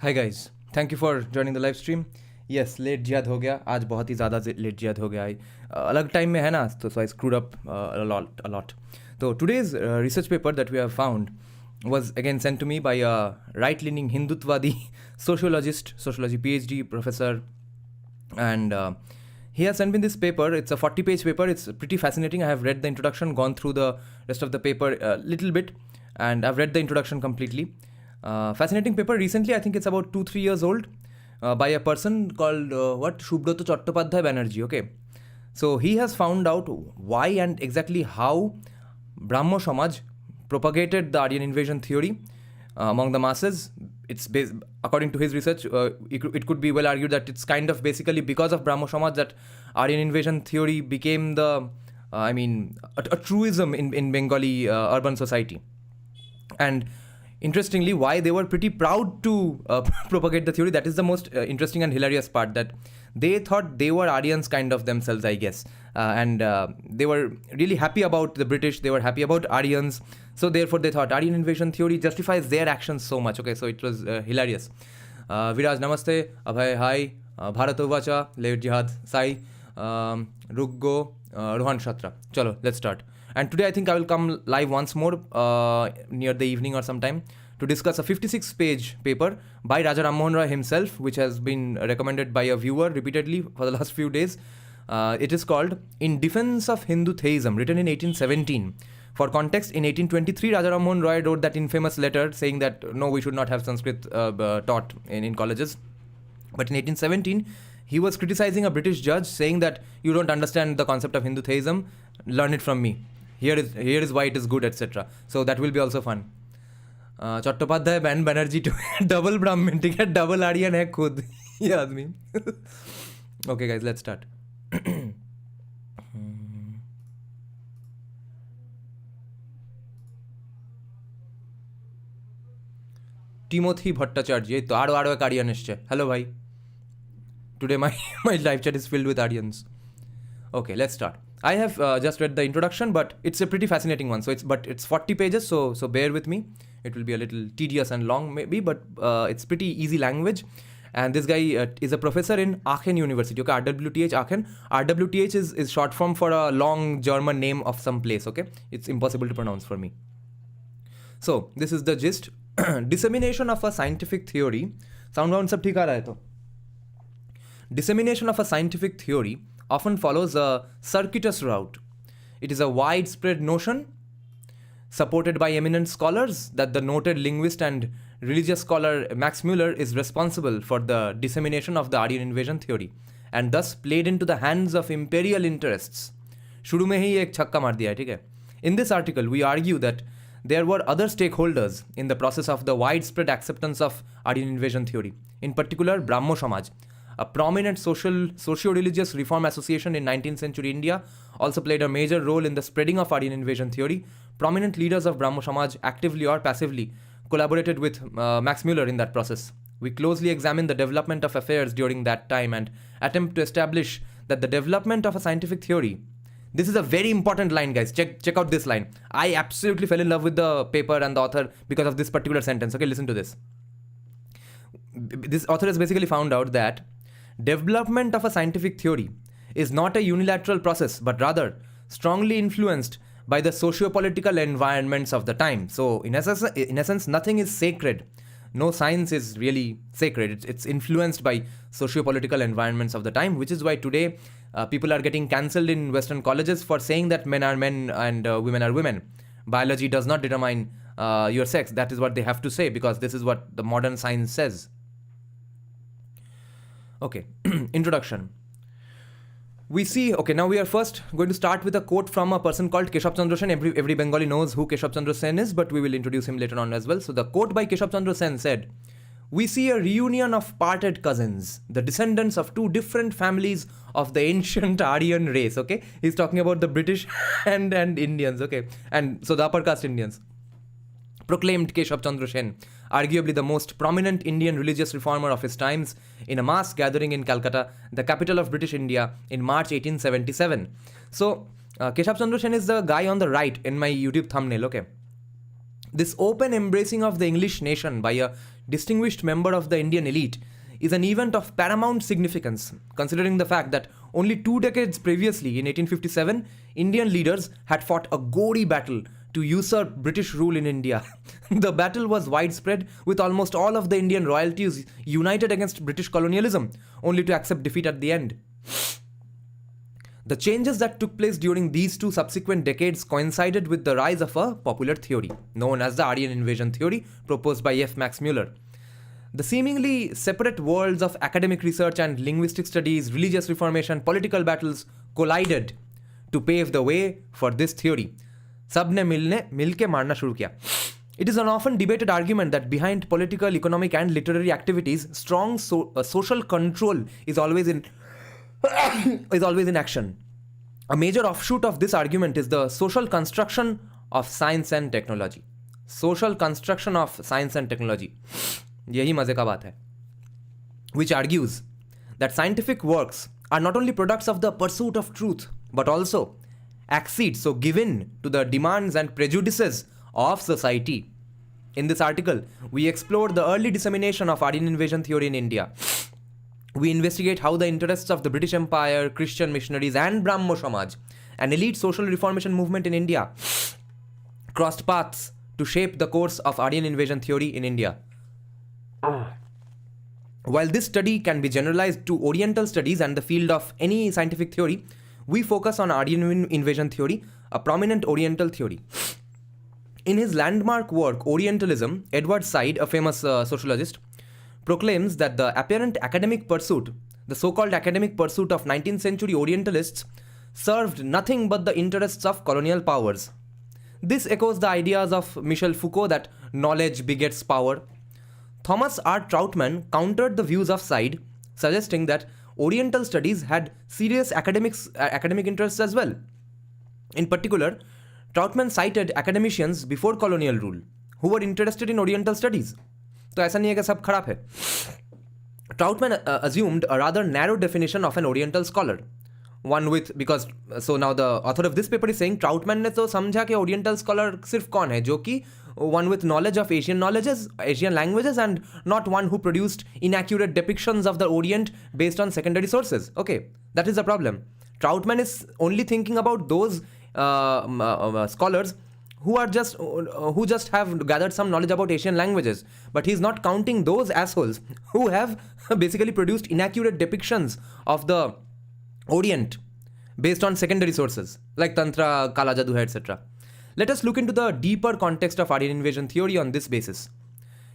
Hi guys, thank you for joining the live stream. Yes, late जिहाद हो गया आज, बहुत ही ज़्यादा लेट जिहाद हो गया. अलग टाइम में है ना, तो so I screwed up a lot. तो today's research paper that we have found was again sent to me by a right-leaning Hindutvadi sociology PhD professor, and he has sent me this paper. It's a 40-page paper. It's pretty fascinating. I have read the introduction, gone through the rest of the paper a little bit, and I've read the introduction completely. Fascinating paper. Recently, I think it's about 2-3 years old, by a person called Subrata Chattopadhyay Banerjee. Okay, so he has found out why and exactly how Brahmo Samaj propagated the Aryan invasion theory among the masses. According to his research, it could be well argued that it's kind of basically because of Brahmo Samaj that Aryan invasion theory became a truism in Bengali urban society. And interestingly, why they were pretty proud to propagate the theory, that is the most interesting and hilarious part, that they thought they were Aryans kind of themselves, I guess. And they were really happy about the British, they were happy about Aryans, so therefore they thought Aryan invasion theory justifies their actions so much. Okay, so it was hilarious. Viraj, namaste. Abhay, hi. Bharat Uvacha, Late Jihad, Sai, Ruggo, Rohan Shatra. Chalo, let's start. And today I think I will come live once more near the evening or sometime to discuss a 56-page paper by Raja Ram Mohan Roy himself, which has been recommended by a viewer repeatedly for the last few days. It is called In Defense of Hindu Theism, written in 1817. For context, in 1823, Raja Ram Mohan Roy wrote that infamous letter saying that no, we should not have Sanskrit taught in colleges. But in 1817, he was criticizing a British judge, saying that you don't understand the concept of Hindu theism, learn it from me. Here is why it is good, etc. So that will be also fun. Chattopadhyay and Banerjee to double Brahmin, ठीक है, double Aryan है खुद ये आदमी. Okay guys, let's start. Timothy Bhattacharya, ये तो आड़ो एक आर्यन है. Hello भाई. Today my live chat is filled with Aryans. Okay, let's start. I have just read the introduction, but it's a pretty fascinating one. So it's 40 pages, so bear with me. It will be a little tedious and long maybe, but it's pretty easy language. And this guy is a professor in Aachen University. Okay, RWTH Aachen. RWTH is short form for a long German name of some place. Okay, it's impossible to pronounce for me. So this is the gist. Dissemination of a scientific theory. Sound सब ठीक आ रहा है तो. Dissemination of a scientific theory often follows a circuitous route. It is a widespread notion, supported by eminent scholars, that the noted linguist and religious scholar Max Muller is responsible for the dissemination of the Aryan invasion theory, and thus played into the hands of imperial interests. शुरू में ही एक छक्का मार दिया है, ठीक है? In this article, we argue that there were other stakeholders in the process of the widespread acceptance of Aryan invasion theory. In particular, Brahmo Samaj, a prominent socio-religious reform association in 19th century India, also played a major role in the spreading of Aryan invasion theory. Prominent leaders of Brahmo Samaj, actively or passively, collaborated with Max Muller in that process. We closely examine the development of affairs during that time and attempt to establish that the development of a scientific theory. This is a very important line, guys. Check out this line. I absolutely fell in love with the paper and the author because of this particular sentence. Okay, listen to this. This author has basically found out that development of a scientific theory is not a unilateral process, but rather strongly influenced by the socio-political environments of the time. So, in essence, nothing is sacred. No science is really sacred. It's influenced by socio-political environments of the time, which is why today people are getting cancelled in Western colleges for saying that men are men and women are women. Biology does not determine your sex. That is what they have to say, because this is what the modern science says. Okay, introduction. We see, okay, now we are first going to start with a quote from a person called Keshav Chandra Sen. Every Bengali knows who Keshav Chandra Sen is, but we will introduce him later on as well. So the quote by Keshav Chandra Sen said, "We see a reunion of parted cousins, the descendants of two different families of the ancient Aryan race." Okay, he's talking about the British and Indians, okay, and so the upper caste Indians. Proclaimed Keshav Chandra Sen, arguably the most prominent Indian religious reformer of his times, in a mass gathering in Calcutta, the capital of British India, in March 1877. So, Keshav Chandra Sen is the guy on the right in my YouTube thumbnail, okay? This open embracing of the English nation by a distinguished member of the Indian elite is an event of paramount significance, considering the fact that only 2 decades previously, in 1857, Indian leaders had fought a gory battle to usurp British rule in India. The battle was widespread, with almost all of the Indian royalties united against British colonialism, only to accept defeat at the end. The changes that took place during these 2 subsequent decades coincided with the rise of a popular theory, known as the Aryan invasion theory, proposed by F. Max Muller. The seemingly separate worlds of academic research and linguistic studies, religious reformation, political battles collided to pave the way for this theory. सबने मिलके मारना शुरू किया. It is an often debated argument that behind political, economic, and literary activities, strong social control is always in action. A major offshoot of this argument is the social construction of science and technology. Social construction of science and technology. यही मजे का बात है. Which argues that scientific works are not only products of the pursuit of truth, but also accede, so give in to the demands and prejudices of society. In this article, we explore the early dissemination of Aryan invasion theory in India. We investigate how the interests of the British Empire, Christian missionaries, and Brahmo Samaj, an elite social reformation movement in India, crossed paths to shape the course of Aryan invasion theory in India. While this study can be generalized to Oriental studies and the field of any scientific theory, we focus on Aryan invasion theory, a prominent Oriental theory. In his landmark work, Orientalism, Edward Said, a famous sociologist, proclaims that the apparent academic pursuit, the so-called academic pursuit of 19th century Orientalists, served nothing but the interests of colonial powers. This echoes the ideas of Michel Foucault that knowledge begets power. Thomas R. Trautmann countered the views of Said, suggesting that Oriental studies had serious academic interests as well. In particular, Trautmann cited academicians before colonial rule who were interested in Oriental studies. तो ऐसा नहीं है कि सब खराब है. Trautmann assumed a rather narrow definition of an Oriental scholar. So now the author of this paper is saying Trautmann ने तो समझा कि Oriental scholar सिर्फ कौन है, जो कि one with knowledge of Asian languages, and not one who produced inaccurate depictions of the Orient based on secondary sources. Okay, that is the problem. Trautmann is only thinking about those scholars who just have gathered some knowledge about Asian languages, but he's not counting those assholes who have basically produced inaccurate depictions of the Orient based on secondary sources like Tantra, Kala Jadoo hai, etc. Let us look into the deeper context of Aryan invasion theory on this basis.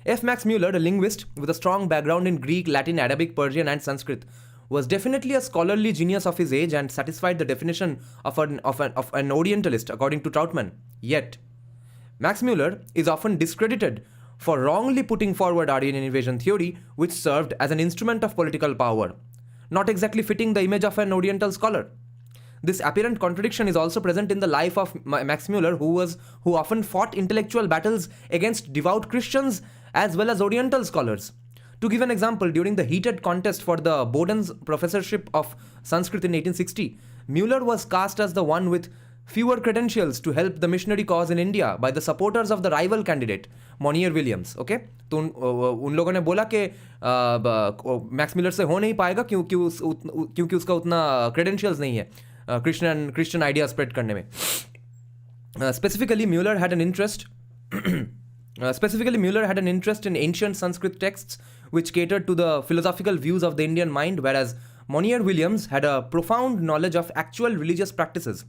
F. Max Muller, a linguist with a strong background in Greek, Latin, Arabic, Persian, and Sanskrit, was definitely a scholarly genius of his age and satisfied the definition of an Orientalist according to Trautmann. Yet, Max Muller is often discredited for wrongly putting forward Aryan invasion theory, which served as an instrument of political power, not exactly fitting the image of an Oriental scholar. This apparent contradiction is also present in the life of Max Muller, who often fought intellectual battles against devout Christians as well as Oriental scholars. To give an example, during the heated contest for the Boden's professorship of Sanskrit in 1860, Muller was cast as the one with fewer credentials to help the missionary cause in India by the supporters of the rival candidate, Monier Williams. Okay? तो उन लोगों ने बोला कि max Miller से हो नहीं पाएगा क्योंकि उसका उतना credentials नहीं है Christian idea spread करने में. Specifically, Muller had an interest in ancient Sanskrit texts which catered to the philosophical views of the Indian mind, whereas Monier Williams had a profound knowledge of actual religious practices.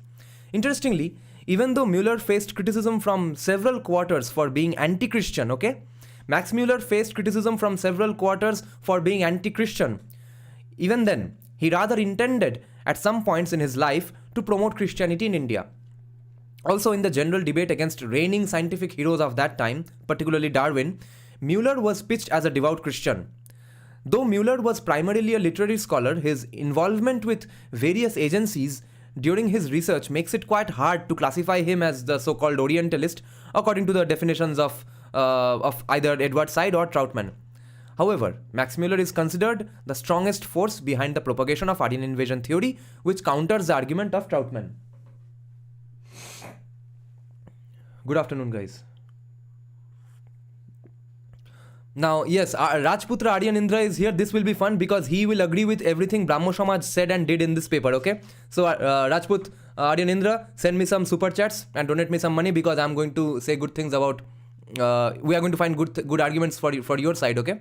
Interestingly, even though Muller faced criticism from several quarters for being anti-Christian, Max Muller faced criticism from several quarters for being anti-Christian. Even then, he rather intended at some points in his life to promote Christianity in India. Also, in the general debate against reigning scientific heroes of that time, particularly Darwin, Muller was pitched as a devout Christian. Though Muller was primarily a literary scholar, his involvement with various agencies during his research makes it quite hard to classify him as the so-called Orientalist according to the definitions of either Edward Said or Trautmann. However, Max Muller is considered the strongest force behind the propagation of Aryan invasion theory, which counters the argument of Trautmann. Good afternoon, guys. Now, yes, Rajputra Aryan Indra is here. This will be fun because he will agree with everything Brahmo Samaj said and did in this paper, okay? So, Rajput Aryan Indra, send me some super chats and donate me some money because I'm going to say good things about. We are going to find good arguments for your side, okay?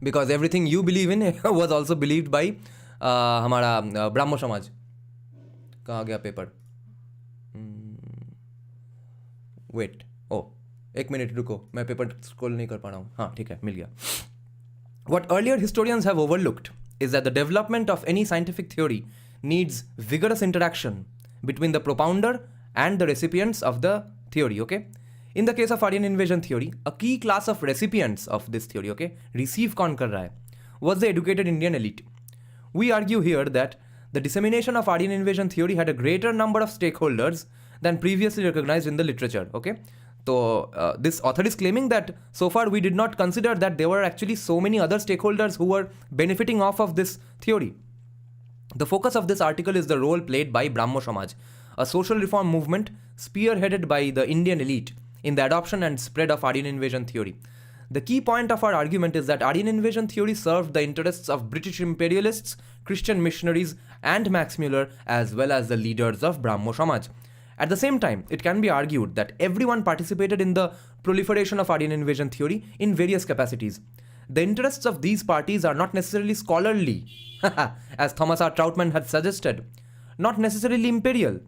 Because everything you believe in was also believed by हमारा ब्राह्मो समाज. कहाँ गया paper? Wait, ओ एक minute रुको, मैं paper scroll नहीं कर पा रहा हूँ. हाँ ठीक है, मिल गया. What earlier historians have overlooked is that the development of any scientific theory needs vigorous interaction between the propounder and the recipients of the theory, okay? In the case of Aryan invasion theory, a key class of recipients of this theory, okay, receive कौन कर रहा है, was the educated Indian elite. We argue here that the dissemination of Aryan invasion theory had a greater number of stakeholders than previously recognized in the literature, okay? So this author is claiming that so far we did not consider that there were actually so many other stakeholders who were benefiting off of this theory. The focus of this article is the role played by Brahmo Samaj, a social reform movement spearheaded by the Indian elite in the adoption and spread of Aryan invasion theory. The key point of our argument is that Aryan invasion theory served the interests of British imperialists, Christian missionaries, and Max Muller, as well as the leaders of Brahmo Samaj. At the same time, it can be argued that everyone participated in the proliferation of Aryan invasion theory in various capacities. The interests of these parties are not necessarily scholarly, as Thomas R. Troutman had suggested, not necessarily imperial,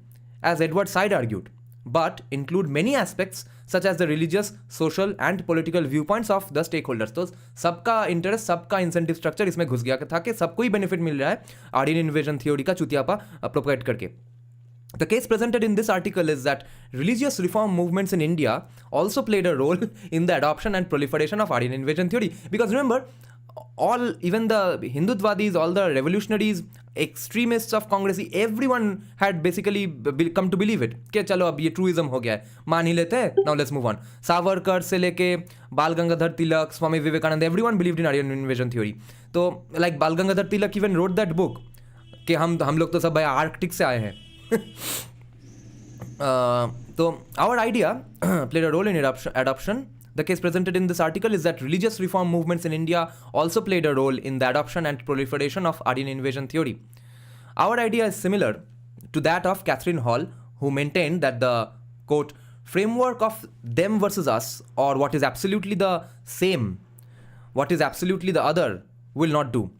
as Edward Said argued, but include many aspects such as the religious, social and political viewpoints of the stakeholders. तो सबका interest, सबका incentive structure इसमें घुस गया था कि सबको ही benefit मिल रहा है आर्यन इन्वेजन थ्योरी का चुतियापा प्रोपेगेट करके. The case presented in this article is that religious reform movements in India also played a role in the adoption and proliferation of Aryan invasion theory. Because remember, even the Hindutvadis, all the revolutionaries, extremists of Congress, everyone had basically come to believe it. कि चलो अब ये truism हो गया है, मान ही लेते हैं. Now let's move on. Savarkar से लेके बाल Gangadhar Tilak, Swami Vivekananda, everyone believed in Aryan invasion theory. तो like बाल Gangadhar Tilak even wrote that book कि हम लोग तो सब भाई आर्कटिक से आए हैं. So our idea played a role in adoption. The case presented in this article is that religious reform movements in India also played a role in the adoption and proliferation of Aryan invasion theory. Our idea is similar to that of Catherine Hall, who maintained that the, quote, framework of them versus us, or what is absolutely the same, what is absolutely the other, will not do.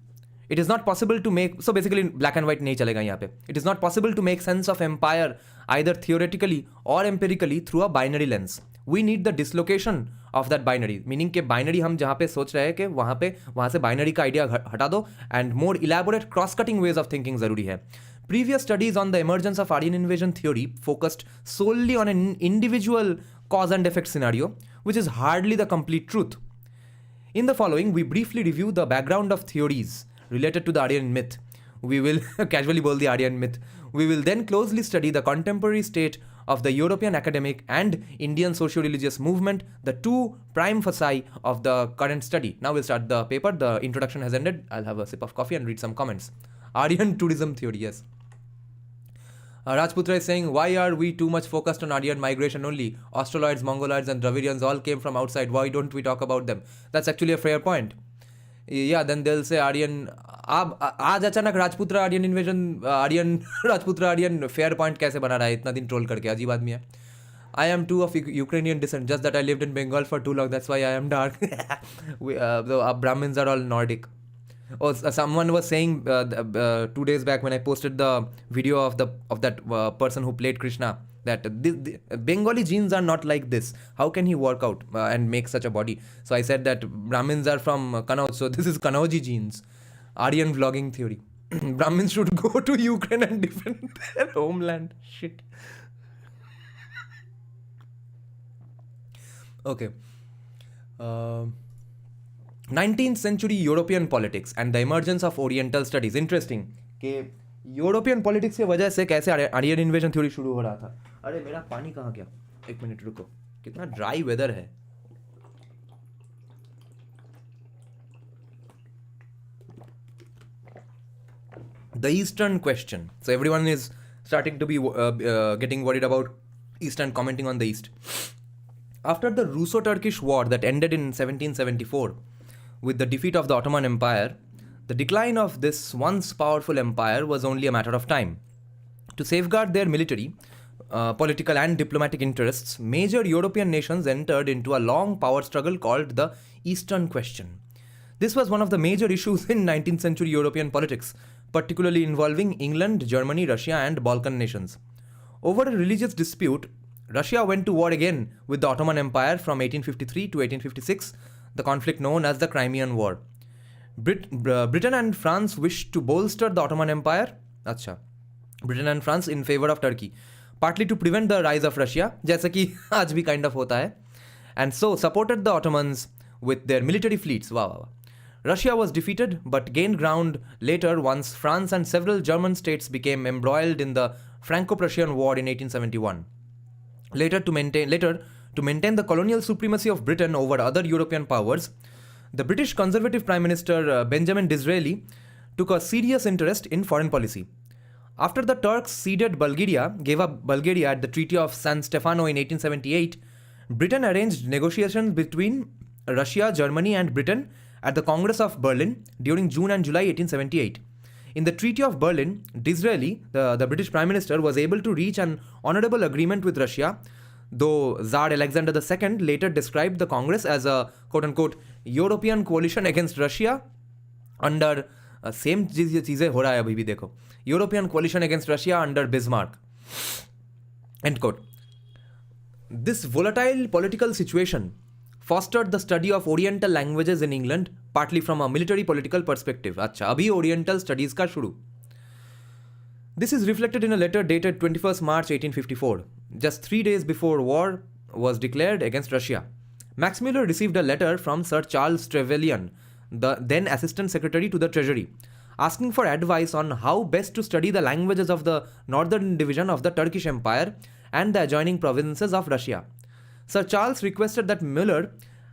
It is not possible to make, so basically black and white नहीं चलेगा यहाँ पे. It is not possible to make sense of empire either theoretically or empirically through a binary lens. We need the dislocation of that binary, meaning कि binary हम जहाँ पे सोच रहे हैं कि वहाँ से binary का idea हटा दो, and more elaborate cross-cutting ways of thinking ज़रूरी है. Previous studies on the emergence of Aryan invasion theory focused solely on an individual cause and effect scenario, which is hardly the complete truth. In the following, we briefly review the background of theories related to the Aryan myth. We will casually bowl the Aryan myth. We will then closely study the contemporary state of the European academic and Indian socio-religious movement, the two prime foci of the current study. Now we'll start the paper. The introduction has ended. I'll have a sip of coffee and read some comments. Aryan tourism theory, yes. Rajputra is saying, why are we too much focused on Aryan migration only? Australoids, Mongoloids and Dravidians all came from outside. Why don't we talk about them? That's actually a fair point. Yeah, then they'll say Aryan. आज अचानक राजपुत्र Aryan invasion Aryan राजपुत्र Aryan fair point कैसे बना रहा है इतना दिन ट्रोल करके, अजीब आदमी है. I am too of Ukrainian descent, just that I lived in Bengal for too long, that's why I am dark. The Brahmins are all Nordic. Oh, someone was saying 2 days back when I posted the video of that person who played Krishna that the Bengali genes are not like this. How can he work out and make such a body? So I said that Brahmins are from Kannauj, so this is Kannauji genes. Aryan vlogging theory. Brahmins should go to Ukraine and defend their homeland. Shit. Okay. 19th century European politics and the emergence of Oriental studies. Interesting कि European politics की वजह से कैसे Aryan invasion theory शुरू हो रहा था. अरे मेरा पानी कहाँ गया, एक मिनट रुको, कितना ड्राई वेदर है. The Eastern question. So everyone is starting to be getting worried about East and commenting on the East. After the Russo-Turkish War that ended in 1774 with the defeat of the Ottoman Empire, the decline of this once powerful empire was only a matter of time. To safeguard their military, political and diplomatic interests, major European nations entered into a long power struggle called the Eastern Question. This was one of the major issues in 19th century European politics, particularly involving England, Germany, Russia, and Balkan nations. Over a religious dispute, Russia went to war again with the Ottoman Empire from 1853 to 1856, the conflict known as the Crimean War. Britain and France wished to bolster the Ottoman Empire. Britain and France in favor of Turkey, partly to prevent the rise of Russia, जैसा कि आज भी kind of होता है, and so supported the Ottomans with their military fleets. Russia was defeated but gained ground later once France and several German states became embroiled in the Franco-Prussian War in 1871. Later, to maintain the colonial supremacy of Britain over other European powers, the British Conservative Prime Minister Benjamin Disraeli took a serious interest in foreign policy. After the Turks ceded gave up Bulgaria at the Treaty of San Stefano in 1878, Britain arranged negotiations between Russia, Germany, and Britain at the Congress of Berlin during June and July 1878. In the Treaty of Berlin, Disraeli, the British Prime Minister, was able to reach an honorable agreement with Russia, though Tsar Alexander II later described the Congress as a quote-unquote European coalition against Russia under same चीज़ें हो रहा है अभी भी देखो, European coalition against Russia under Bismarck. End quote. This volatile political situation fostered the study of Oriental languages in England, partly from a military political perspective. अच्छा, अभी Oriental studies का शुरू. This is reflected in a letter dated 21st March 1854, just 3 days before war was declared against Russia. Max Muller received a letter from Sir Charles Trevelyan, the then Assistant Secretary to the Treasury, asking for advice on how best to study the languages of the northern division of the Turkish Empire and the adjoining provinces of Russia. Sir Charles requested that Muller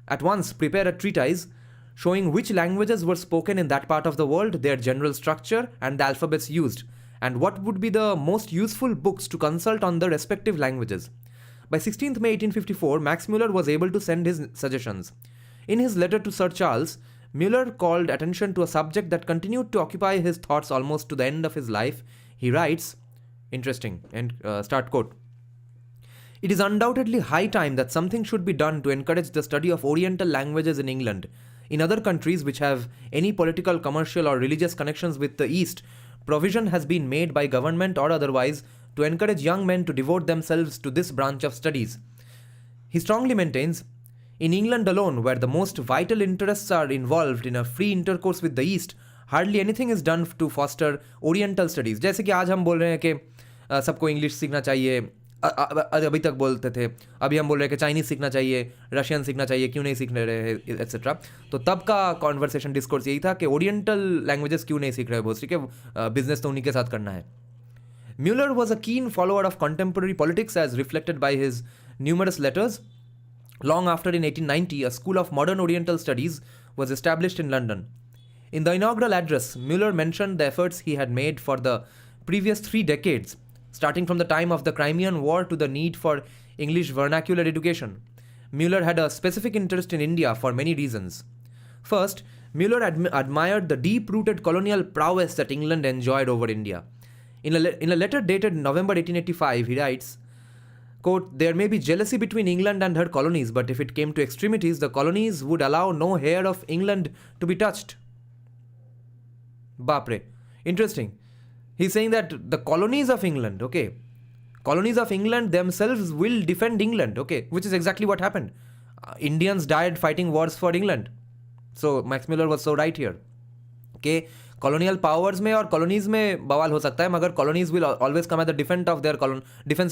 at once prepare a treatise showing which languages were spoken in that part of the world, their general structure, and the alphabets used, and what would be the most useful books to consult on the respective languages. By 16th May 1854, Max Muller was able to send his suggestions. In his letter to Sir Charles, Muller called attention to a subject that continued to occupy his thoughts almost to the end of his life. He writes, interesting, and start quote, "It is undoubtedly high time that something should be done to encourage the study of Oriental languages in England. In other countries which have any political, commercial, or religious connections with the East, provision has been made by government or otherwise to encourage young men to devote themselves to this branch of studies." He strongly maintains, in England alone, where the most vital interests are involved in a free intercourse with the East, hardly anything is done to foster Oriental studies. जैसे कि आज हम बोल रहे हैं कि सबको English सीखना चाहिए, अभी तक बोलते थे, अभी हम बोल रहे हैं कि चाइनीज़ सीखना चाहिए, रशियन सीखना चाहिए, क्यों नहीं सीख रहे एट्सेट्रा. तो तब का कॉन्वर्सेशन डिस्कोर्स यही था कि ओरिएंटल लैंग्वेजेस क्यों नहीं सीख रहे बहुत सी, के बिजनेस तो उन्हीं के साथ करना है. Muller was a keen follower of contemporary politics as reflected by his numerous letters. Long after, in 1890, a school of modern Oriental studies was established in London. In the inaugural address, Muller mentioned the efforts he had made for the previous 3 decades, starting from the time of the Crimean War to the need for English vernacular education. Muller had a specific interest in India for many reasons. First, Muller admired the deep-rooted colonial prowess that England enjoyed over India. In a letter dated November 1885, he writes, quote, "There may be jealousy between England and her colonies, but if it came to extremities, the colonies would allow no hair of England to be touched." Bapre. Interesting. He's saying that the colonies of England, okay, colonies of England themselves will defend England, okay, which is exactly what happened. Indians died fighting wars for England. So Max Muller was so right here. Okay, colonial powers में और colonies में बवाल हो सकता है, मगर colonies will always come at the defense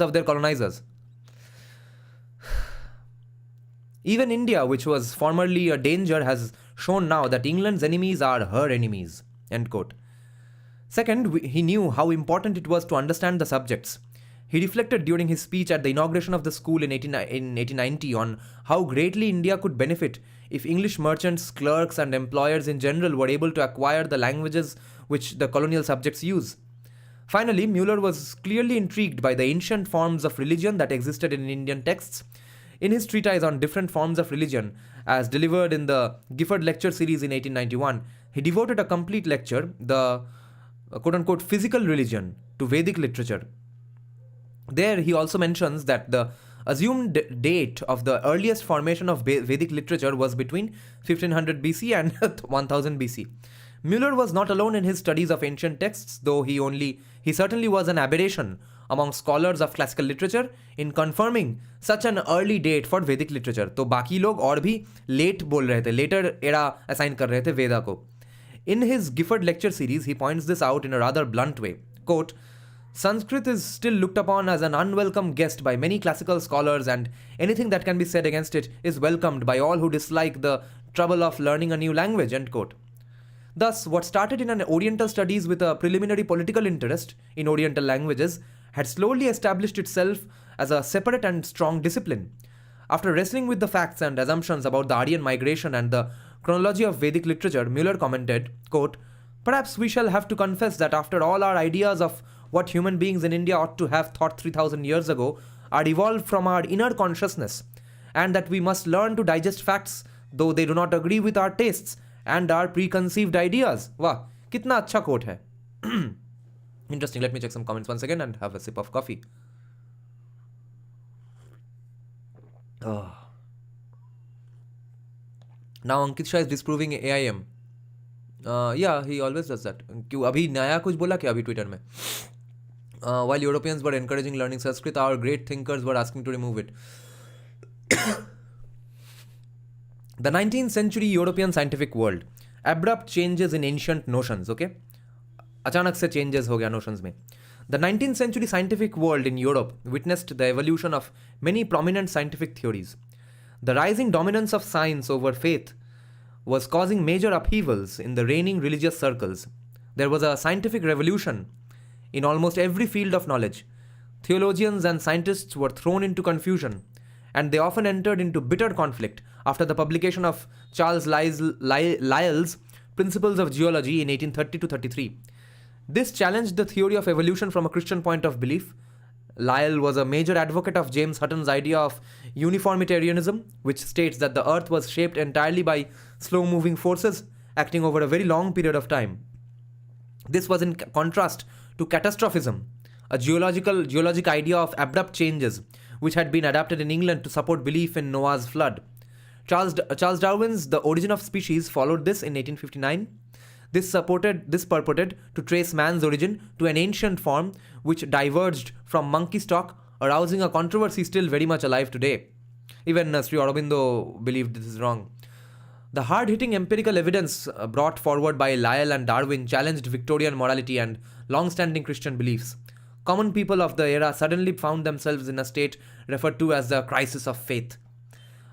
of their colonizers. Even India, which was formerly a danger, has shown now that England's enemies are her enemies. End quote. Second, he knew how important it was to understand the subjects. He reflected during his speech at the inauguration of the school in 1890 on how greatly India could benefit if English merchants, clerks, and employers in general were able to acquire the languages which the colonial subjects use. Finally, Muller was clearly intrigued by the ancient forms of religion that existed in Indian texts. In his treatise on different forms of religion, as delivered in the Gifford Lecture Series in 1891, he devoted a complete lecture, the quote-unquote physical religion, to Vedic literature. There he also mentions that the assumed date of the earliest formation of Vedic literature was between 1500 BC and 1000 BC. Müller was not alone in his studies of ancient texts, though he certainly was an aberration among scholars of classical literature in confirming such an early date for Vedic literature. तो बाकी लोग और भी late बोल रहे थे, later era assign कर रहे थे वेदा को. In his Gifford Lecture Series, he points this out in a rather blunt way. Quote, Sanskrit is still looked upon as an unwelcome guest by many classical scholars, and anything that can be said against it is welcomed by all who dislike the trouble of learning a new language. End quote. Thus, what started in an Oriental studies with a preliminary political interest in Oriental languages had slowly established itself as a separate and strong discipline. After wrestling with the facts and assumptions about the Aryan migration and the chronology of Vedic literature, Müller commented, quote, Perhaps we shall have to confess that after all our ideas of what human beings in India ought to have thought 3000 years ago are evolved from our inner consciousness, and that we must learn to digest facts though they do not agree with our tastes and our preconceived ideas. Wow, kitna acha quote hai. Interesting. Let me check some comments once again and have a sip of coffee. Oh. Now Ankit Shah is disproving AIM. Yeah, he always does that. क्यों अभी नया कुछ बोला क्या अभी Twitter में? While Europeans were encouraging learning Sanskrit, our great thinkers were asking to remove it. The 19th century European scientific world. Abrupt changes in ancient notions, okay? अचानक से changes हो गया notions में. The 19th century scientific world in Europe witnessed the evolution of many prominent scientific theories. The rising dominance of science over faith was causing major upheavals in the reigning religious circles. There was a scientific revolution in almost every field of knowledge. Theologians and scientists were thrown into confusion, and they often entered into bitter conflict after the publication of Charles Lyell's Principles of Geology in 1830 to 33. This challenged the theory of evolution from a Christian point of belief. Lyell was a major advocate of James Hutton's idea of uniformitarianism, which states that the earth was shaped entirely by slow-moving forces acting over a very long period of time. This was in contrast to catastrophism, a geologic idea of abrupt changes, which had been adapted in England to support belief in Noah's flood. Charles Darwin's The Origin of Species followed this in 1859. This purported to trace man's origin to an ancient form which diverged from monkey stock, arousing a controversy still very much alive today. Even Sri Aurobindo believed this is wrong. The hard-hitting empirical evidence brought forward by Lyell and Darwin challenged Victorian morality and long-standing Christian beliefs. Common people of the era suddenly found themselves in a state referred to as the crisis of faith.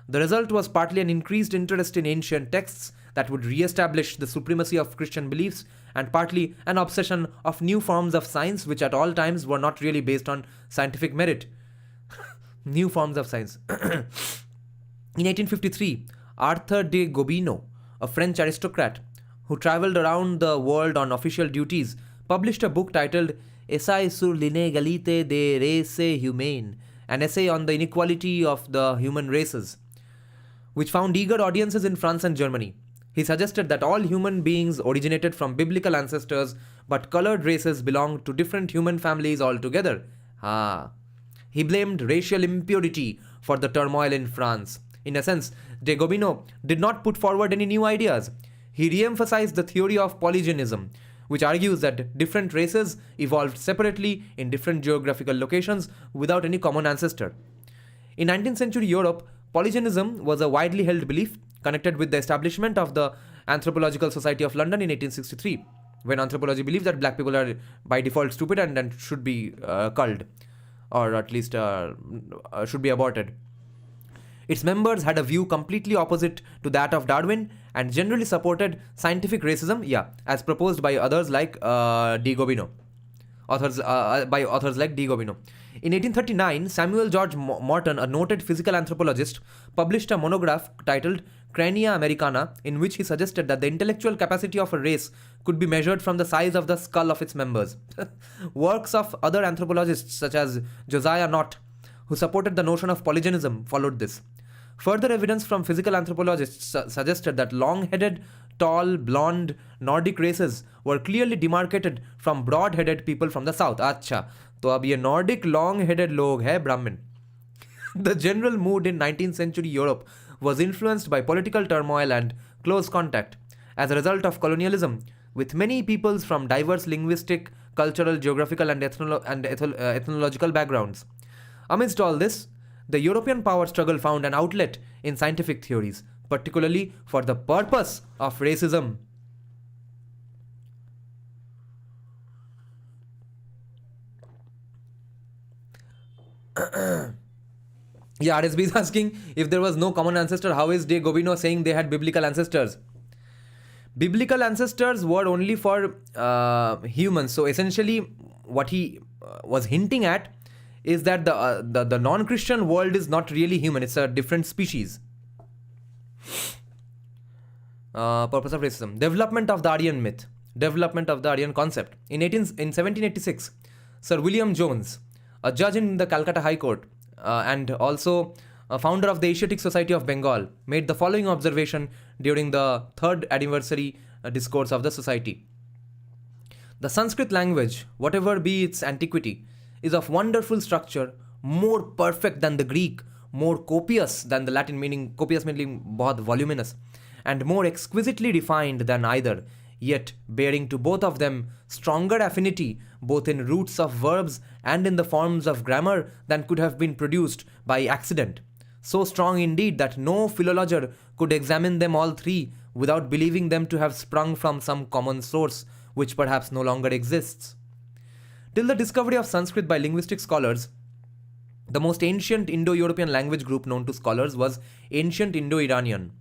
The result was partly an increased interest in ancient texts that would re-establish the supremacy of Christian beliefs, and partly an obsession of new forms of science which at all times were not really based on scientific merit. New forms of science. In 1853, Arthur de Gobineau, a French aristocrat who travelled around the world on official duties, published a book titled Essai sur l'inégalité des races humaines, an essay on the inequality of the human races, which found eager audiences in France and Germany. He suggested that all human beings originated from biblical ancestors, but colored races belonged to different human families altogether. He blamed racial impurity for the turmoil in France. In a sense, de Gobineau did not put forward any new ideas. He re-emphasized the theory of polygenism, which argues that different races evolved separately in different geographical locations without any common ancestor. In 19th century Europe, polygenism was a widely held belief connected with the establishment of the Anthropological Society of London in 1863, when anthropology believes that black people are by default stupid and should be culled, or at least should be aborted. Its members had a view completely opposite to that of Darwin and generally supported scientific racism, as proposed by others like de Gobineau. By authors like de Gobineau. In 1839, Samuel George Morton, a noted physical anthropologist, published a monograph titled Crania Americana, in which he suggested that the intellectual capacity of a race could be measured from the size of the skull of its members. Works of other anthropologists such as Josiah Nott, who supported the notion of polygenism, followed this. Further evidence from physical anthropologists suggested that long-headed, tall, blonde Nordic races were clearly demarcated from broad-headed people from the south. अच्छा, तो अब ये Nordic long-headed लोग हैं Brahmin. The general mood in 19th century Europe was influenced by political turmoil and close contact as a result of colonialism with many peoples from diverse linguistic, cultural, geographical and ethnological backgrounds. Amidst all this, the European power struggle found an outlet in scientific theories, particularly for the purpose of racism. Yeah, RSB is asking, if there was no common ancestor, how is De Gobino saying they had biblical ancestors? Biblical ancestors were only for humans. So essentially, what he was hinting at is that the non-Christian world is not really human. It's a different species. Purpose of racism. Development of the Aryan myth. Development of the Aryan concept. In 1786, Sir William Jones, a judge in the Calcutta High Court, and also a founder of the Asiatic Society of Bengal, made the following observation during the 3rd anniversary discourse of the society. The Sanskrit language, whatever be its antiquity, is of wonderful structure, more perfect than the Greek, more copious than the Latin, meaning copious meaning बहुत voluminous, and more exquisitely refined than either, yet bearing to both of them stronger affinity both in roots of verbs and in the forms of grammar than could have been produced by accident. So strong indeed that no philologer could examine them all three without believing them to have sprung from some common source which perhaps no longer exists. Till the discovery of Sanskrit by linguistic scholars, the most ancient Indo-European language group known to scholars was Ancient Indo-Iranian.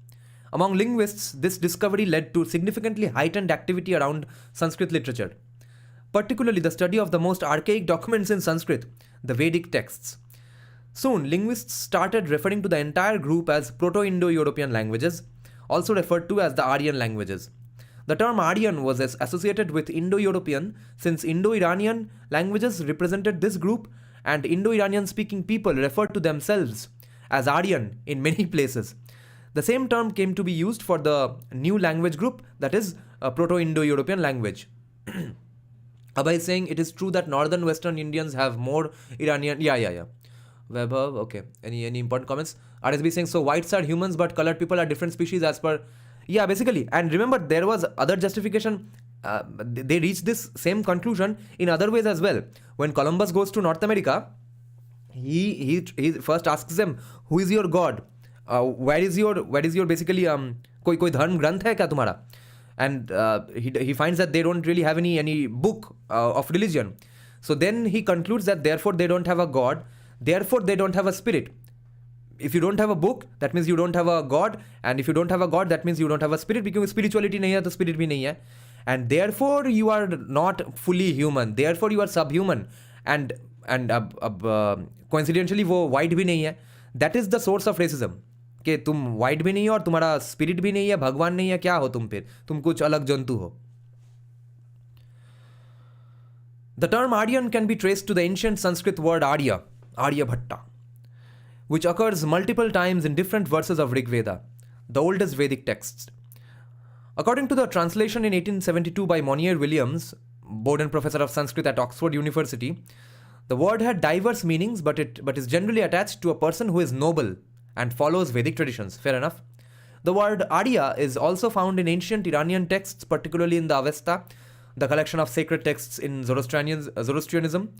Among linguists, this discovery led to significantly heightened activity around Sanskrit literature, particularly the study of the most archaic documents in Sanskrit, the Vedic texts. Soon, linguists started referring to the entire group as Proto-Indo-European languages, also referred to as the Aryan languages. The term Aryan was associated with Indo-European since Indo-Iranian languages represented this group and Indo-Iranian speaking people referred to themselves as Aryan in many places. The same term came to be used for the new language group, that is Proto-Indo-European language. Abhay is saying it is true that northern western Indians have more Iranian. Yeah. Weber, okay. Any important comments? RSB saying, so whites are humans but colored people are different species as per. Yeah, basically. And remember, there was other justification. They reached this same conclusion in other ways as well. When Columbus goes to North America, he first asks them, who is your god? Where is your basically कोई धर्म ग्रंथ है क्या तुम्हारा? And he finds that they don't really have any book of religion. So then he concludes that therefore they don't have a god, therefore they don't have a spirit. If you don't have a book, that means you don't have a god, and if you don't have a god, that means you don't have a spirit, because spirituality नहीं है तो spirit भी नहीं है. And therefore you are not fully human, therefore you are subhuman, and coincidentally वो white भी नहीं है. That is the source of racism. कि तुम वाइट भी नहीं हो और तुम्हारा स्पिरिट भी नहीं है, भगवान नहीं है, क्या हो तुम फिर? तुम कुछ अलग जंतु हो. The term Aryan can be traced to the ancient Sanskrit word Arya, Aryabhatta, which occurs multiple times in different verses of Rig Veda, the oldest Vedic texts. According to the translation in 1872 by Monier Williams, Bowden Professor of Sanskrit at Oxford University, the word had diverse meanings but is generally attached to a person who is noble and follows Vedic traditions. Fair enough. The word Arya is also found in ancient Iranian texts, particularly in the Avesta, the collection of sacred texts in Zoroastrianism.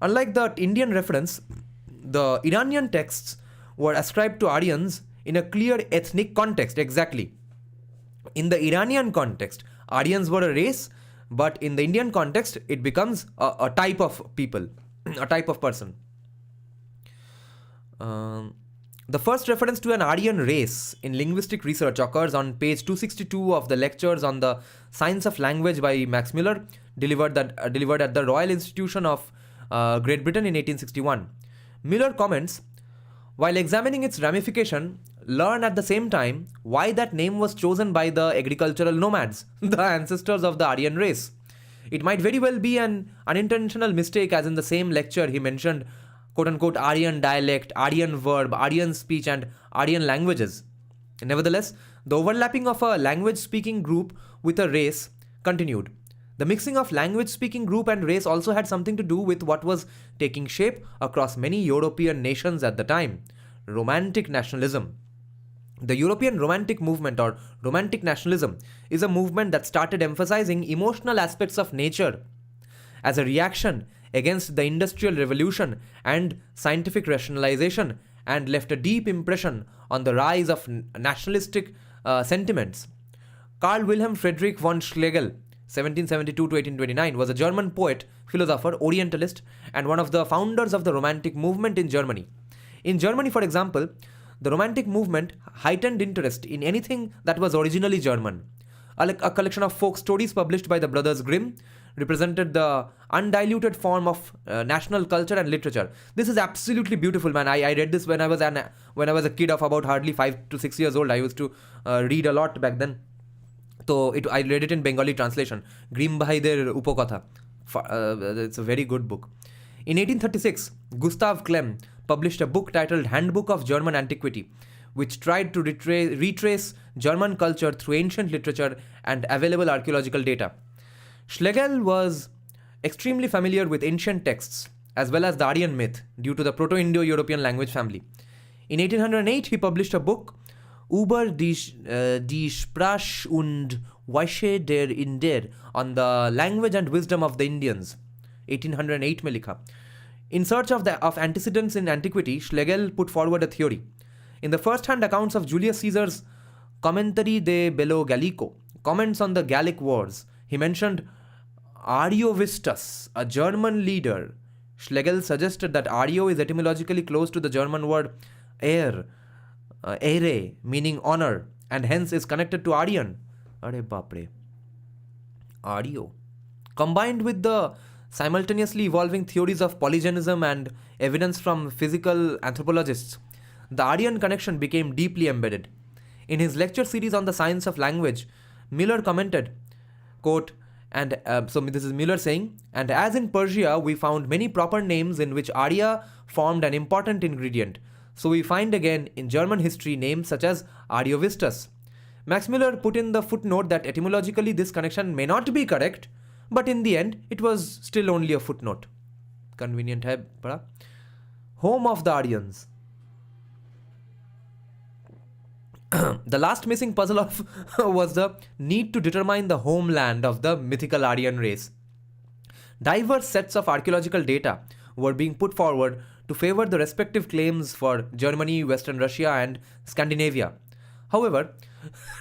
Unlike the Indian reference, the Iranian texts were ascribed to Aryans in a clear ethnic context. Exactly. In the Iranian context, Aryans were a race, but in the Indian context, it becomes a type of people, a type of person. The first reference to an Aryan race in linguistic research occurs on page 262 of the lectures on the science of language by Max Muller, delivered at the Royal Institution of Great Britain in 1861. Muller comments, while examining its ramification, learn at the same time why that name was chosen by the agricultural nomads, the ancestors of the Aryan race. It might very well be an unintentional mistake, as in the same lecture he mentioned quote-unquote Aryan dialect, Aryan verb, Aryan speech and Aryan languages. Nevertheless, the overlapping of a language-speaking group with a race continued. The mixing of language-speaking group and race also had something to do with what was taking shape across many European nations at the time: Romantic nationalism. The European Romantic movement or Romantic nationalism is a movement that started emphasizing emotional aspects of nature as a reaction against the Industrial Revolution and scientific rationalization, and left a deep impression on the rise of nationalistic sentiments. Carl Wilhelm Friedrich von Schlegel, 1772 to 1829, was a German poet, philosopher, Orientalist, and one of the founders of the Romantic movement in Germany. In Germany, for example, the Romantic movement heightened interest in anything that was originally German. A collection of folk stories published by the Brothers Grimm represented the undiluted form of national culture and literature. This is absolutely beautiful, man. I read this when I was a kid of about hardly 5 to 6 years old. I used to read a lot back then. So I read it in Bengali translation. Grimm Bhaider Upokatha. It's a very good book. In 1836, Gustav Klemm published a book titled Handbook of German Antiquity, which tried to retrace German culture through ancient literature and available archaeological data. Schlegel was extremely familiar with ancient texts as well as the Aryan myth due to the Proto-Indo-European language family. In 1808, he published a book, Über die Sprache und Weisheit der Inder, on the language and wisdom of the Indians. 1808 में लिखा. In search of antecedents in antiquity, Schlegel put forward a theory. In the first-hand accounts of Julius Caesar's Commentary de Bello Gallico, comments on the Gallic Wars, he mentioned Ariovistus, a German leader. Schlegel suggested that Ario is etymologically close to the German word Ehre, meaning honor, and hence is connected to Aryan. Are bapre. Ario. Combined with the simultaneously evolving theories of polygenism and evidence from physical anthropologists, the Aryan connection became deeply embedded. In his lecture series on the science of language, Miller commented, quote, so this is Miller saying, and as in Persia, we found many proper names in which Arya formed an important ingredient. So we find again in German history names such as Ariovistus. Max Miller put in the footnote that etymologically this connection may not be correct, but in the end, it was still only a footnote. Convenient hai, bada? Home of the Aryans. The last missing puzzle was the need to determine the homeland of the mythical Aryan race. Diverse sets of archaeological data were being put forward to favor the respective claims for Germany, Western Russia, and Scandinavia. However,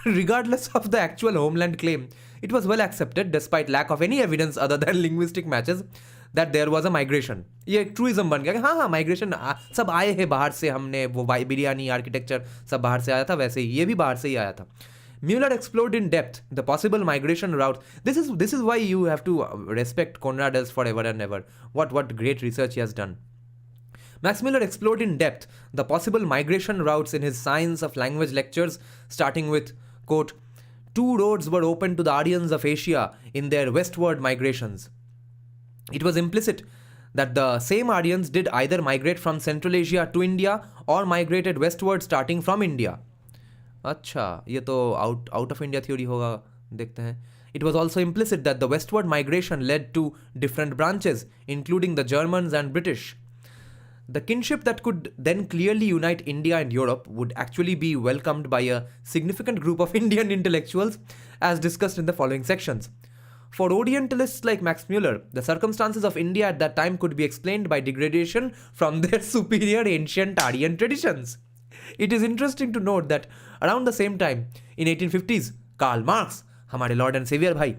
regardless of the actual homeland claim, it was well accepted, despite lack of any evidence other than linguistic matches, that there was a migration. ये एक truism बन गया कि हाँ migration सब आए हैं बाहर से, हमने वो बिरयानी आर्किटेक्चर सब बाहर से आया था, वैसे ही ये भी बाहर से ही आया था. Mueller explored in depth the possible migration routes. This is why you have to respect Konrad else forever and ever. What great research he has done. Max Muller explored in depth the possible migration routes in his Science of Language lectures, starting with, quote, 2 roads were open to the Aryans of Asia in their westward migrations. It was implicit that the same Aryans did either migrate from Central Asia to India or migrated westward starting from India. अच्छा, ये तो out of India theory होगा, देखते हैं. It was also implicit that the westward migration led to different branches, including the Germans and British. The kinship that could then clearly unite India and Europe would actually be welcomed by a significant group of Indian intellectuals, as discussed in the following sections. For Orientalists like Max Muller, the circumstances of India at that time could be explained by degradation from their superior ancient Aryan traditions. It is interesting to note that around the same time, in 1850s, Karl Marx, हमारे Lord and Savior भाई,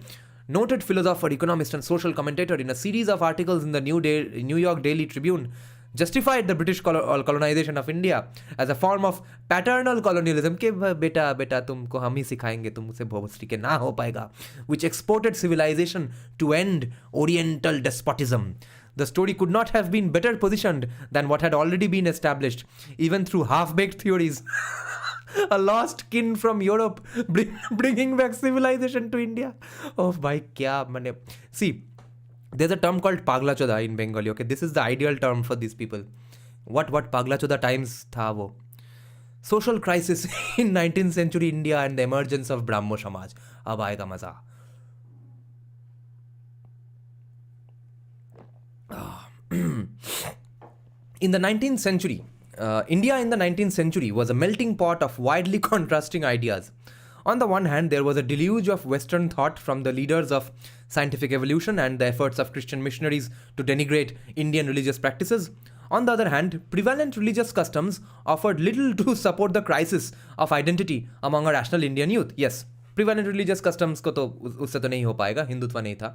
noted philosopher, economist and social commentator, in a series of articles in the New York Daily Tribune, justified the British colonization of India as a form of paternal colonialism के बेटा तुमको हम ही सिखाएंगे, तुमसे भोसड़ी के ना हो पाएगा, which exported civilization to end Oriental despotism. The story could not have been better positioned than what had already been established, even through half-baked theories. A lost kin from Europe bringing back civilization to India. Oh, bhai, kya mane. See, There's a term called Pagla Choda in Bengali. Okay, this is the ideal term for these people. What Pagla Choda times tha wo. Social crisis in 19th century India and the emergence of Brahmo Samaj. Ab aayega maza. In the 19th century, India in the 19th century was a melting pot of widely contrasting ideas. On the one hand, there was a deluge of Western thought from the leaders of scientific evolution and the efforts of Christian missionaries to denigrate Indian religious practices. On the other hand, prevalent religious customs offered little to support the crisis of identity among a rational Indian youth. Yes, prevalent religious customs को तो उससे तो नहीं हो पाएगा, हिंदुत्व नहीं था.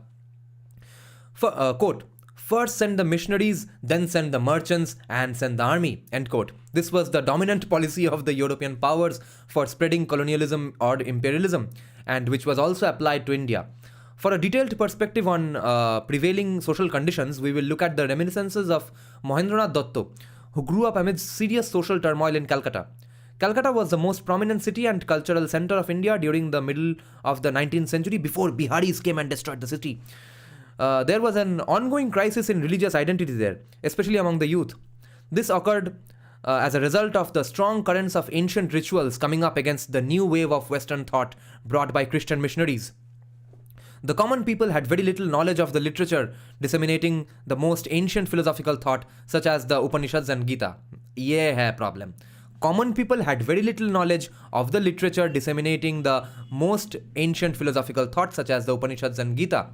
Quote, first send the missionaries, then send the merchants, and send the army, end quote. This was the dominant policy of the European powers for spreading colonialism or imperialism, and which was also applied to India. For a detailed perspective on prevailing social conditions, we will look at the reminiscences of Mohendranath Dotto, who grew up amid serious social turmoil in Calcutta. Calcutta was the most prominent city and cultural center of India during the middle of the 19th century before Biharis came and destroyed the city. There was an ongoing crisis in religious identity there, especially among the youth. This occurred as a result of the strong currents of ancient rituals coming up against the new wave of Western thought brought by Christian missionaries. The common people had very little knowledge of the literature disseminating the most ancient philosophical thought, such as the Upanishads and Gita. Ye hai problem. Common people had very little knowledge of the literature disseminating the most ancient philosophical thought, such as the Upanishads and Gita.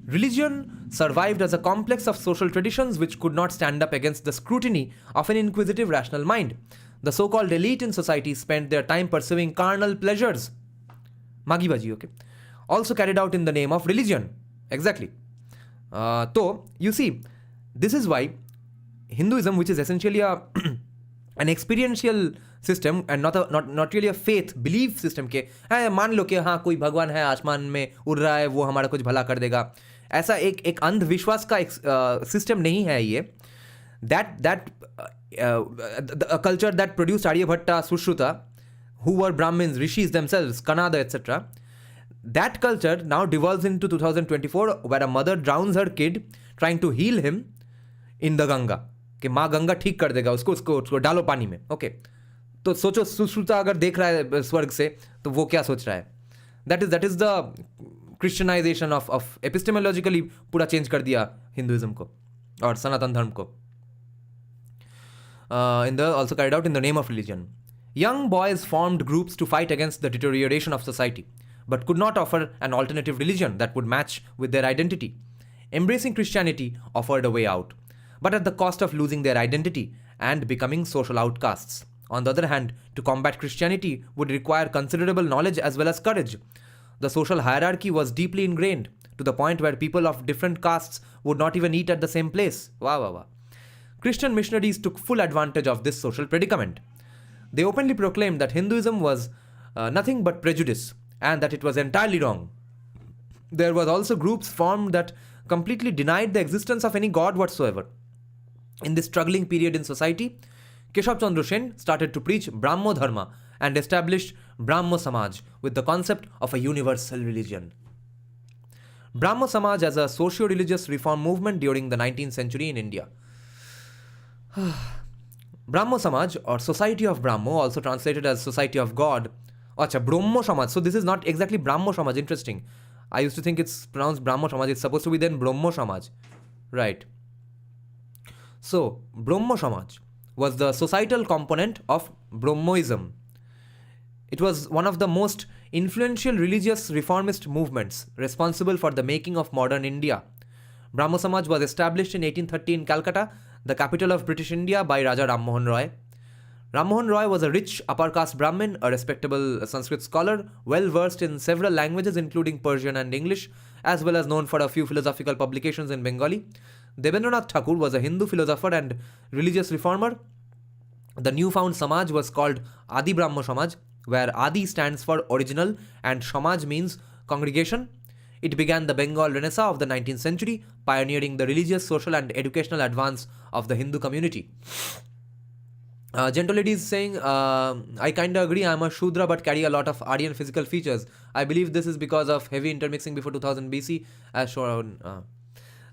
Religion survived as a complex of social traditions which could not stand up against the scrutiny of an inquisitive rational mind. The so-called elite in society spent their time pursuing carnal pleasures. Magi baji, okay. Also carried out in the name of religion. Exactly. So, you see, this is why Hinduism, which is essentially an experiential system and not really a faith, belief system के मान लो कि हाँ कोई भगवान है आसमान में उड़ रहा है वो हमारा कुछ भला कर देगा ऐसा एक अंधविश्वास का सिस्टम नहीं है ये that a culture that produced Aryabhatta, Sushruta, who were Brahmins, rishis themselves, Kanada, etc. That culture now devolves into 2024 where a mother drowns her kid trying to heal him in the Ganga. कि माँ गंगा ठीक कर देगा उसको डालो पानी में okay तो सोचो सुश्रुता अगर देख रहा है स्वर्ग से तो वो क्या सोच रहा है दैट इज द क्रिश्चियनाइजेशन ऑफ एपिस्टेमोलॉजिकली पूरा चेंज कर दिया हिंदुइज्म को और सनातन धर्म को in the also carried out in the name of religion. Young boys formed groups to fight against the deterioration of society, but could not offer an alternative religion that would match with their identity. Embracing Christianity offered a way out, but at the cost of losing their identity and becoming social outcasts. On the other hand, to combat Christianity would require considerable knowledge as well as courage. The social hierarchy was deeply ingrained, to the point where people of different castes would not even eat at the same place. Wow, wow, wow. Christian missionaries took full advantage of this social predicament. They openly proclaimed that Hinduism was nothing but prejudice and that it was entirely wrong. There were also groups formed that completely denied the existence of any god whatsoever. In this struggling period in society, Keshav Chandra Sen started to preach Brahmo Dharma and established Brahmo Samaj with the concept of a universal religion. Brahmo Samaj as a socio-religious reform movement during the 19th century in India. Brahmo Samaj or Society of Brahmo, also translated as Society of God. Acha, Brahmo Samaj. So this is not exactly Brahmo Samaj. Interesting. I used to think it's pronounced Brahmo Samaj. It's supposed to be then Brahmo Samaj. Right. So, Brahmo Samaj was the societal component of Brahmoism. It was one of the most influential religious reformist movements responsible for the making of modern India. Brahmo Samaj was established in 1830 in Calcutta, the capital of British India, by Raja Ram Mohan Roy. Ram Mohan Roy was a rich upper caste Brahmin, a respectable Sanskrit scholar, well versed in several languages including Persian and English, as well as known for a few philosophical publications in Bengali. Debendranath Thakur was a Hindu philosopher and religious reformer. The newfound Samaj was called Adi Brahmo Samaj, where Adi stands for original and Samaj means congregation. It began the Bengal Renaissance of the 19th century, pioneering the religious, social and educational advance of the Hindu community. Gentle Lady is saying, I kinda agree, I'm a Shudra but carry a lot of Aryan physical features. I believe this is because of heavy intermixing before 2000 BC, as shown.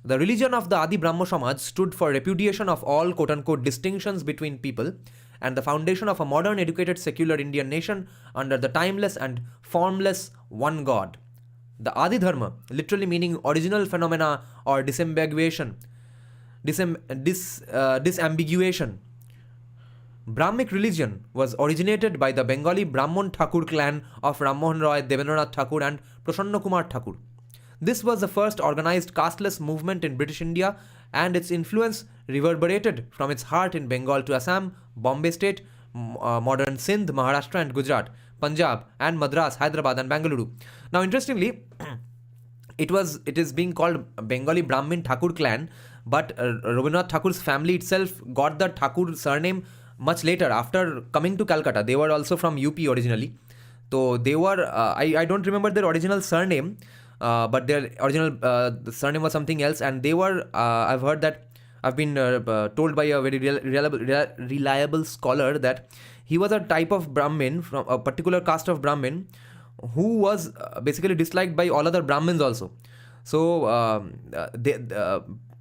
The religion of the Adi Brahmo Samaj stood for repudiation of all quote unquote distinctions between people and the foundation of a modern educated secular Indian nation under the timeless and formless one God. The Adi Dharma, literally meaning original phenomena or disambiguation, disambiguation. Brahmic religion was originated by the Bengali Brahmon Thakur clan of Rammohan Roy, Devendranath Thakur and Prasanna Kumar Thakur. This was the first organized casteless movement in British India, and its influence reverberated from its heart in Bengal to Assam, Bombay State, modern Sindh, Maharashtra and Gujarat, Punjab and Madras, Hyderabad and Bengaluru. Now interestingly, it is being called Bengali Brahmin Thakur clan, but Rabindranath Thakur's family itself got the Thakur surname much later after coming to Calcutta. They were also from UP originally. So they were, I don't remember their original surname, but their original surname was something else, and they were, I've heard that, I've been told by a very reliable scholar that he was a type of Brahmin from a particular caste of Brahmin who was basically disliked by all other Brahmins also. So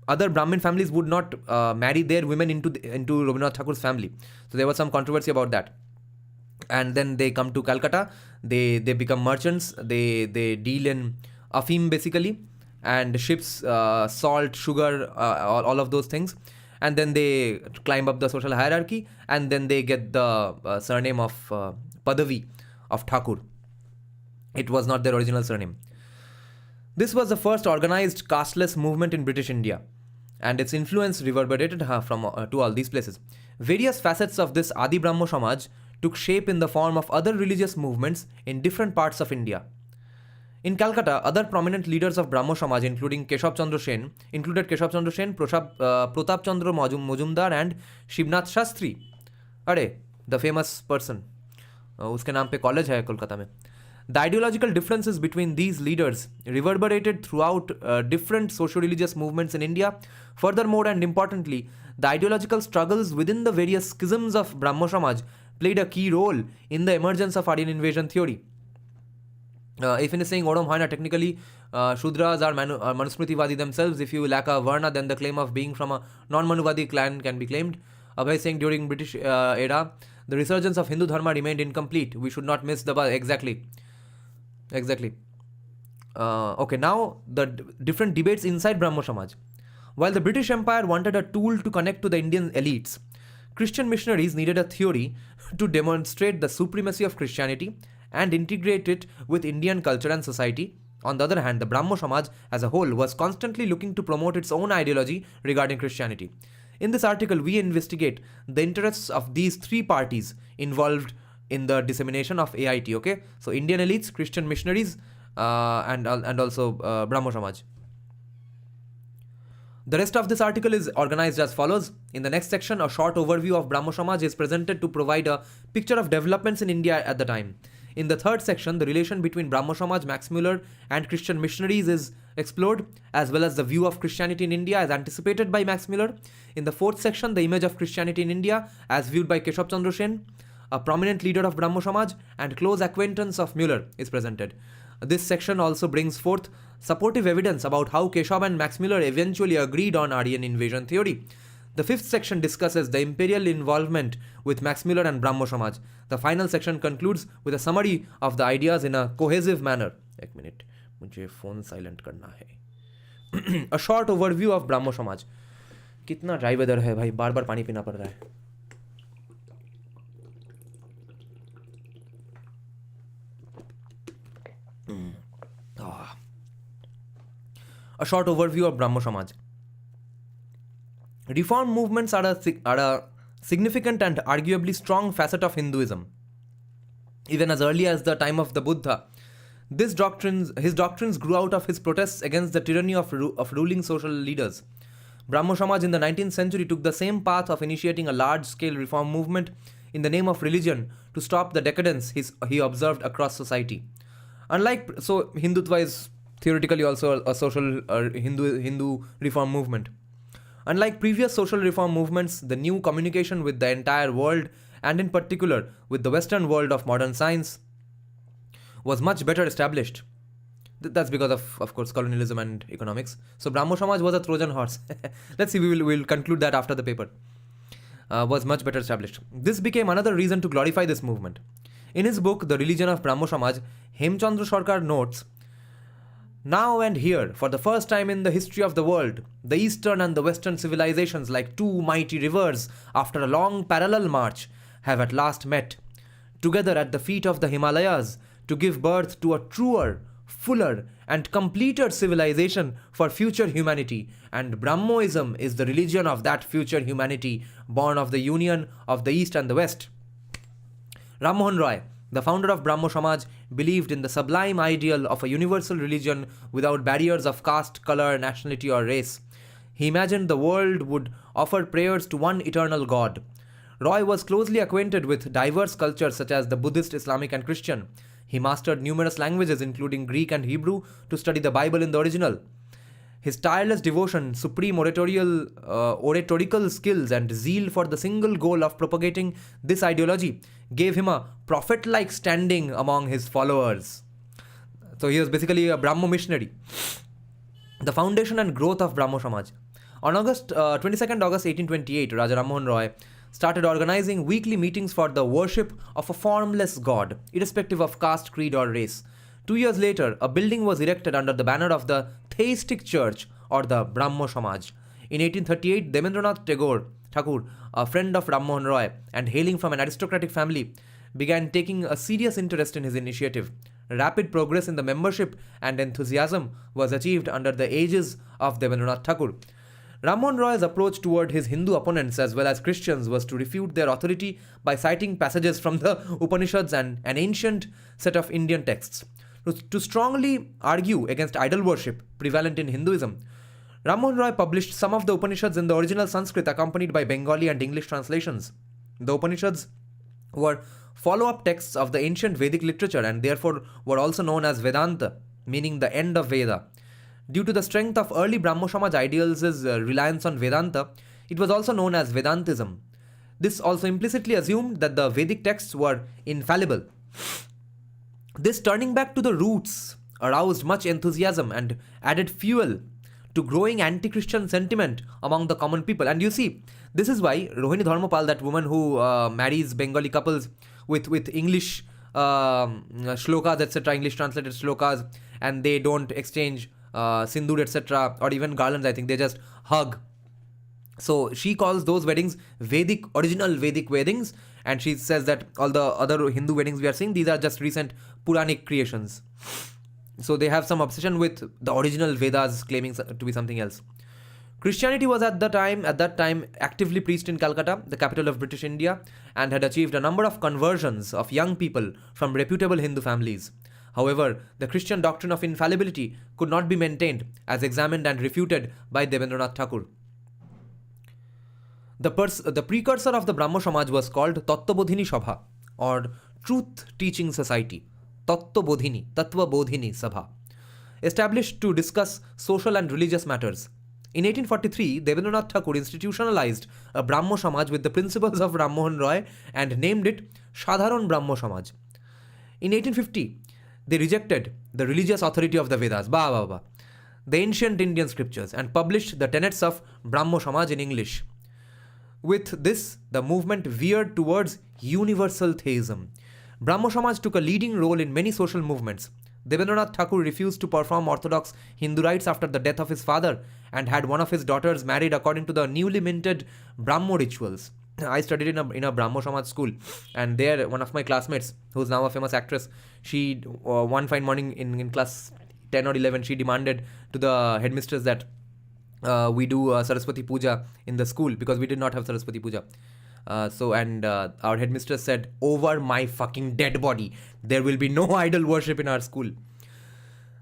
other Brahmin families would not marry their women into Rabindranath Thakur's family. So there was some controversy about that. And then they come to Calcutta, they become merchants, they deal in Afim basically, and ships, salt, sugar, all of those things. And then they climb up the social hierarchy, and then they get the surname of Padavi of Thakur. It was not their original surname. This was the first organized casteless movement in British India, and its influence reverberated from to all these places. Various facets of this Adi Brahmo Samaj took shape in the form of other religious movements in different parts of India. In Calcutta, other prominent leaders of Brahmo Samaj included Keshav Chandra Sen, Pratap Chandra Majumdar and Shivnath Shastri. अरे, the famous person. उसके नाम पे college है कोलकाता में. The ideological differences between these leaders reverberated throughout different socio-religious movements in India. Furthermore and importantly, the ideological struggles within the various schisms of Brahmo Samaj played a key role in the emergence of Aryan invasion theory. If in saying Odom Hoina, technically Shudras are Manusmritivadi themselves. If you lack a Varna, then the claim of being from a non-Manuvadi clan can be claimed. Abhay saying during British era, the resurgence of Hindu Dharma remained incomplete. We should not miss the buzz. Exactly. Okay, now the different debates inside Brahmo Samaj. While the British Empire wanted a tool to connect to the Indian elites, Christian missionaries needed a theory to demonstrate the supremacy of Christianity and integrate it with Indian culture and society. On the other hand, the Brahmo Samaj as a whole was constantly looking to promote its own ideology regarding Christianity. In this article, we investigate the interests of these three parties involved in the dissemination of AIT. Okay, so Indian elites, Christian missionaries, and also Brahmo Samaj. The rest of this article is organized as follows. In the next section, a short overview of Brahmo Samaj is presented to provide a picture of developments in India at the time. In the third section, the relation between Brahmo Samaj, Max Muller, and Christian missionaries is explored, as well as the view of Christianity in India as anticipated by Max Muller. In the fourth section, the image of Christianity in India as viewed by Keshav Chandra Sen, a prominent leader of Brahmo Samaj and close acquaintance of Muller, is presented. This section also brings forth supportive evidence about how Keshav and Max Muller eventually agreed on Aryan invasion theory. The fifth section discusses the imperial involvement with Max Muller and Brahmo Samaj. The final section concludes with a summary of the ideas in a cohesive manner. एक minute, मुझे phone silent करना है. A short overview of Brahmo Samaj. कितना dry weather है भाई, बार बार पानी पीना पड़ रहा है. A short overview of Brahmo Samaj. Reform movements are a significant and arguably strong facet of Hinduism. Even as early as the time of the Buddha, his doctrines grew out of his protests against the tyranny of ruling social leaders. Brahmo Samaj in the 19th century took the same path of initiating a large-scale reform movement in the name of religion to stop the decadence he observed across society. Hindutva is theoretically also a social Hindu reform movement. Unlike previous social reform movements, the new communication with the entire world, and in particular with the Western world of modern science, was much better established. That's because of course, colonialism and economics. So Brahmo Samaj was a Trojan horse. Let's see, we'll conclude that after the paper. Was much better established. This became another reason to glorify this movement. In his book, The Religion of Brahmo Samaj, Hemchandra Sarkar notes, now and here, for the first time in the history of the world, the Eastern and the Western civilizations, like two mighty rivers, after a long parallel march, have at last met, together at the feet of the Himalayas, to give birth to a truer, fuller, and completer civilization for future humanity, and Brahmoism is the religion of that future humanity, born of the union of the East and the West. Ram Mohan Roy, the founder of Brahmo Samaj, believed in the sublime ideal of a universal religion without barriers of caste, color, nationality, or race. He imagined the world would offer prayers to one eternal God. Roy was closely acquainted with diverse cultures such as the Buddhist, Islamic, and Christian. He mastered numerous languages, including Greek and Hebrew, to study the Bible in the original. His tireless devotion, supreme oratorical skills, and zeal for the single goal of propagating this ideology gave him a prophet-like standing among his followers. So he was basically a Brahmo missionary. The foundation and growth of Brahmo Samaj. On 22nd August 1828, Raja Ram Mohan Roy started organizing weekly meetings for the worship of a formless god, irrespective of caste, creed, or race. 2 years later, a building was erected under the banner of the Theistic Church, or the Brahmo Samaj. In 1838, Debendranath Thakur, a friend of Ram Mohan Roy and hailing from an aristocratic family, began taking a serious interest in his initiative. Rapid progress in the membership and enthusiasm was achieved under the aegis of Debendranath Thakur. Ram Mohan Roy's approach toward his Hindu opponents as well as Christians was to refute their authority by citing passages from the Upanishads and an ancient set of Indian texts. To strongly argue against idol worship prevalent in Hinduism, Ram Mohan Roy published some of the Upanishads in the original Sanskrit accompanied by Bengali and English translations. The Upanishads were follow-up texts of the ancient Vedic literature and therefore were also known as Vedanta, meaning the end of Veda. Due to the strength of early Brahmo Samaj ideals' reliance on Vedanta, it was also known as Vedantism. This also implicitly assumed that the Vedic texts were infallible. This turning back to the roots aroused much enthusiasm and added fuel to growing anti-Christian sentiment among the common people. And you see, this is why Rohini Dharmapal, that woman who marries Bengali couples with English shlokas, etc., English translated shlokas, and they don't exchange sindoor, etc., or even garlands, I think they just hug. So she calls those weddings Vedic, original Vedic weddings, and she says that all the other Hindu weddings we are seeing, these are just recent Puranic creations. So they have some obsession with the original Vedas claiming to be something else. Christianity was at that time actively preached in Calcutta, the capital of British India, and had achieved a number of conversions of young people from reputable Hindu families. However, the Christian doctrine of infallibility could not be maintained, as examined and refuted by Debendranath Thakur. The precursor of the Brahmo Samaj was called Tattvabodhini Sabha, or Truth Teaching Society, Tattvabodhini Sabha, established to discuss social and religious matters. In 1843, Debendranath Thakur institutionalized a Brahmo Samaj with the principles of Ram Mohan Roy and named it Sadharan Brahmo Samaj. In 1850, they rejected the religious authority of the Vedas, the ancient Indian scriptures, and published the tenets of Brahmo Samaj in English. With this, the movement veered towards universal theism. Brahmo Samaj took a leading role in many social movements. Debendranath Thakur refused to perform orthodox Hindu rites after the death of his father and had one of his daughters married according to the newly minted Brahmo rituals. I studied in a Brahmo Samaj school, and there one of my classmates, who's now a famous actress, she one fine morning in class 10 or 11, she demanded to the headmistress that we do Saraswati Puja in the school, because we did not have Saraswati Puja. Our headmistress said, over my fucking dead body, there will be no idol worship in our school.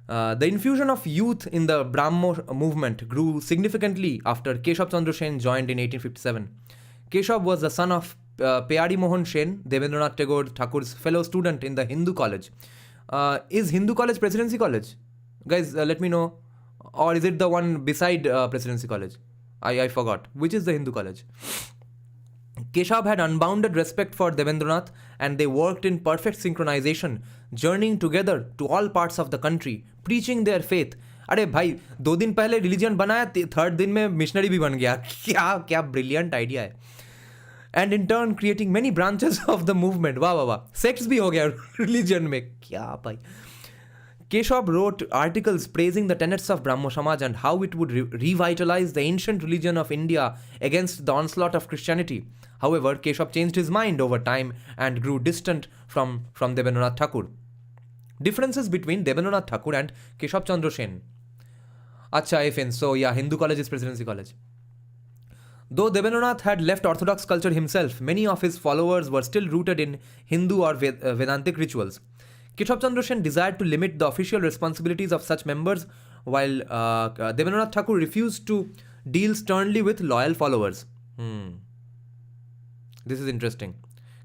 The infusion of youth in the Brahmo movement grew significantly after Keshav Chandra Sen joined in 1857. Keshav was the son of Pyari Mohan Sen, Debendranath Thakur's fellow student in the Hindu college. Is Hindu college Presidency College? Guys, let me know. Or is it the one beside Presidency College? I forgot. Which is the Hindu college? Keshav had unbounded respect for Devendranath and they worked in perfect synchronization, journeying together to all parts of the country, preaching their faith. अरे भाई 2 दिन पहले religion बनाया, third दिन में missionary भी बन गया. क्या क्या ब्रिलियंट आइडिया है. And in turn creating many branches of the movement. वाह वाह वाह. Sects भी हो गया religion में. क्या भाई. Keshav wrote articles praising the tenets of Brahmo Samaj and how it would revitalize the ancient religion of India against the onslaught of Christianity. However, Keshav changed his mind over time and grew distant from Debendranath Thakur. Differences between Debendranath Thakur and Keshav Chandra Sen. Acha, FN. So yeah, Hindu college is Presidency College. Though Debendranath had left orthodox culture himself, many of his followers were still rooted in Hindu or Vedantic rituals. Keshav Chandra Sen desired to limit the official responsibilities of such members, while Debendranath Thakur refused to deal sternly with loyal followers. This is interesting.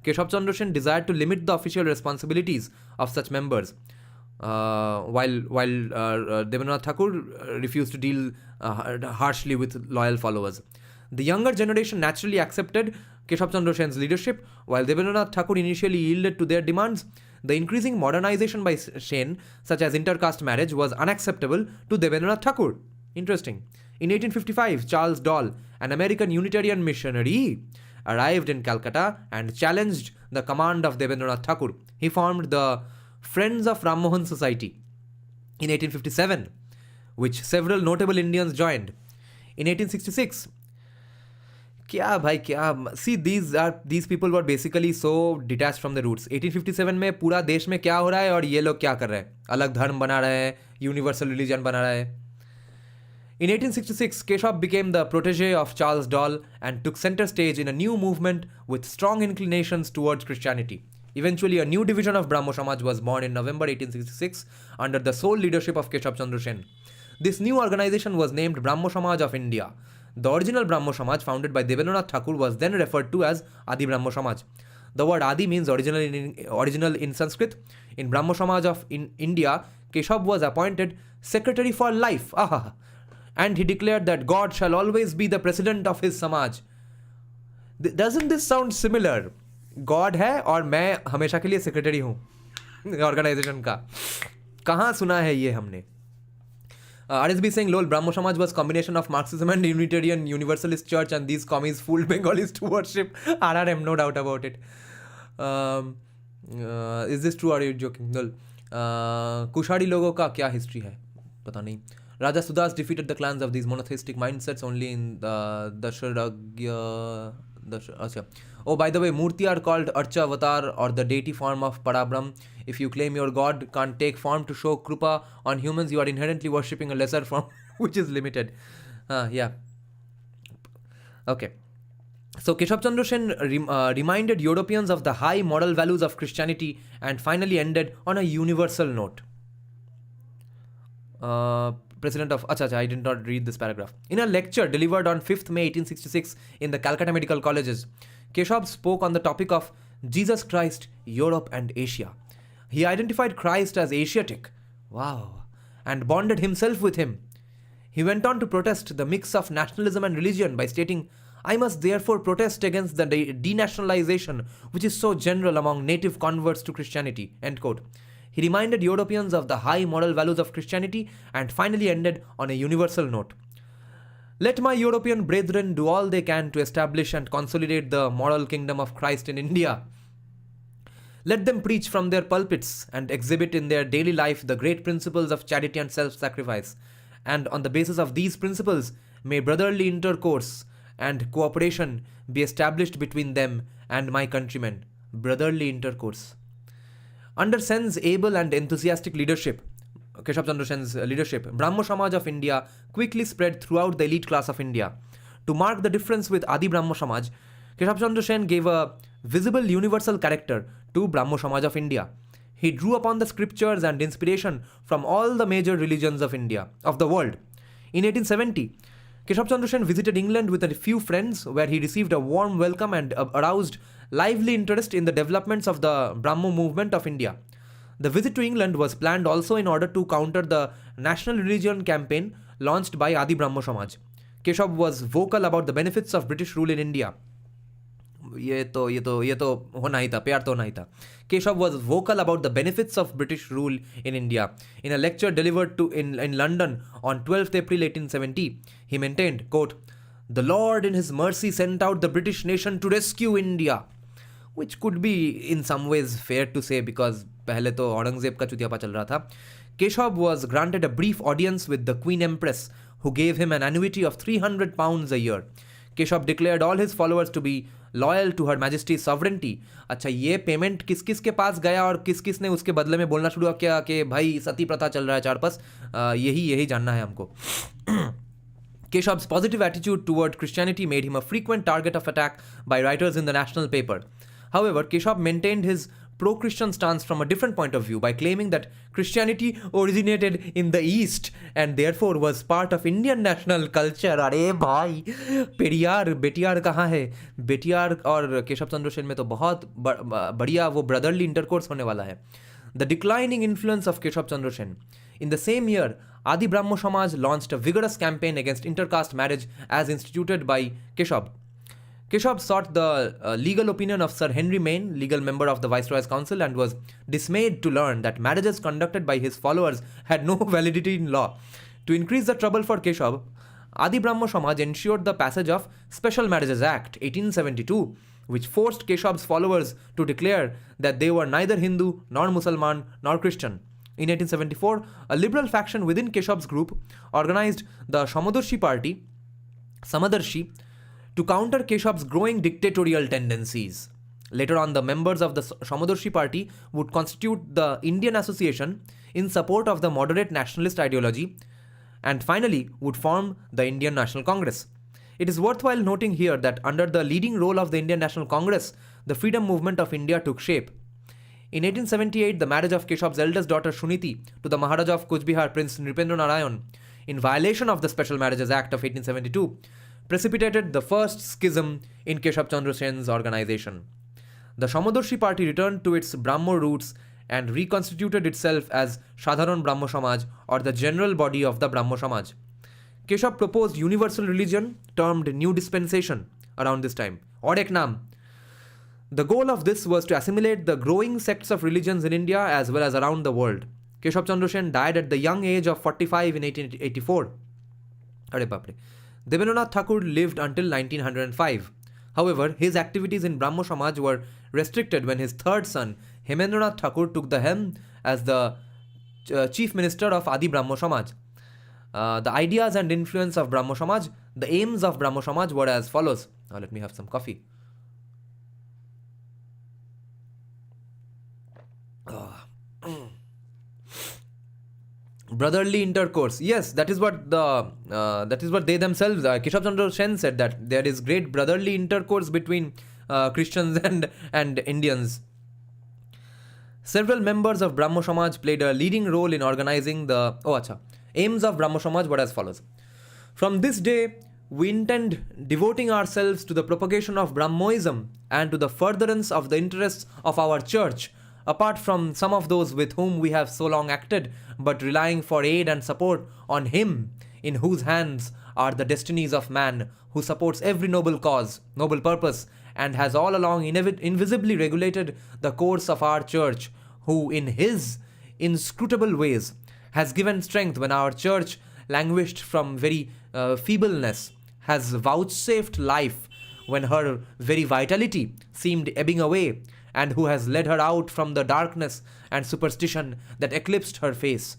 Keshav Chandra Sen desired to limit the official responsibilities of such members, while Debendranath Thakur refused to deal harshly with loyal followers. The younger generation naturally accepted Keshav Chandra Sen's leadership, while Debendranath Thakur initially yielded to their demands. The increasing modernization by Sen, such as intercaste marriage, was unacceptable to Debendranath Thakur. Interesting. In 1855, Charles Dall, an American Unitarian missionary, arrived in Calcutta and challenged the command of Debendranath Thakur. He formed the Friends of Ram Mohan Society in 1857, which several notable Indians joined. In 1866, see, these people were basically so detached from the roots. 1857 में पूरा देश में क्या हो रहा है और ये लोग क्या कर रहे हैं, अलग धर्म बना रहे हैं, यूनिवर्सल रिलीजन बना रहे हैं. In 1866, Keshav became the protege of Charles Dall and took center stage in a new movement with strong inclinations towards Christianity. Eventually, a new division of Brahmo Samaj was born in November 1866 under the sole leadership of Keshav Chandra Sen. This new organization was named Brahmo Samaj of India. The original Brahmo Samaj, founded by Debendranath Thakur, was then referred to as Adi Brahmo Samaj. The word Adi means original in Sanskrit. In Brahmo Samaj of India, Keshav was appointed secretary for life. And he declared that God shall always be the president of his Samaj. Doesn't this sound similar? God है और मैं हमेशा के लिए secretary हूँ organization का. कहाँ सुना है ये हमने? RSB saying, lol, Brahmo Samaj was combination of Marxism and Unitarian Universalist Church and these commies fooled Bengalis to worship RRM, no doubt about it. Is this true or are you joking? Lol. कुशाड़ी लोगों का क्या history है? पता नहीं. Raja Sudas defeated the clans of these monotheistic mindsets only in the Dasharagya. Oh, by the way, Murti are called Archa Avatar or the deity form of Parabrahm. If you claim your god can't take form to show Krupa on humans, you are inherently worshipping a lesser form which is limited. Yeah. Okay. So Keshav Chandra Sen reminded Europeans of the high moral values of Christianity and finally ended on a universal note. President of I did not read this paragraph. In a lecture delivered on 5th May 1866 in the Calcutta Medical Colleges, Keshav spoke on the topic of Jesus Christ, Europe and Asia. He identified Christ as Asiatic, and bonded himself with him. He went on to protest the mix of nationalism and religion by stating, I must therefore protest against the denationalization which is so general among native converts to Christianity. End quote. He reminded Europeans of the high moral values of Christianity and finally ended on a universal note. Let my European brethren do all they can to establish and consolidate the moral kingdom of Christ in India. Let them preach from their pulpits and exhibit in their daily life the great principles of charity and self-sacrifice. And on the basis of these principles, may brotherly intercourse and cooperation be established between them and my countrymen. Brotherly intercourse. Under Sen's able and enthusiastic leadership, Keshav Chandra Sen's leadership, Brahmo Samaj of India quickly spread throughout the elite class of India. To mark the difference with Adi Brahmo Samaj, Keshav Chandra Sen gave a visible universal character to Brahmo Samaj of India. He drew upon the scriptures and inspiration from all the major religions of the world. In 1870, Keshav Chandra Sen visited England with a few friends where he received a warm welcome and aroused lively interest in the developments of the Brahmo movement of India. The visit to England was planned also in order to counter the national religion campaign launched by Adi Brahmo Samaj. Keshav was vocal about the benefits of British rule in India. ये तो होना ही था, प्यार तो होना ही था. Keshav was vocal about the benefits of British rule in India. In a lecture delivered in London on 12th April 1870, he maintained, quote, "The Lord in his mercy sent out the British nation to rescue India." Which could be in some ways fair to say because पहले तो औरंगजेब का चुतियापा चल रहा था. Keshav was granted a brief audience with the Queen Empress, who gave him an annuity of £300 a year. Keshav declared all his followers to be loyal to Her Majesty's sovereignty. अच्छा, ये payment किस किस के पास गया और किस किस ने उसके बदले में बोलना शुरू किया कि भाई सती प्रथा चल रहा है चार पास, यही जानना है हमको. Keshav's positive attitude toward Christianity made him a frequent target of attack by writers in the national paper. However, Keshav maintained his pro-Christian stance from a different point of view by claiming that Christianity originated in the East and therefore was part of Indian national culture. अरे भाई, पेरियार बेटियार कहाँ है? बेटियार और केशव चंद्र सेन में तो बहुत बढ़िया वो ब्रदरली इंटरकोर्स होने वाला है. The declining influence of Keshav Chandra Sen. In the same year, Adi Brahmo Samaj launched a vigorous campaign against intercaste marriage as instituted by Keshav. Keshav sought the legal opinion of Sir Henry Maine, legal member of the Viceroy's Council, and was dismayed to learn that marriages conducted by his followers had no validity in law. To increase the trouble for Keshav, Adi Brahmo Samaj ensured the passage of Special Marriages Act 1872, which forced Keshav's followers to declare that they were neither Hindu nor Musalman nor Christian. In 1874, a liberal faction within Keshav's group organized the Samadarshi, to counter Keshav's growing dictatorial tendencies. Later on, the members of the Samadarshi party would constitute the Indian Association in support of the moderate nationalist ideology, and finally would form the Indian National Congress. It is worthwhile noting here that under the leading role of the Indian National Congress, the freedom movement of India took shape. In 1878, the marriage of Keshav's eldest daughter Shuniti to the Maharaja of Kuchbihar, Prince Nripendra Narayan, in violation of the Special Marriages Act of 1872, precipitated the first schism in Keshav Chandra Sen's organization. The Samadarshi party returned to its Brahmo roots and reconstituted itself as Sadharan Brahmo Samaj, or the general body of the Brahmo Samaj. Keshav proposed universal religion termed New Dispensation around this time, और एक नाम. The goal of this was to assimilate the growing sects of religions in India as well as around the world. Keshav Chandra Sen died at the young age of 45 in 1884. अरे बाप रे. Debendranath Thakur lived until 1905. However, his activities in Brahmo Samaj were restricted when his third son, Hemendranath Thakur, took the helm as the chief minister of Adi Brahmo Samaj. The ideas and influence of Brahmo Samaj, the aims of Brahmo Samaj were as follows. Now let me have some coffee. Brotherly intercourse. Yes, that is what they themselves, Keshav Chandra Sen said, that there is great brotherly intercourse between Christians and Indians. Several members of Brahmo Samaj played a leading role in organizing the aims of Brahmo Samaj were as follows. From this day, we intend devoting ourselves to the propagation of Brahmoism and to the furtherance of the interests of our church, apart from some of those with whom we have so long acted, but relying for aid and support on Him, in whose hands are the destinies of man, who supports every noble cause, noble purpose, and has all along invisibly regulated the course of our church, who in His inscrutable ways has given strength when our church languished from very feebleness, has vouchsafed life when her very vitality seemed ebbing away, and who has led her out from the darkness and superstition that eclipsed her face.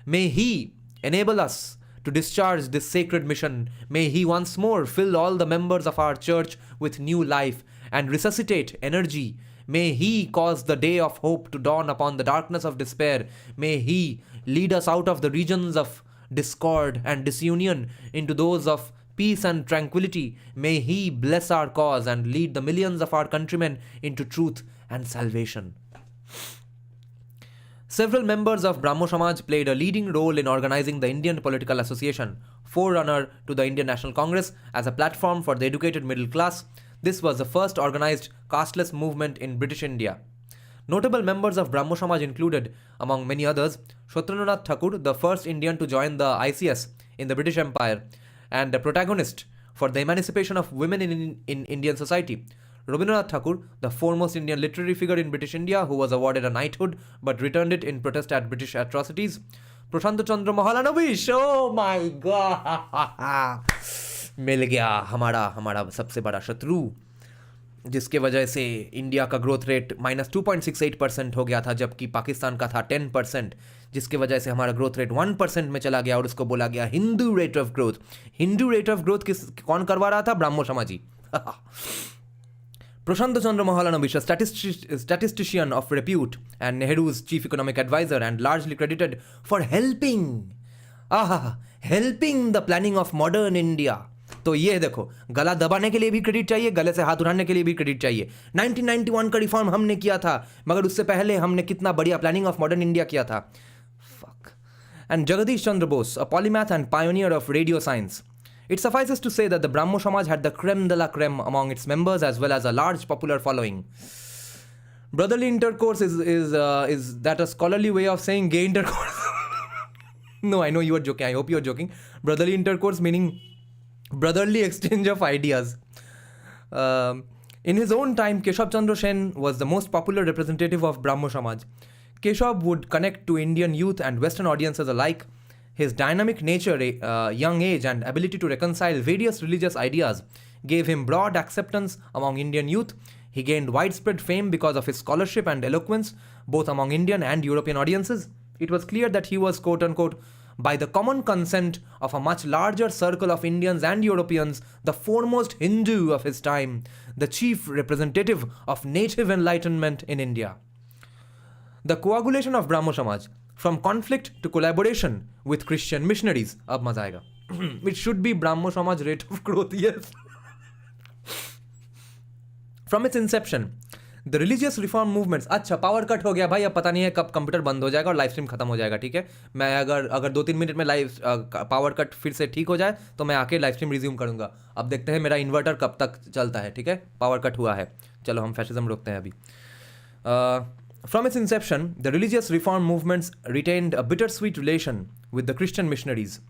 May He enable us to discharge this sacred mission. May He once more fill all the members of our church with new life and resuscitate energy. May He cause the day of hope to dawn upon the darkness of despair. May He lead us out of the regions of discord and disunion into those of peace and tranquility. May He bless our cause and lead the millions of our countrymen into truth and salvation. Several members of Brahmo Samaj played a leading role in organizing the Indian Political Association, forerunner to the Indian National Congress, as a platform for the educated middle class. This was the first organized casteless movement in British India. Notable members of Brahmo Samaj included, among many others, Shotrandranath Thakur, the first Indian to join the ICS in the British Empire, and a protagonist for the emancipation of women in Indian society. Rabindranath Tagore, the foremost Indian literary figure in British India, who was awarded a knighthood but returned it in protest at British atrocities. Prashant Chandra Mahalanobis, oh my god, मिल गया हमारा सबसे बड़ा शत्रु, जिसके वजह से India का growth rate -2.68% हो गया था, जबकि पाकिस्तान का था 10%, जिसके वजह से हमारा ग्रोथ रेट 1% में चला गया और उसको बोला गया Hindu rate of growth. Hindu rate of growth कौन करवा रहा था? ब्राह्मो समाजी. Prashant Chandra Mahalanobis, a statistician of repute and Nehru's chief economic advisor, and largely credited for helping the planning of modern India. तो ये देखो, गला दबाने के लिए भी क्रेडिट चाहिए, गले से हाथ उठाने के लिए भी क्रेडिट चाहिए. 1991 का रिफॉर्म हमने किया था, मगर उससे पहले हमने कितना बढ़िया प्लानिंग ऑफ मॉडर्न इंडिया किया था. Fuck. And Jagadish Chandra Bose, a polymath and pioneer of radio science. It suffices to say that the Brahmo Samaj had the creme de la creme among its members, as well as a large popular following. Brotherly intercourse is that a scholarly way of saying gay intercourse? No, I know you are joking. I hope you are joking. Brotherly intercourse meaning brotherly exchange of ideas. In his own time, Keshav Chandra Sen was the most popular representative of Brahmo Samaj. Keshav would connect to Indian youth and Western audiences alike. His dynamic nature, young age, and ability to reconcile various religious ideas gave him broad acceptance among Indian youth. He gained widespread fame because of his scholarship and eloquence, both among Indian and European audiences. It was clear that he was, quote-unquote, by the common consent of a much larger circle of Indians and Europeans, the foremost Hindu of his time, the chief representative of native enlightenment in India. The coagulation of Brahmo Samaj, from conflict to collaboration with Christian missionaries. अब मजा आएगा. It should be Brahmo Samaj rate of growth, yes. From its inception, the religious reform movements. अच्छा, power cut हो गया भाई, अब पता नहीं है कब कंप्यूटर बंद हो जाएगा और लाइव स्ट्रीम खत्म हो जाएगा. ठीक है, मैं अगर 2-3 मिनट में लाइव पावर कट फिर से ठीक हो जाए तो मैं आके लाइव स्ट्रीम रिज्यूम करूंगा. अब देखते हैं मेरा इन्वर्टर कब तक चलता है. ठीक है, पावर कट हुआ है, चलो हम फैशिज्म रोकते हैं अभी. From its inception, the religious reform movements retained a bittersweet relation with the Christian missionaries.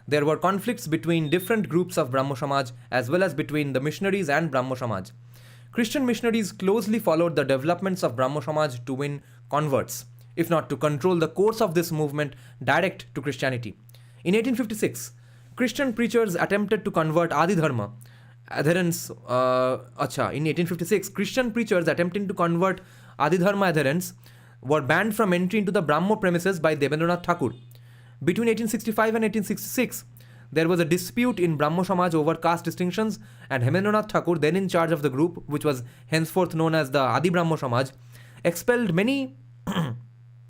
There were conflicts between different groups of Brahmo Samaj as well as between the missionaries and Brahmo Samaj. Christian missionaries closely followed the developments of Brahmo Samaj to win converts, if not to control the course of this movement direct to Christianity. In 1856, Christian preachers attempted to convert Adi Dharma adherents. In 1856, Christian preachers attempting to convert Adi Dharma adherents were banned from entry into the Brahmo premises by Debendranath Tagore. Between 1865 and 1866, there was a dispute in Brahmo Samaj over caste distinctions, and Debendranath Tagore, then in charge of the group, which was henceforth known as the Adi Brahmo Samaj, expelled many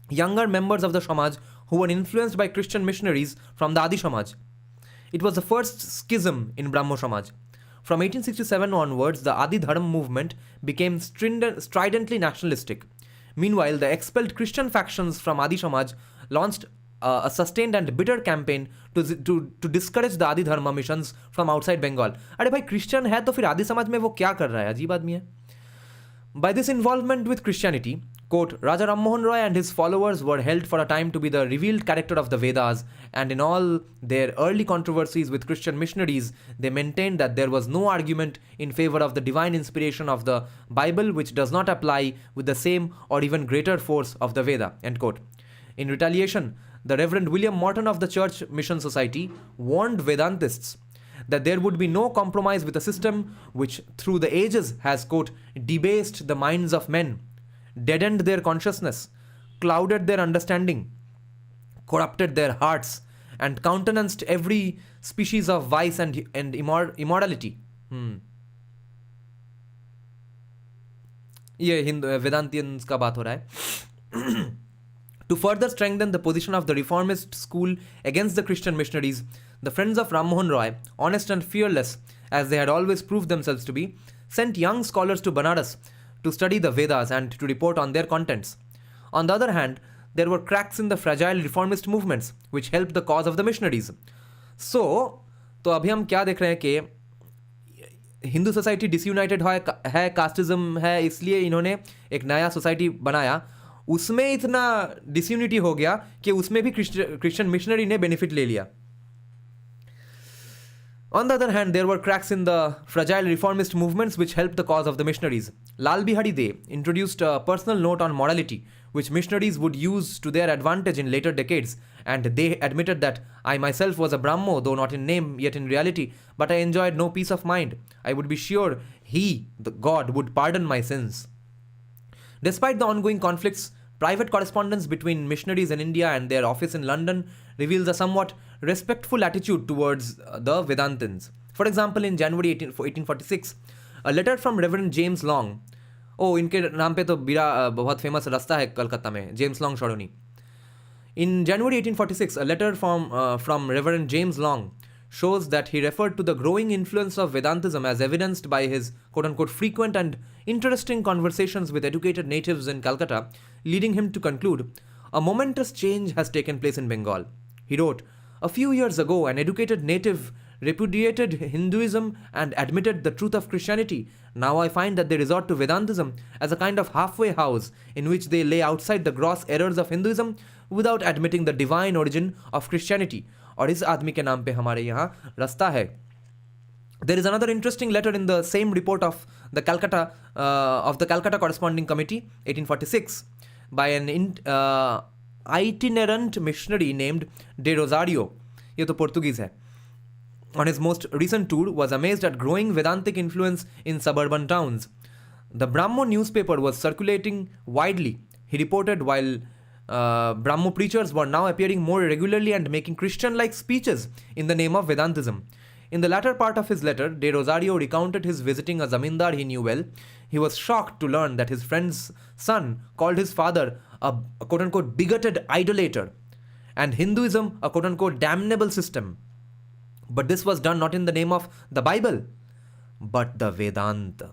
younger members of the Samaj who were influenced by Christian missionaries from the Adi Samaj. It was the first schism in Brahmo Samaj. From 1867 onwards, the Adi Dharma movement became stridently nationalistic. Meanwhile, the expelled Christian factions from Adi Samaj launched a sustained and bitter campaign to discourage the Adi Dharma missions from outside Bengal. अरे भाई Christian है तो फिर आदि समाज में वो क्या कर रहा है? अजीब आदमी है. By this involvement with Christianity, quote, Raja Ram Mohan Roy and his followers were held for a time to be the revealed character of the Vedas, and in all their early controversies with Christian missionaries, they maintained that there was no argument in favor of the divine inspiration of the Bible which does not apply with the same or even greater force of the Veda, end quote. In retaliation, the Reverend William Morton of the Church Mission Society warned Vedantists that there would be no compromise with a system which through the ages has, quote, debased the minds of men, deadened their consciousness, clouded their understanding, corrupted their hearts, and countenanced every species of vice and immorality. ये वेदांतियंस का बात हो रहा है. To further strengthen the position of the reformist school against the Christian missionaries, the friends of Ram Mohan Roy, honest and fearless as they had always proved themselves to be, sent young scholars to Banaras to study the Vedas and to report on their contents. On the other hand, there were cracks in the fragile reformist movements which helped the cause of the missionaries. So, तो अभी हम क्या देख रहे हैं कि Hindu society disunited है, casteism है, इसलिए इन्होंने एक नया सोसाइटी बनाया. उसमें इतना डिसयूनिटी हो गया कि उसमें भी क्रिश्चियन मिशनरी ने बेनिफिट ले लिया. On the other hand, there were cracks in the fragile reformist movements which helped the cause of the missionaries. Lal Bihari Dey introduced a personal note on morality, which missionaries would use to their advantage in later decades, and they admitted that I myself was a Brahmo, though not in name, yet in reality, but I enjoyed no peace of mind. I would be sure he, the God, would pardon my sins. Despite the ongoing conflicts, private correspondence between missionaries in India and their office in London reveals a somewhat respectful attitude towards the Vedantins. For example, in January 1846, a letter from Reverend James Long, इनके नाम पे तो बहुत famous रास्ता है कलकत्ता में, James Long Sharoni. In January 1846, a letter from Reverend James Long shows that he referred to the growing influence of Vedantism as evidenced by his quote-unquote frequent and interesting conversations with educated natives in Calcutta, leading him to conclude, a momentous change has taken place in Bengal. He wrote, a few years ago, an educated native repudiated Hinduism and admitted the truth of Christianity. Now I find that they resort to Vedantism as a kind of halfway house in which they lay outside the gross errors of Hinduism without admitting the divine origin of Christianity. और इस आदमी के नाम पे हमारे यहाँ रास्ता है. There is another interesting letter in the same report of the Calcutta Corresponding Committee, 1846, by an itinerant missionary named De Rosario. ये तो Portuguese है. On his most recent tour, was amazed at growing Vedantic influence in suburban towns. The Brahmo newspaper was circulating widely. He reported while Brahmo preachers were now appearing more regularly and making Christian-like speeches in the name of Vedantism. In the latter part of his letter, De Rosario recounted his visiting a zamindar he knew well. He was shocked to learn that his friend's son called his father a quote-unquote bigoted idolater and Hinduism a quote-unquote damnable system. But this was done not in the name of the Bible, but the Vedanta.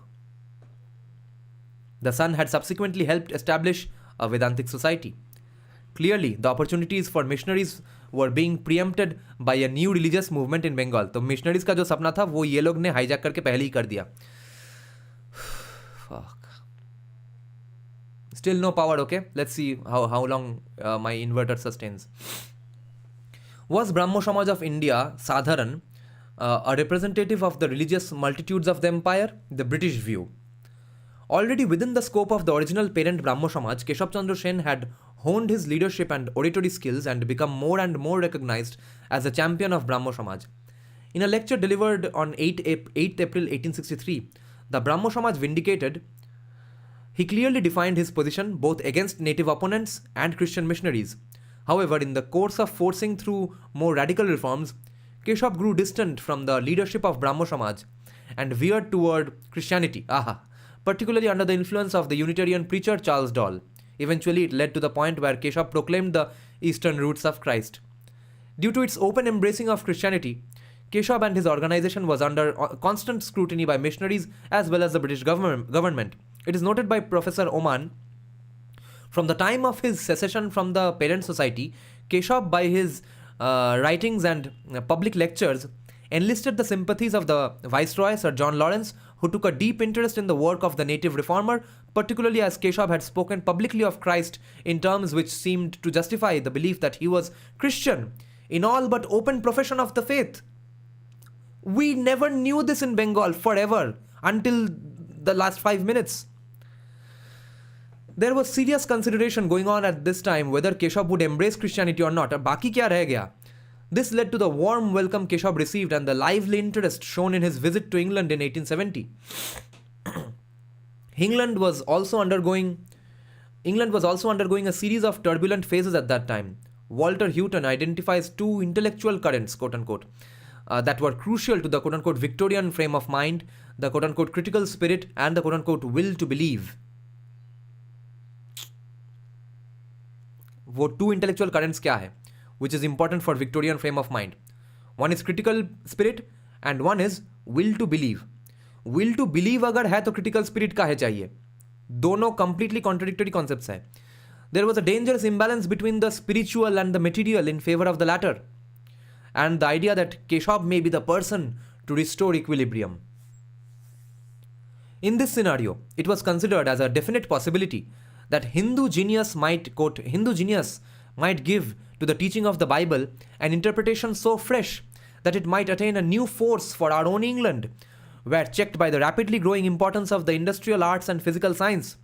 The son had subsequently helped establish a Vedantic society. Clearly, the opportunities for missionaries were being preempted by a new religious movement in Bengal. तो missionaries का जो सपना था वो ये लोग ने hijack करके पहले ही कर दिया. Fuck. Still no power, okay? Let's see how long my inverter sustains. Was Brahmo Samaj of India, Sadharan, a representative of the religious multitudes of the empire? The British view. Already within the scope of the original parent Brahmo Samaj, Keshab Chandra Sen had honed his leadership and oratory skills and become more and more recognized as a champion of Brahmo Samaj. In a lecture delivered on 8 April 1863, the Brahmo Samaj vindicated. He clearly defined his position both against native opponents and Christian missionaries. However, in the course of forcing through more radical reforms, Keshab grew distant from the leadership of Brahmo Samaj and veered toward Christianity, particularly under the influence of the Unitarian preacher Charles Dall. Eventually, it led to the point where Keshab proclaimed the Eastern roots of Christ. Due to its open embracing of Christianity, Keshab and his organization was under constant scrutiny by missionaries as well as the British government. It is noted by Professor Oman. From the time of his secession from the parent society, Keshab, by his writings and public lectures, enlisted the sympathies of the Viceroy, Sir John Lawrence, who took a deep interest in the work of the native reformer, particularly as Keshab had spoken publicly of Christ in terms which seemed to justify the belief that he was Christian in all but open profession of the faith. We never knew this in Bengal forever until the last 5 minutes. There was serious consideration going on at this time whether Keshab would embrace Christianity or not. Baki kya reh gaya? This led to the warm welcome Keshab received and the lively interest shown in his visit to England in 1870. England was also undergoing a series of turbulent phases at that time. Walter Houghton identifies two intellectual currents, quote-unquote, that were crucial to the quote-unquote Victorian frame of mind, the quote-unquote critical spirit and the quote-unquote will to believe. वो two intellectual currents क्या है, which is important for Victorian frame of mind. One is critical spirit and one is will to believe. Will to believe अगर है तो critical spirit का है चाहिए. दोनों completely contradictory concepts हैं. There was a dangerous imbalance between the spiritual and the material in favor of the latter, and the idea that Keshab may be the person to restore equilibrium. In this scenario, it was considered as a definite possibility that Hindu genius might give to the teaching of the Bible an interpretation so fresh that it might attain a new force for our own England, were checked by the rapidly growing importance of the industrial arts and physical science.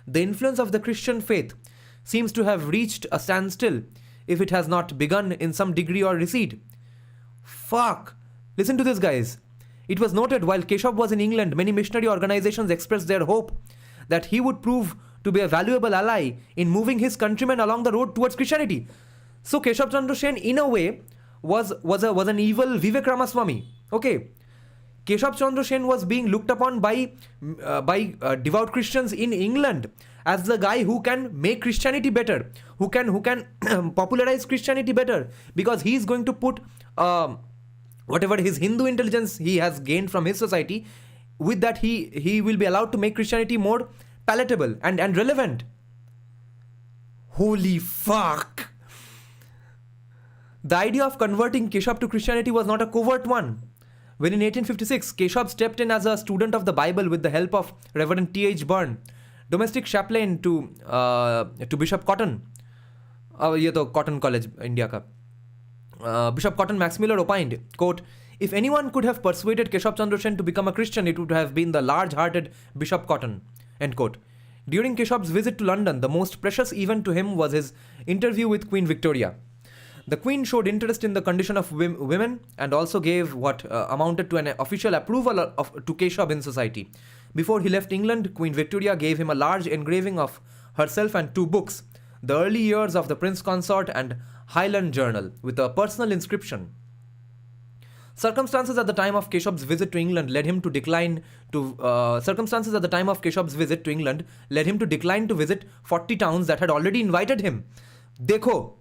The influence of the Christian faith seems to have reached a standstill, if it has not begun in some degree or recede. Fuck! Listen to this, guys. It was noted while Keshav was in England, many missionary organizations expressed their hope that he would prove to be a valuable ally in moving his countrymen along the road towards Christianity. So Keshav Chandra Sen, in a way, was an evil Vivek Ramaswamy. Okay. Keshav Chandra Sen was being looked upon by devout Christians in England as the guy who can make Christianity better, who can popularize Christianity better, because he is going to put whatever his Hindu intelligence he has gained from his society, with that he will be allowed to make Christianity more palatable and relevant. Holy fuck! The idea of converting Keshav to Christianity was not a covert one. When in 1856, Keshav stepped in as a student of the Bible with the help of Reverend T.H. Byrne, domestic chaplain to Bishop Cotton. ये तो Cotton College, India का. Bishop Cotton Max Miller opined, quote, "If anyone could have persuaded Keshav Chandra Sen to become a Christian, it would have been the large-hearted Bishop Cotton." End quote. During Keshav's visit to London, the most precious event to him was his interview with Queen Victoria. The Queen showed interest in the condition of women and also gave what amounted to an official approval to Keshav in society. Before he left England, Queen Victoria gave him a large engraving of herself and 2 books, The Early Years of the Prince Consort and Highland Journal, with a personal inscription. Circumstances at the time of Keshav's visit to England led him to decline to visit 40 towns that had already invited him. Dekho,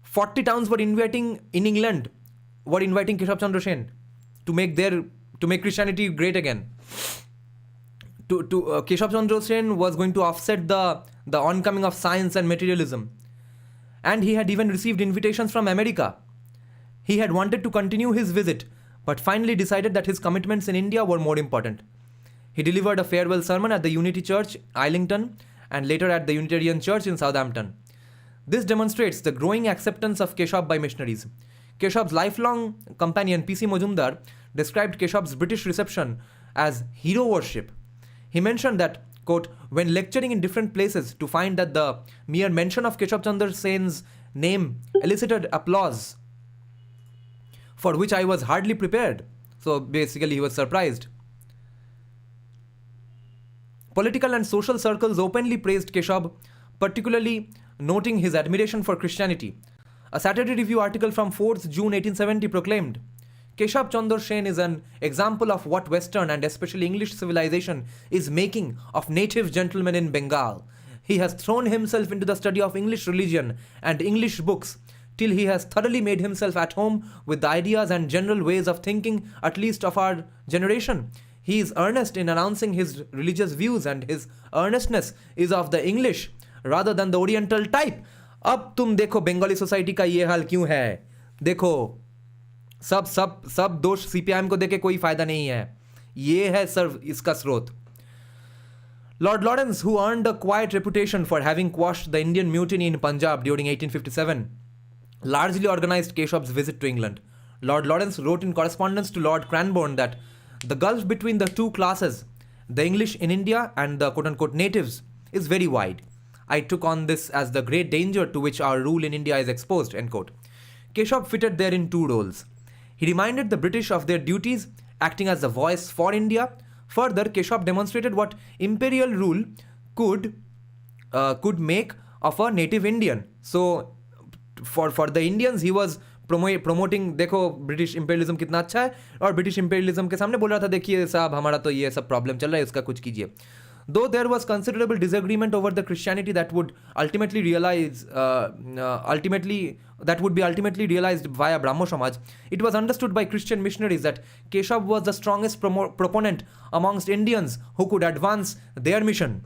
40 towns were inviting Keshav Chandra Sen to make Christianity great again. Keshav Chandra Sen was going to offset the oncoming of science and materialism, and he had even received invitations from America. He had wanted to continue his visit, but finally decided that his commitments in India were more important. He delivered a farewell sermon at the Unity Church, Islington, and later at the Unitarian Church in Southampton. This demonstrates the growing acceptance of Keshav by missionaries. Keshav's lifelong companion P.C. Majumdar described Keshav's British reception as hero worship. He mentioned that, quote, "When lecturing in different places, to find that the mere mention of Keshav Chandra Sen's name elicited applause, for which I was hardly prepared." So basically he was surprised. Political and social circles openly praised Keshav, particularly noting his admiration for Christianity. A Saturday Review article from 4th June 1870 proclaimed, "Keshav Chandra Sen is an example of what Western and especially English civilization is making of native gentlemen in Bengal. He has thrown himself into the study of English religion and English books till he has thoroughly made himself at home with the ideas and general ways of thinking, at least of our generation. He is earnest in announcing his religious views, and his earnestness is of the English rather than the Oriental type." अब तुम देखो Bengali society का ये हाल क्यों है. देखो, सब दोष सीपीआईएम को देके कोई फायदा नहीं है. ये है सर इसका स्रोत. Lord Lawrence, who earned a quiet reputation for having quashed the Indian mutiny in Punjab during 1857, largely organized Keshav's visit to England. Lord Lawrence wrote in correspondence to Lord Cranborne that the gulf between the two classes, the English in India and the quote-unquote natives, is very wide. I took on this as the great danger to which our rule in India is exposed, end quote. Keshav fitted there in 2 roles. He reminded the British of their duties, acting as a voice for India. Further, Keshav demonstrated what imperial rule could make of a native Indian. So, for the Indians, he was promoting, देखो British imperialism कितना अच्छा है, और British imperialism के सामने बोल रहा था, देखिए साहब हमारा तो ये सब प्रॉब्लम चल रहा है, इसका कुछ कीजिए. Though there was considerable disagreement over the Christianity that would ultimately be ultimately realized via Brahmo Samaj, it was understood by Christian missionaries that Keshav was the strongest proponent amongst Indians who could advance their mission.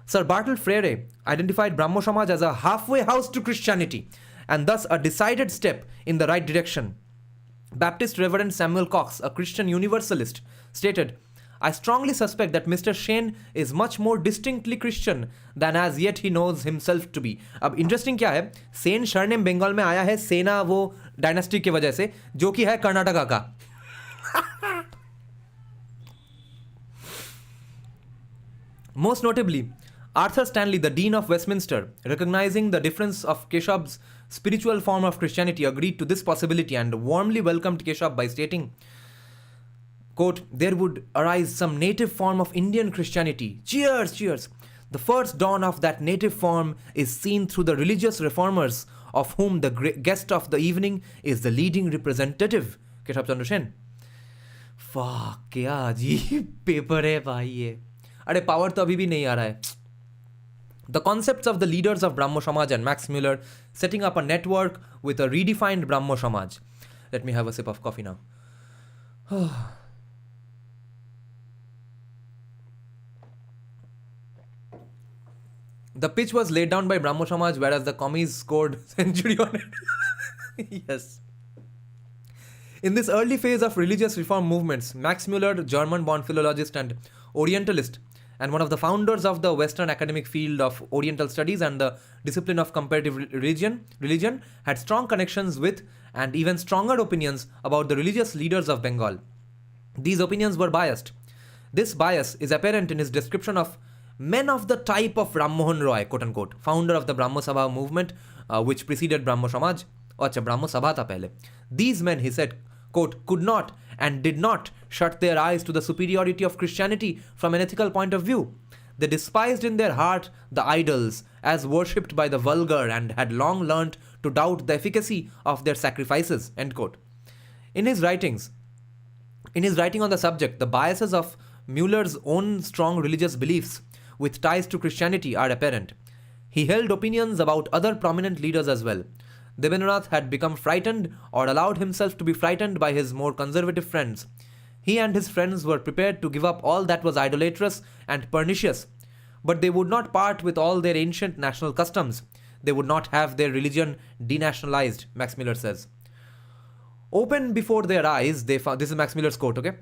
Sir Bartle Frere identified Brahmo Samaj as a halfway house to Christianity, and thus a decided step in the right direction. Baptist Reverend Samuel Cox, a Christian Universalist, stated, "I strongly suspect that Mr. Sen is much more distinctly Christian than as yet he knows himself to be." अब interesting क्या है, Sen surname Bengal में आया है, सेना वो dynasty की वजह से, जो कि है कर्नाटका का. Most notably, Arthur Stanley, the Dean of Westminster, recognizing the difference of Keshav's spiritual form of Christianity, agreed to this possibility and warmly welcomed Keshav by stating, quote, there would arise some native form of Indian Christianity. Cheers, cheers. The first dawn of that native form is seen through the religious reformers, of whom the guest of the evening is the leading representative. Keshav Chandra Sen. Fuck, क्या अजीब paper है भाई ये. अरे power तो अभी भी नहीं आ रहा है. The concepts of the leaders of Brahmo Samaj and Max Muller setting up a network with a redefined Brahmo Samaj. Let me have a sip of coffee now. The pitch was laid down by Brahmo Samaj, whereas the commies scored century on it. Yes. In this early phase of religious reform movements, Max Muller, German-born philologist and Orientalist, and one of the founders of the Western academic field of Oriental studies and the discipline of comparative religion, had strong connections with and even stronger opinions about the religious leaders of Bengal. These opinions were biased. This bias is apparent in his description of men of the type of Ram Mohan Roy, quote unquote, founder of the Brahmo Sabha movement, which preceded Brahmo Samaj. अच्छा, Brahmo Sabha था पहले. These men, he said, quote, could not and did not shut their eyes to the superiority of Christianity from an ethical point of view. They despised in their heart the idols as worshipped by the vulgar and had long learnt to doubt the efficacy of their sacrifices, end quote. In his writing on the subject, the biases of Muller's own strong religious beliefs with ties to Christianity are apparent. He held opinions about other prominent leaders as well. Debendranath had become frightened or allowed himself to be frightened by his more conservative friends. He and his friends were prepared to give up all that was idolatrous and pernicious, but they would not part with all their ancient national customs. They would not have their religion denationalized, Max Muller says. Open before their eyes, they found, this is Max Muller's quote, okay?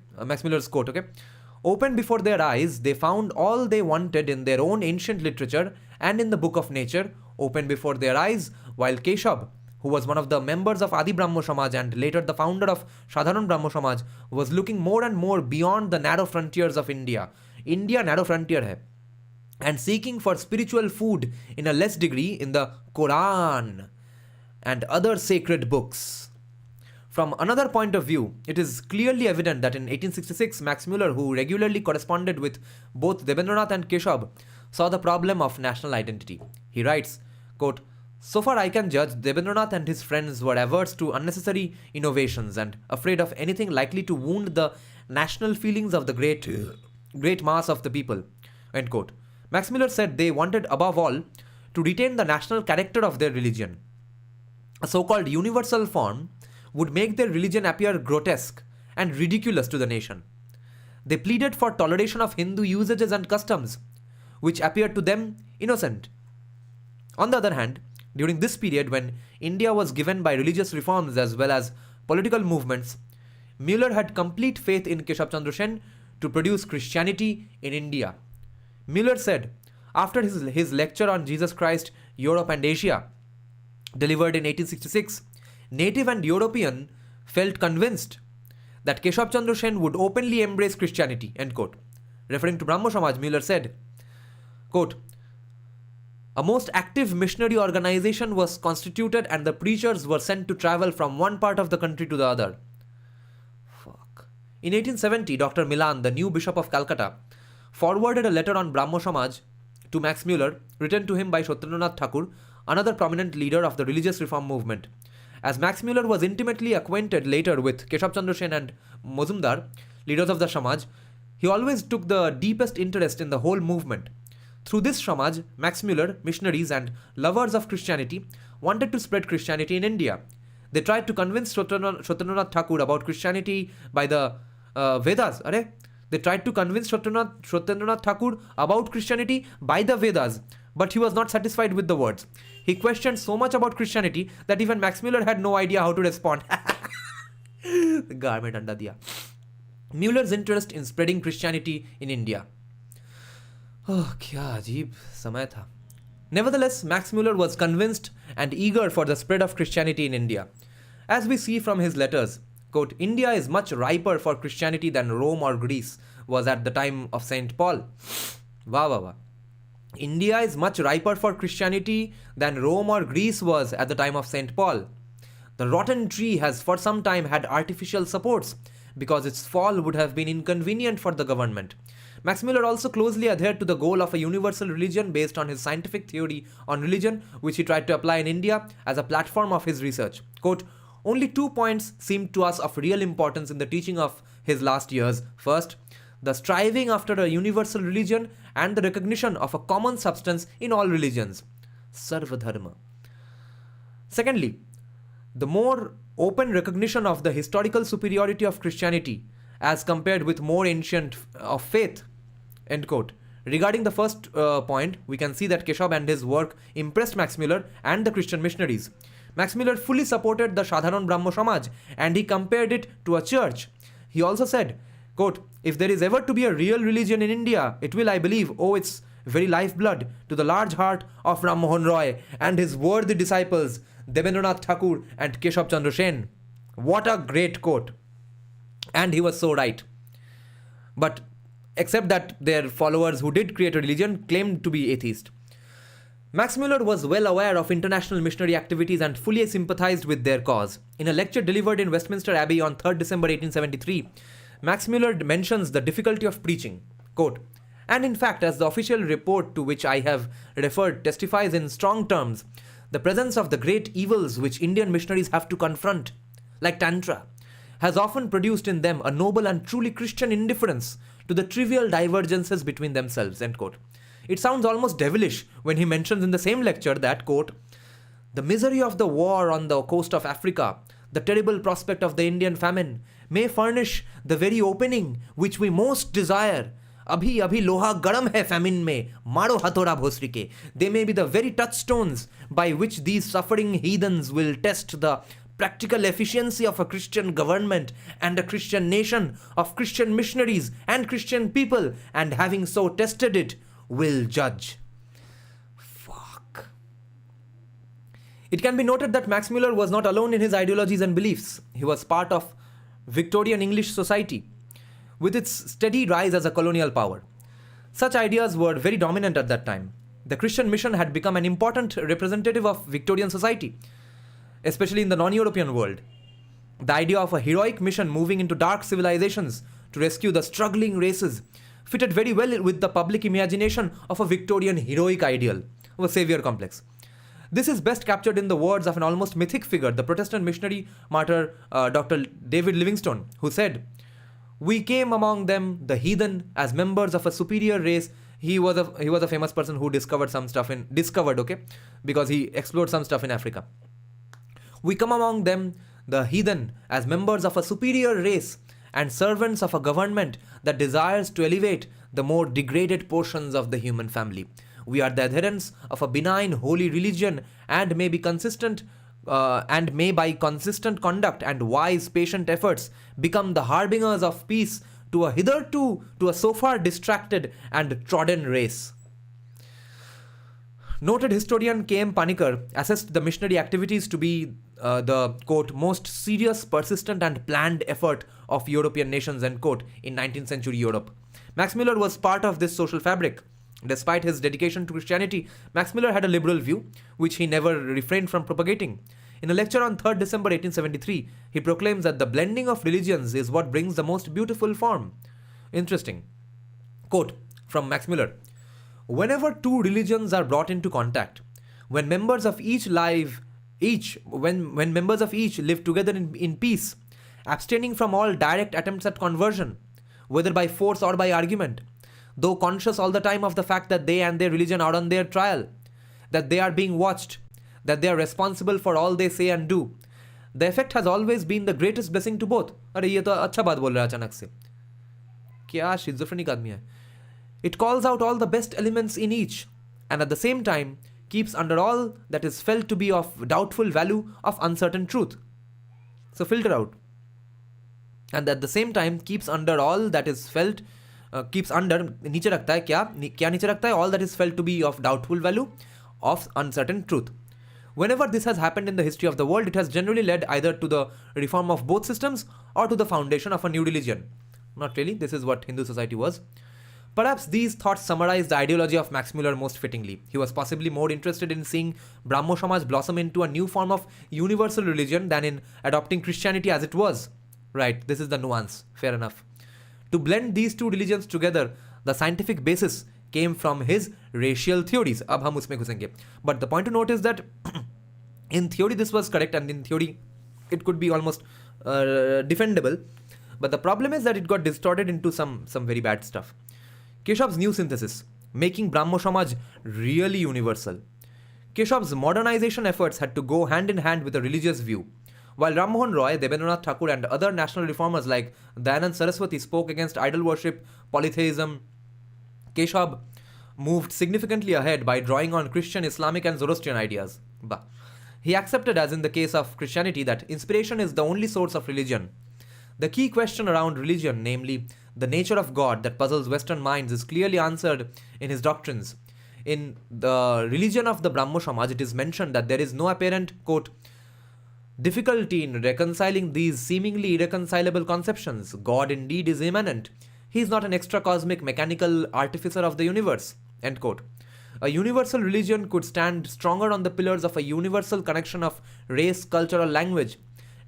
Open before their eyes, they found all they wanted in their own ancient literature and in the book of nature. Open before their eyes, while Keshav, who was one of the members of Adi Brahmo Samaj and later the founder of Sadharan Brahmo Samaj, was looking more and more beyond the narrow frontiers of India. India narrow frontier hai. And seeking for spiritual food in a less degree in the Quran and other sacred books. From another point of view, it is clearly evident that in 1866, Max Muller, who regularly corresponded with both Debendranath and Keshav, saw the problem of national identity. He writes, quote, so far I can judge, Debendranath and his friends were averse to unnecessary innovations and afraid of anything likely to wound the national feelings of the great mass of the people, end quote. Max Muller said they wanted above all to retain the national character of their religion. A so-called universal form would make their religion appear grotesque and ridiculous to the nation. They pleaded for toleration of Hindu usages and customs, which appeared to them innocent. On the other hand, during this period when India was given by religious reforms as well as political movements, Muller had complete faith in Keshav Chandra Sen to produce Christianity in India. Muller said, after his lecture on Jesus Christ, Europe and Asia, delivered in 1866, native and European felt convinced that Keshav Chandra Sen would openly embrace Christianity, end quote. Referring to Brahmo Samaj, Muller said, quote, a most active missionary organization was constituted and the preachers were sent to travel from one part of the country to the other. Fuck. In 1870, Dr. Milan, the new bishop of Calcutta, forwarded a letter on Brahmo Samaj to Max Muller, written to him by Satyendranath Thakur, another prominent leader of the religious reform movement. As Max Muller was intimately acquainted later with Keshav Chandra Sen and Mozumdar, leaders of the Samaj, he always took the deepest interest in the whole movement. Through this Samaj, Max Muller, missionaries and lovers of Christianity, wanted to spread Christianity in India. They tried to convince Satyendranath Thakur about Christianity by the Vedas. They tried to convince Satyendranath Thakur about Christianity by the Vedas, but he was not satisfied with the words. He questioned so much about Christianity that even Max Muller had no idea how to respond. The garment under diya. Muller's interest in spreading Christianity in India. Oh, क्या अजीब समय था. Nevertheless, Max Muller was convinced and eager for the spread of Christianity in India. As we see from his letters, quote, India is much riper for Christianity than Rome or Greece was at the time of St. Paul. Wow, wow, wow. India is much riper for Christianity than Rome or Greece was at the time of St. Paul. The rotten tree has for some time had artificial supports because its fall would have been inconvenient for the government. Max Muller also closely adhered to the goal of a universal religion based on his scientific theory on religion, which he tried to apply in India as a platform of his research. Quote, only 2 points seemed to us of real importance in the teaching of his last years. First, the striving after a universal religion and the recognition of a common substance in all religions. Sarvadharma. Secondly, the more open recognition of the historical superiority of Christianity as compared with more ancient of faith. End quote. Regarding the first point, we can see that Keshav and his work impressed Max Muller and the Christian missionaries. Max Muller fully supported the Sadharan Brahmo Samaj and he compared it to a church. He also said, quote, if there is ever to be a real religion in India, it will, I believe, owe its very lifeblood to the large heart of Ram Mohan Roy and his worthy disciples, Debendranath Thakur and Keshav Chandra Sen. What a great quote. And he was so right. But except that their followers who did create a religion claimed to be atheist. Max Muller was well aware of international missionary activities and fully sympathized with their cause. In a lecture delivered in Westminster Abbey on 3rd December 1873, Max Muller mentions the difficulty of preaching. Quote, and in fact, as the official report to which I have referred testifies in strong terms, the presence of the great evils which Indian missionaries have to confront, like Tantra, has often produced in them a noble and truly Christian indifference to the trivial divergences between themselves. End quote. It sounds almost devilish when he mentions in the same lecture that, quote, the misery of the war on the coast of Africa, the terrible prospect of the Indian famine, may furnish the very opening which we most desire. Abhi abhi loha garam hai famine mein, maro hathora bhosri ke. They may be the very touchstones by which these suffering heathens will test the practical efficiency of a Christian government and a Christian nation, of Christian missionaries and Christian people, and having so tested it, will judge. Fuck. It can be noted that Max Muller was not alone in his ideologies and beliefs. He was part of Victorian English society, with its steady rise as a colonial power. Such ideas were very dominant at that time. The Christian mission had become an important representative of Victorian society, especially in the non-European world. The idea of a heroic mission moving into dark civilizations to rescue the struggling races fitted very well with the public imagination of a Victorian heroic ideal, of a savior complex. This is best captured in the words of an almost mythic figure, the Protestant missionary martyr Dr. David Livingstone, who said, we came among them, the heathen, as members of a superior race. He was a famous person who discovered some stuff because he explored some stuff in Africa. We come among them, the heathen, as members of a superior race and servants of a government that desires to elevate the more degraded portions of the human family. We are the adherents of a benign holy religion and may by consistent conduct and wise patient efforts become the harbingers of peace to a so far distracted and trodden race. Noted historian K.M. Panikkar assessed the missionary activities to be the, quote, most serious, persistent and planned effort of European nations, end quote, in 19th century Europe. Max Muller was part of this social fabric. Despite his dedication to Christianity, Max Muller had a liberal view, which he never refrained from propagating. In a lecture on 3rd December 1873, he proclaims that the blending of religions is what brings the most beautiful form. Interesting. Quote from Max Muller, whenever two religions are brought into contact, when members of each live together in peace, abstaining from all direct attempts at conversion, whether by force or by argument, though conscious all the time of the fact that they and their religion are on their trial, that they are being watched, that they are responsible for all they say and do, the effect has always been the greatest blessing to both. अरे ये तो अच्छा बात बोल रहा है अचानक से. क्या schizophrenic आदमी है. It calls out all the best elements in each, and at the same time keeps under all that is felt to be of doubtful value of uncertain truth. So filter out. And at the same time keeps under all that is felt नीचे रखता है क्या नीचे रखता है all that is felt to be of doubtful value of uncertain truth. Whenever this has happened in the history of the world, it has generally led either to the reform of both systems or to the foundation of a new religion. Not really, this is what Hindu society was. Perhaps these thoughts summarize the ideology of Max Muller most fittingly. He was possibly more interested in seeing Brahmo Samaj blossom into a new form of universal religion than in adopting Christianity as it was. Right, this is the nuance, fair enough. To blend these two religions together, the scientific basis came from his racial theories. Ab hum usme ghusenge. But the point to note is that in theory this was correct, and in theory it could be almost defendable. But the problem is that it got distorted into some very bad stuff. Keshav's new synthesis, making Brahmo Samaj really universal. Keshav's modernization efforts had to go hand in hand with a religious view. While Ram Mohan Roy, Debendranath Thakur and other national reformers like Dayanand Saraswati spoke against idol worship, polytheism, Keshav moved significantly ahead by drawing on Christian, Islamic and Zoroastrian ideas. He accepted, as in the case of Christianity, that inspiration is the only source of religion. The key question around religion, namely the nature of God that puzzles Western minds, is clearly answered in his doctrines. In the religion of the Brahmo Samaj, it is mentioned that there is no apparent, quote, difficulty in reconciling these seemingly irreconcilable conceptions. God indeed is immanent. He is not an extra-cosmic mechanical artificer of the universe, end quote. A universal religion could stand stronger on the pillars of a universal connection of race, culture or language.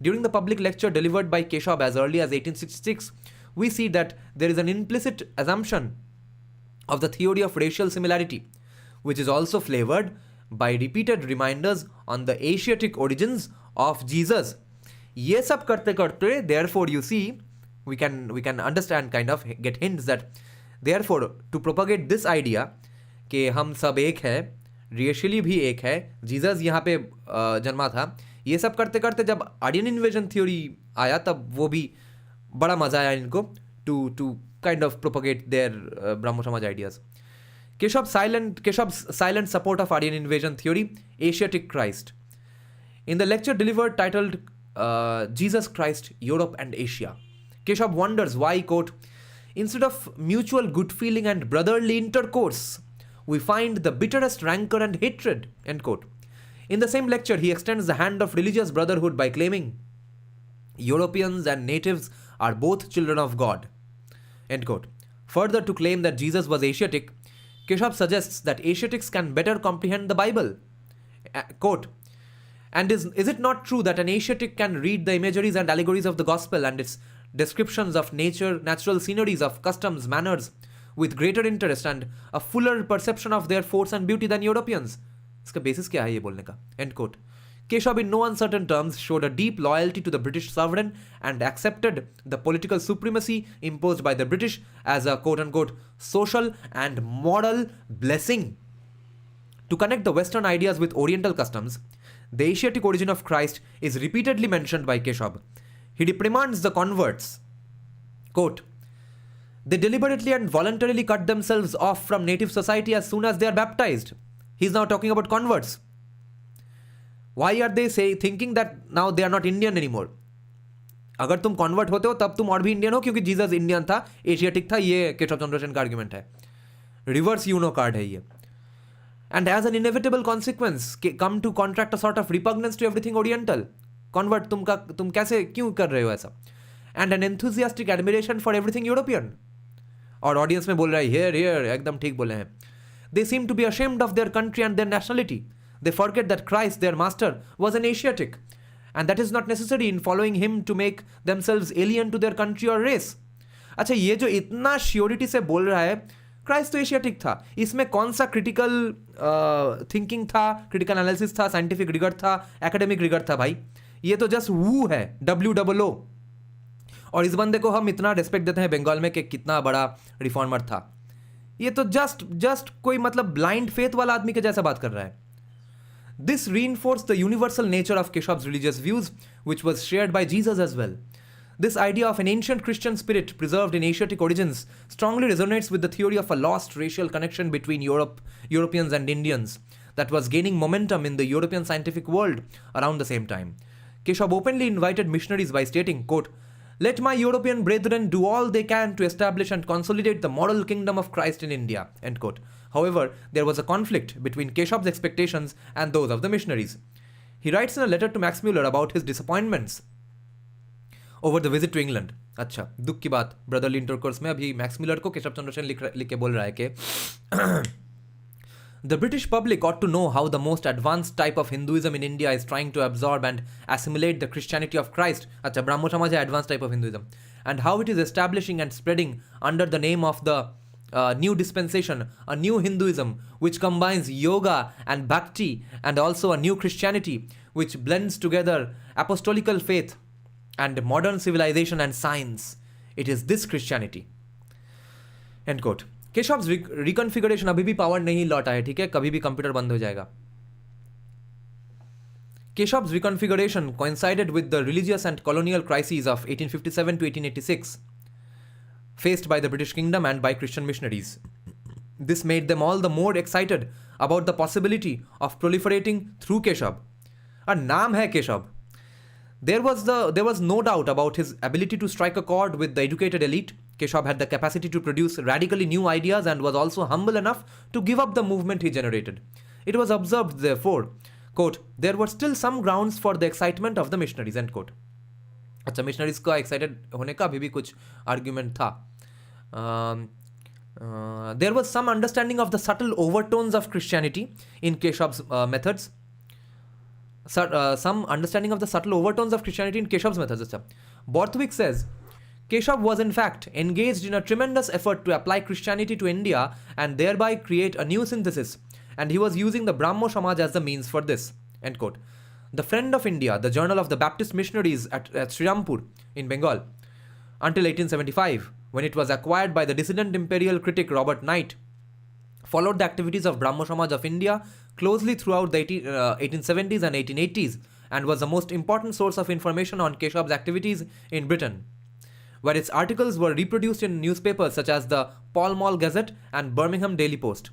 During the public lecture delivered by Keshav as early as 1866, we see that there is an implicit assumption of the theory of racial similarity, which is also flavored by repeated reminders on the Asiatic origins of Jesus. ये सब करते करते, therefore you see, we can understand, kind of get hints that therefore to propagate this idea कि हम सब एक है, racially भी एक है, Jesus यहाँ पे जन्मा था, ये सब करते करते जब आर्यन इन्वेजन थ्योरी आया तब वो भी बड़ा मजा आया इनको to kind of propagate their Brahmo Samaj ideas. Keshav's silent support of Aryan invasion theory, Asiatic Christ. In the lecture delivered titled Jesus Christ, Europe and Asia, Keshav wonders why, quote, instead of mutual good feeling and brotherly intercourse, we find the bitterest rancor and hatred, end quote. In the same lecture, he extends the hand of religious brotherhood by claiming Europeans and natives are both children of God, end quote. Further, to claim that Jesus was Asiatic, Keshav suggests that Asiatics can better comprehend the Bible. Quote, and is it not true that an Asiatic can read the imageries and allegories of the gospel and its descriptions of nature, natural sceneries, of customs, manners, with greater interest and a fuller perception of their force and beauty than Europeans? इसका basis क्या है ये बोलने का? End quote. Keshav in no uncertain terms showed a deep loyalty to the British sovereign and accepted the political supremacy imposed by the British as a quote-unquote social and moral blessing. To connect the Western ideas with Oriental customs, the Asiatic origin of Christ is repeatedly mentioned by Keshav. He reprimands the converts. Quote, they deliberately and voluntarily cut themselves off from native society as soon as they are baptized. He is now talking about converts. Why are they thinking that now they are not Indian anymore? अगर तुम convert होते हो तब तुम और भी Indian हो क्योंकि जीसस इंडियन था, एशियाटिक था, ये केशव चंद्र सेन का आर्ग्यूमेंट है. रिवर्स यूनो कार्ड है ये. And as an inevitable consequence, come to contract a sort of repugnance to everything Oriental. Convert, तुम कैसे क्यों कर रहे हो ऐसा? And an enthusiastic admiration for everything European. और ऑडियंस में बोल रहा है here एकदम ठीक बोले हैं. They seem to be ashamed of their country and their nationality. They forget that Christ, their master, was an Asiatic, and that is not necessary in following him to make themselves alien to their country or race. अच्छा, ये जो इतना surety से बोल रहा है, Christ तो Asiatic था, इसमें कौन सा क्रिटिकल थिंकिंग था, क्रिटिकल एनालिसिस था, साइंटिफिक रिगर्ड था, एकेडमिक रिगर्ड था? भाई ये तो जस्ट वू है, WOO. और इस बंदे को हम इतना रिस्पेक्ट देते हैं बंगाल में कि कितना बड़ा रिफॉर्मर था. ये तो जस्ट कोई मतलब ब्लाइंड फेथ वाला आदमी के जैसा बात कर रहा है. This reinforced the universal nature of Keshav's religious views, which was shared by Jesus as well. This idea of an ancient Christian spirit preserved in Asiatic origins strongly resonates with the theory of a lost racial connection between Europeans and Indians that was gaining momentum in the European scientific world around the same time. Keshav openly invited missionaries by stating, quote, let my European brethren do all they can to establish and consolidate the moral kingdom of Christ in India, end quote. However, there was a conflict between Keshav's expectations and those of the missionaries. He writes in a letter to Max Muller about his disappointments over the visit to England. अच्छा, दुख की बात brotherly intercourse में अभी max Miller को केशव चंद्र सेन लिख के बोल रहा है कि the British public ought to know how the most advanced type of Hinduism in India is trying to absorb and assimilate the Christianity of Christ. अच्छा, ब्राह्मो समाज है advanced type of Hinduism. And how it is establishing and spreading under the name of the new dispensation, a new Hinduism which combines yoga and bhakti, and also a new Christianity which blends together apostolical faith and modern civilization and science. It is this Christianity. End quote. केशव्स रिकॉन्फिगरेशन अभी भी power नहीं लौटा है, ठीक है, कभी भी computer बंद हो जाएगा. Keshav's reconfiguration coincided with the religious and colonial crises of 1857 to 1886 faced by the British Kingdom and by Christian missionaries. This made them all the more excited about the possibility of proliferating through Keshav. A naam hai Keshav. There was no doubt about his ability to strike a chord with the educated elite. Keshav had the capacity to produce radically new ideas and was also humble enough to give up the movement he generated. It was observed, therefore, quote, there were still some grounds for the excitement of the missionaries, end quote. अच्छा, missionaries का excited होने का अभी भी कुछ argument था. There was some understanding of the subtle overtones of Christianity in Keshav's methods. Some understanding of the subtle overtones of Christianity in Keshav's methods. Borthwick says, Keshav was in fact engaged in a tremendous effort to apply Christianity to India and thereby create a new synthesis, and he was using the Brahmo Samaj as the means for this. End quote. The Friend of India, the journal of the Baptist missionaries at Srirampur in Bengal, until 1875, when it was acquired by the dissident imperial critic Robert Knight, followed the activities of Brahmo Samaj of India closely throughout the 1870s and 1880s, and was the most important source of information on Keshav's activities in Britain, where its articles were reproduced in newspapers such as the Pall Mall Gazette and Birmingham Daily Post.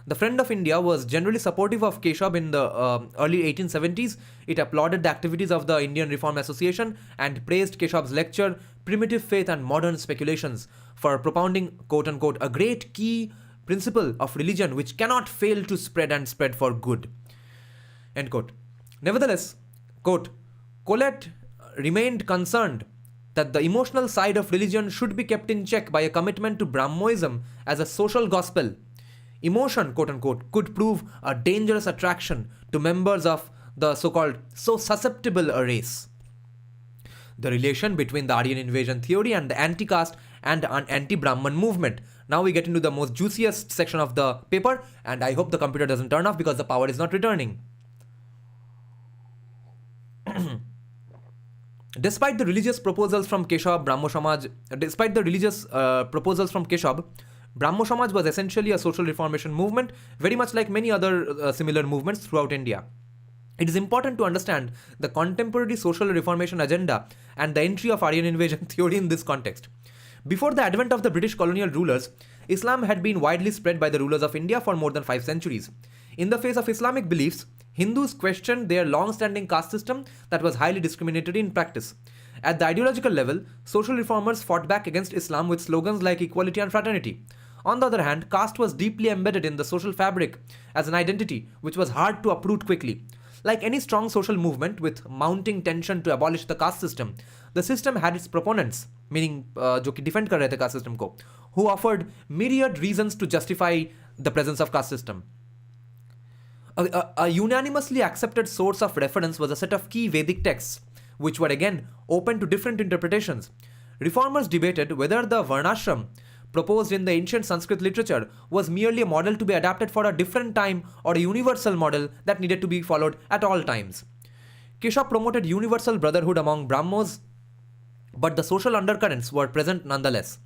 The Friend of India was generally supportive of Keshav in the early 1870s. It applauded the activities of the Indian Reform Association and praised Keshav's lecture, Primitive Faith and Modern Speculations, for propounding, quote-unquote, a great key principle of religion which cannot fail to spread and spread for good. End quote. Nevertheless, quote, Colette remained concerned that the emotional side of religion should be kept in check by a commitment to Brahmoism as a social gospel. Emotion, quote-unquote, could prove a dangerous attraction to members of the so-called so susceptible a race. The relation between the Aryan invasion theory and the anti-caste and anti-Brahman movement. Now we get into the most juiciest section of the paper, and I hope the computer doesn't turn off because the power is not returning. Despite the religious proposals from Keshav, Brahmo Samaj was essentially a social reformation movement, very much like many other similar movements throughout India. It is important to understand the contemporary social reformation agenda and the entry of Aryan invasion theory in this context. Before the advent of the British colonial rulers, Islam had been widely spread by the rulers of India for more than 5 centuries. In the face of Islamic beliefs, Hindus questioned their long-standing caste system that was highly discriminatory in practice. At the ideological level, social reformers fought back against Islam with slogans like equality and fraternity. On the other hand, caste was deeply embedded in the social fabric as an identity which was hard to uproot quickly. Like any strong social movement with mounting tension to abolish the caste system, the system had its proponents, meaning जो कि defend कर रहे थे caste system को, who offered myriad reasons to justify the presence of caste system. A unanimously accepted source of reference was a set of key Vedic texts, which were again open to different interpretations. Reformers debated whether the Varnashram proposed in the ancient Sanskrit literature was merely a model to be adapted for a different time or a universal model that needed to be followed at all times. Keshav promoted universal brotherhood among Brahmos, but the social undercurrents were present nonetheless.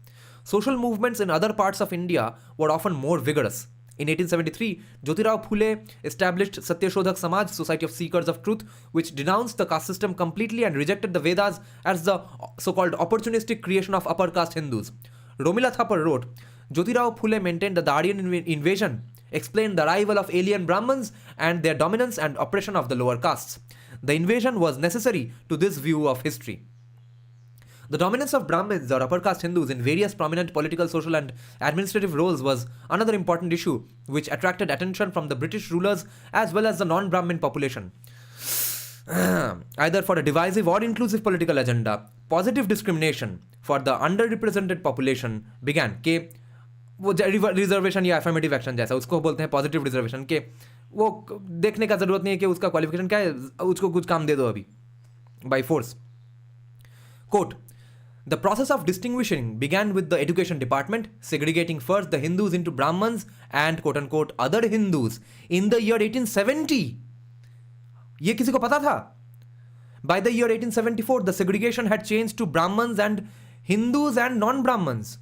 Social movements in other parts of India were often more vigorous. In 1873, Jyotirao Phule established Satyashodhak Samaj, Society of Seekers of Truth, which denounced the caste system completely and rejected the Vedas as the so-called opportunistic creation of upper caste Hindus. Romila Thapar wrote, Jyotirao Phule maintained that the Aryan invasion explained the arrival of alien Brahmins and their dominance and oppression of the lower castes. The invasion was necessary to this view of history. The dominance of Brahmins or upper caste Hindus in various prominent political, social and administrative roles was another important issue which attracted attention from the British rulers as well as the non-Brahmin population. either for a divisive or inclusive political agenda, positive discrimination for the underrepresented population began. के वो reservation या affirmative action जैसा उसको बोलते हैं positive reservation के वो देखने का जरूरत नहीं है कि उसका क्वालिफिकेशन क्या है, उसको कुछ काम दे दो अभी by force. Quote, the process of distinguishing began with the education department, segregating first the Hindus into Brahmins and quote-unquote other Hindus in the year 1870. ये किसी को पता था? By the year 1874, the segregation had changed to Brahmins and Hindus and non-Brahmins.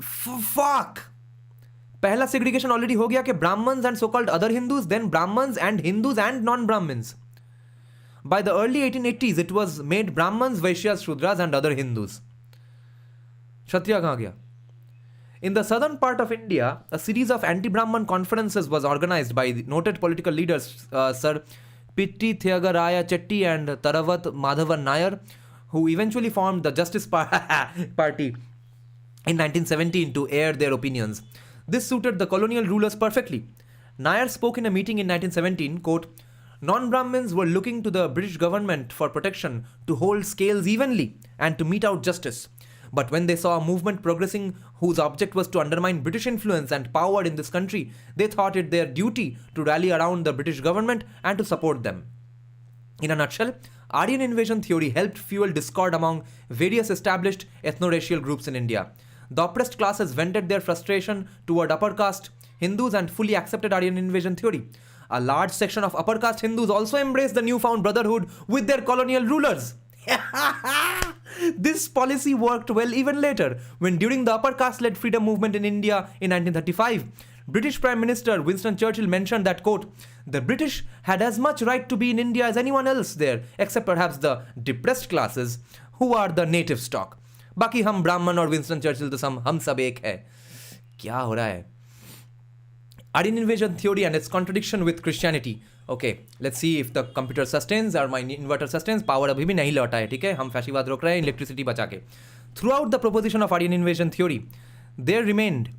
Fuck! पहला segregation already हो गया कि Brahmins and so-called other Hindus, then Brahmins and Hindus and non-Brahmins. By the early 1880s, it was made Brahmins, Vaishyas, Shudras and other Hindus. Kshatriya कहाँ गया? In the southern part of India, a series of anti-Brahman conferences was organized by the noted political leaders Sir Pitti Theagaraya Chetty and Taravat Madhavan Nair, who eventually formed the Justice Party in 1917 to air their opinions. This suited the colonial rulers perfectly. Nair spoke in a meeting in 1917, quote, non-Brahmins were looking to the British government for protection to hold scales evenly and to mete out justice. But when they saw a movement progressing whose object was to undermine British influence and power in this country, they thought it their duty to rally around the British government and to support them. In a nutshell, Aryan invasion theory helped fuel discord among various established ethno-racial groups in India. The oppressed classes vented their frustration toward upper caste Hindus and fully accepted Aryan invasion theory. A large section of upper caste Hindus also embraced the newfound brotherhood with their colonial rulers. This policy worked well even later, when during the upper caste-led freedom movement in India in 1935, British Prime Minister Winston Churchill mentioned that, quote, the British had as much right to be in India as anyone else there, except perhaps the depressed classes, who are the native stock. बाकी हम ब्राह्मण और Winston Churchill तो हम सब एक है. क्या हो रहा है? Aryan invasion theory and its contradiction with Christianity. Okay, let's see if the computer sustains or my inverter sustains. Power अभी भी नहीं लौटा है, ठीक है? हम फैशीवाद रोक रहे हैं इलेक्ट्रिसिटी बचा के. Throughout the proposition of Aryan invasion theory, there remained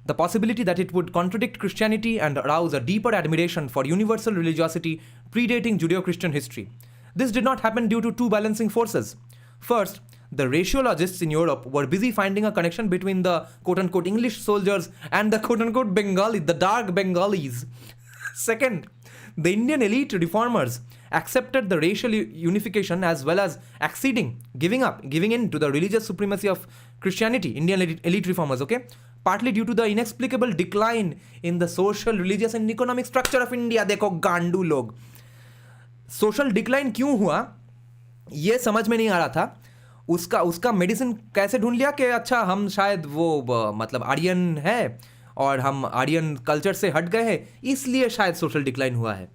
the possibility that it would contradict Christianity and arouse a deeper admiration for universal religiosity predating Judeo-Christian history. This did not happen due to two balancing forces. First, the raciologists in Europe were busy finding a connection between the quote-unquote English soldiers and the quote-unquote Bengali, the dark Bengalis. Second, the Indian elite reformers accepted the racial unification as well as giving in to the religious supremacy of Christianity, Indian elite reformers, okay? Partly due to the inexplicable decline in the social, religious and economic structure of India. देखो गांडू लोग. Social decline क्यों हुआ? ये समझ में नहीं आ रहा था. उसका मेडिसिन कैसे ढूंढ लिया कि अच्छा हम शायद वो मतलब आर्यन है और हम आर्यन कल्चर से हट गए हैं, इसलिए शायद सोशल डिक्लाइन हुआ है.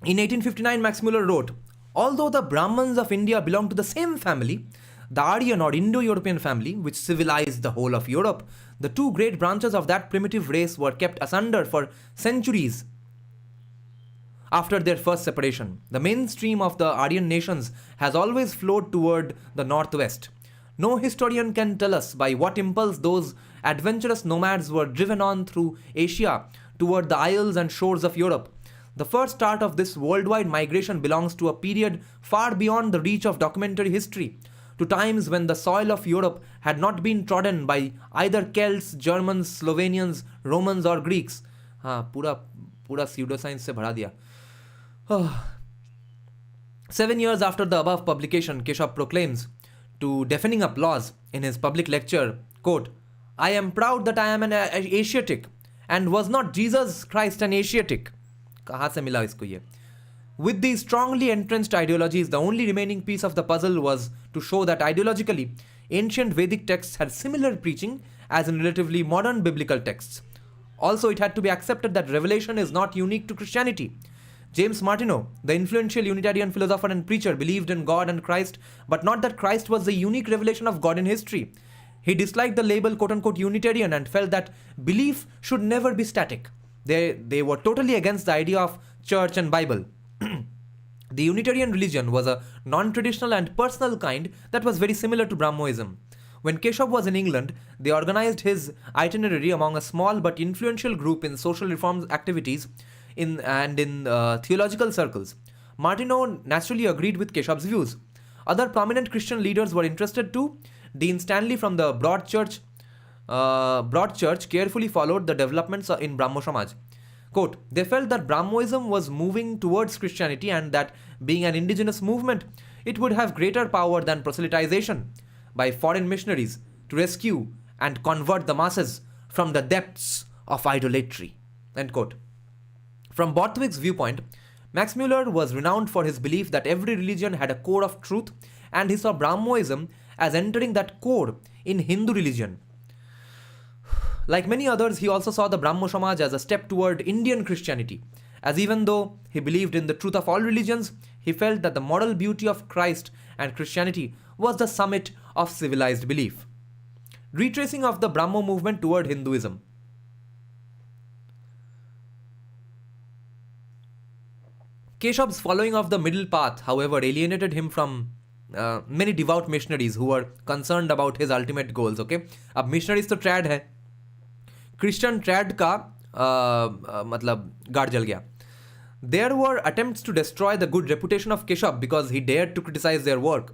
In 1859, Max Muller wrote, although the Brahmins of India belong to the same family, the Aryan or Indo-European family, which civilized the whole of Europe, the two great branches of that primitive race were kept asunder for centuries after their first separation. The mainstream of the Aryan nations has always flowed toward the northwest. No historian can tell us by what impulse those adventurous nomads were driven on through Asia toward the isles and shores of Europe. The first start of this worldwide migration belongs to a period far beyond the reach of documentary history, to times when the soil of Europe had not been trodden by either Celts, Germans, Slovenians, Romans or Greeks. हाँ पूरा pseudoscience से भरा दिया. 7 years after the above publication, Keshav proclaims to deafening applause in his public lecture, quote, I am proud that I am an Asiatic, and was not Jesus Christ an Asiatic? कहाँ से मिला इसको ये? With these strongly entrenched ideologies, the only remaining piece of the puzzle was to show that ideologically, ancient Vedic texts had similar preaching as in relatively modern biblical texts. Also, it had to be accepted that revelation is not unique to Christianity. James Martineau, the influential Unitarian philosopher and preacher, believed in God and Christ, but not that Christ was the unique revelation of God in history. He disliked the label quote-unquote Unitarian and felt that belief should never be static. They were totally against the idea of church and Bible. The Unitarian religion was a non-traditional and personal kind that was very similar to Brahmoism. When Keshav was in England, they organized his itinerary among a small but influential group in social reform activities in theological circles. Martineau naturally agreed with Keshav's views. Other prominent Christian leaders were interested too. Dean Stanley from the Broad Church carefully followed the developments in Brahmo Samaj. Quote, they felt that Brahmoism was moving towards Christianity and that being an indigenous movement, it would have greater power than proselytization by foreign missionaries to rescue and convert the masses from the depths of idolatry. End quote. From Borthwick's viewpoint, Max Muller was renowned for his belief that every religion had a core of truth, and he saw Brahmoism as entering that core in Hindu religion. Like many others, he also saw the Brahmo Samaj as a step toward Indian Christianity, as even though he believed in the truth of all religions, he felt that the moral beauty of Christ and Christianity was the summit of civilized belief. Retracing of the Brahmo movement toward Hinduism. Keshav's following of the middle path, however, alienated him from many devout missionaries who were concerned about his ultimate goals. Okay, अब missionaries तो trad है, Christian trad का मतलब गाड़ जल गया. There were attempts to destroy the good reputation of Keshav because he dared to criticize their work.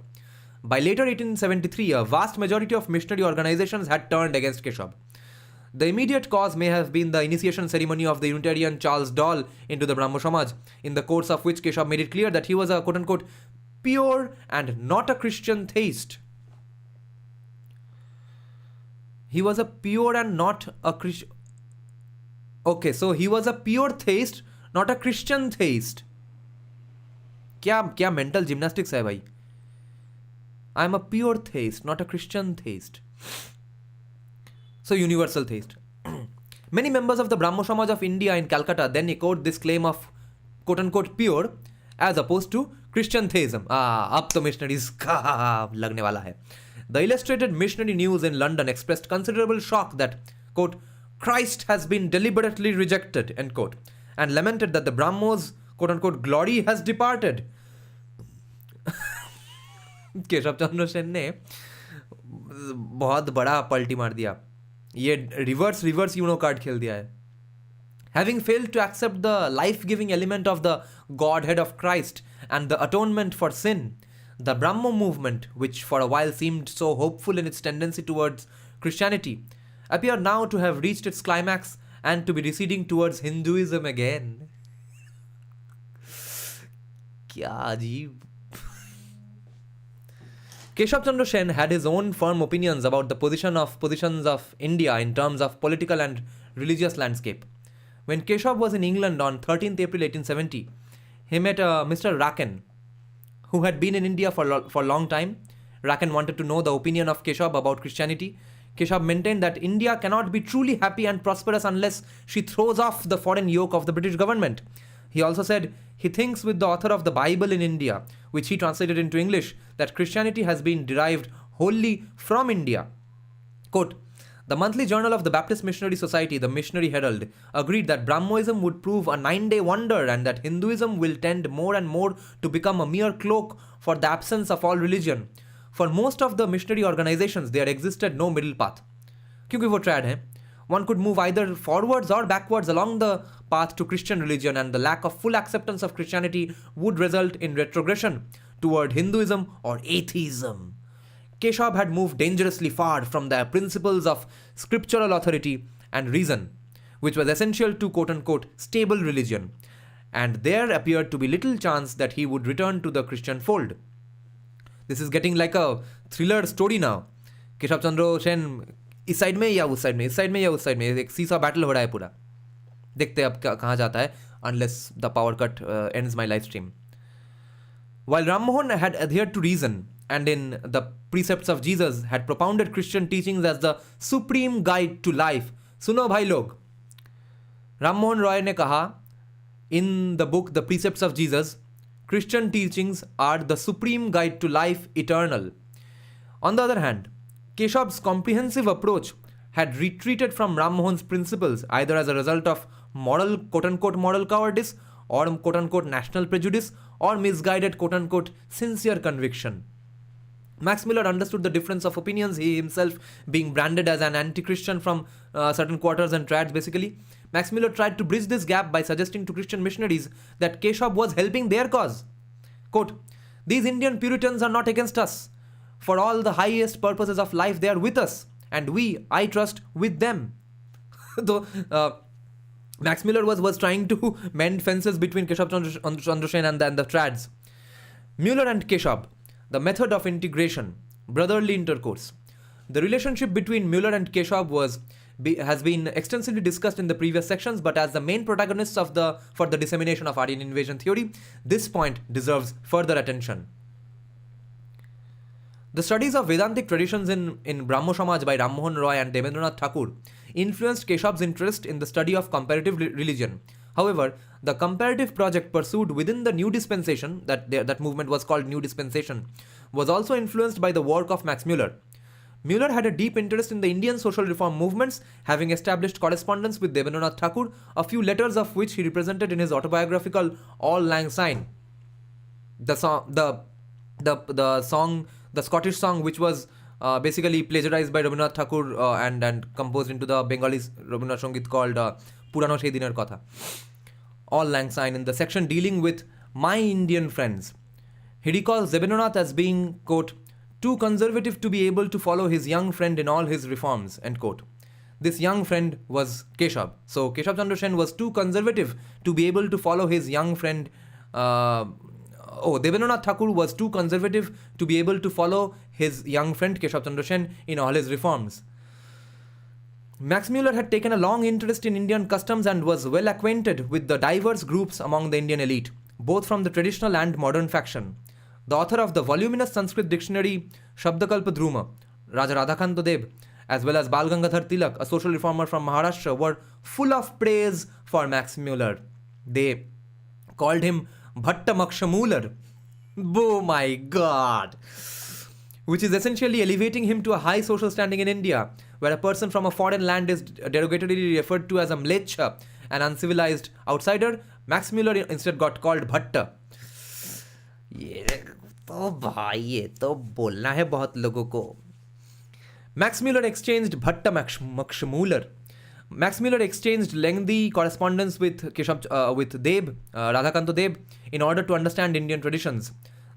By later 1873, a vast majority of missionary organizations had turned against Keshav. The immediate cause may have been the initiation ceremony of the Unitarian Charles Dall into the Brahmo Samaj, in the course of which Keshav made it clear that he was a quote-unquote pure and not a Christian theist. He was a pure and not a Christian... Okay, so he was a pure theist, not a Christian theist. क्या mental gymnastics है भाई? I am a pure theist, not a Christian theist. So universal theist. Many members of the Brahmo Samaj of India in Calcutta then echoed this claim of quote-unquote pure as opposed to Christian theism. अब तो missionaries का लगने वाला है. The Illustrated Missionary News in London expressed considerable shock that, quote, Christ has been deliberately rejected, end quote, and lamented that the Brahmos, quote-unquote, glory has departed. Keshav Chandra Sen ने बहुत बड़ा पलटी मार दिया. ये रिवर्स यूनो कार्ड खेल दिया है. Having failed to accept the life-giving element of the Godhead of Christ and the atonement for sin, the Brahmo movement, which for a while seemed so hopeful in its tendency towards Christianity, appeared now to have reached its climax and to be receding towards Hinduism again. क्या अजीब. Keshav Chandra Sen had his own firm opinions about the positions of India in terms of political and religious landscape. When Keshav was in England on 13th April 1870, he met Mr. Raken, who had been in India for a long time. Raken wanted to know the opinion of Keshav about Christianity. Keshav maintained that India cannot be truly happy and prosperous unless she throws off the foreign yoke of the British government. He also said he thinks with the author of the Bible in India, which he translated into English, that Christianity has been derived wholly from India. Quote, the monthly journal of the Baptist Missionary Society, the Missionary Herald, agreed that Brahmoism would prove a 9-day wonder and that Hinduism will tend more and more to become a mere cloak for the absence of all religion. For most of the missionary organizations, there existed no middle path. क्योंकि वो trad है. One could move either forwards or backwards along the path to Christian religion, and the lack of full acceptance of Christianity would result in retrogression toward Hinduism or atheism. Keshav had moved dangerously far from the principles of scriptural authority and reason, which was essential to quote-unquote stable religion, and there appeared to be little chance that he would return to the Christian fold. This is getting like a thriller story now. Keshav Chandra Sen इस side में या उस side में, इस side में या उस side में, एक सीसा बैटल हो रहा है पूरा. देखते हैं अब कहाँ जाता है, unless the power cut ends my live stream. While Ram Mohan had adhered to reason and in the precepts of Jesus had propounded Christian teachings as the supreme guide to life, सुनो भाई लोग, राम मोहन रॉय ने कहा in the book The Precepts of Jesus, Christian teachings are the supreme guide to life eternal. On the other hand, Keshav's comprehensive approach had retreated from Ram Mohan's principles either as a result of moral quote-unquote moral cowardice or quote-unquote national prejudice or misguided quote-unquote sincere conviction. Max Muller understood the difference of opinions, he himself being branded as an anti-Christian from certain quarters and trads basically. Max Muller tried to bridge this gap by suggesting to Christian missionaries that Keshav was helping their cause. Quote, "These Indian Puritans are not against us. For all the highest purposes of life, they are with us, and we, I trust, with them." Though Max Muller was trying to mend fences between Keshav Chandra Sen and the trads. Muller and Keshav, the method of integration, brotherly intercourse. The relationship between Muller and Keshav has been extensively discussed in the previous sections, but as the main protagonists for the dissemination of Aryan invasion theory, this point deserves further attention. The studies of Vedantic traditions in Brahmo Samaj by Ram Mohan Roy and Debendranath Thakur influenced Keshav's interest in the study of comparative religion. However, the comparative project pursued within the New Dispensation, that movement was called New Dispensation, was also influenced by the work of Max Muller. Muller had a deep interest in the Indian social reform movements, having established correspondence with Debendranath Thakur, a few letters of which he represented in his autobiographical Auld Lang Syne. The Scottish song, which was basically plagiarized by Rabindranath Thakur and composed into the Bengali Rabindranath Sangeet called Purano Sei Diner Kotha. Auld Lang Syne, in the section dealing with My Indian Friends. He recalls Debendranath as being, quote, too conservative to be able to follow his young friend in all his reforms, end quote. This young friend was Keshav. So Keshav Chandra Sen was too conservative to be able to follow his young friend. Debendranath Thakur was too conservative to be able to follow his young friend Keshav Chandra Sen in all his reforms. Max Muller had taken a long interest in Indian customs and was well acquainted with the diverse groups among the Indian elite, both from the traditional and modern faction. The author of the voluminous Sanskrit dictionary Shabdakalpa Dhruma, Raja Radhakanta Deb, as well as Bal Gangadhar Tilak, a social reformer from Maharashtra, were full of praise for Max Muller. They called him Bhatta Makshamular. Oh my god! Which is essentially elevating him to a high social standing in India, where a person from a foreign land is derogatorily referred to as a mlecha, an uncivilized outsider. Max Muller instead got called Bhatta. ये तो भाई ये तो बोलना है बहुत लोगों को. Max Muller exchanged Bhatta Makshamular. Max Muller exchanged lengthy correspondence with Deb, Radhakanta Deb, in order to understand Indian traditions.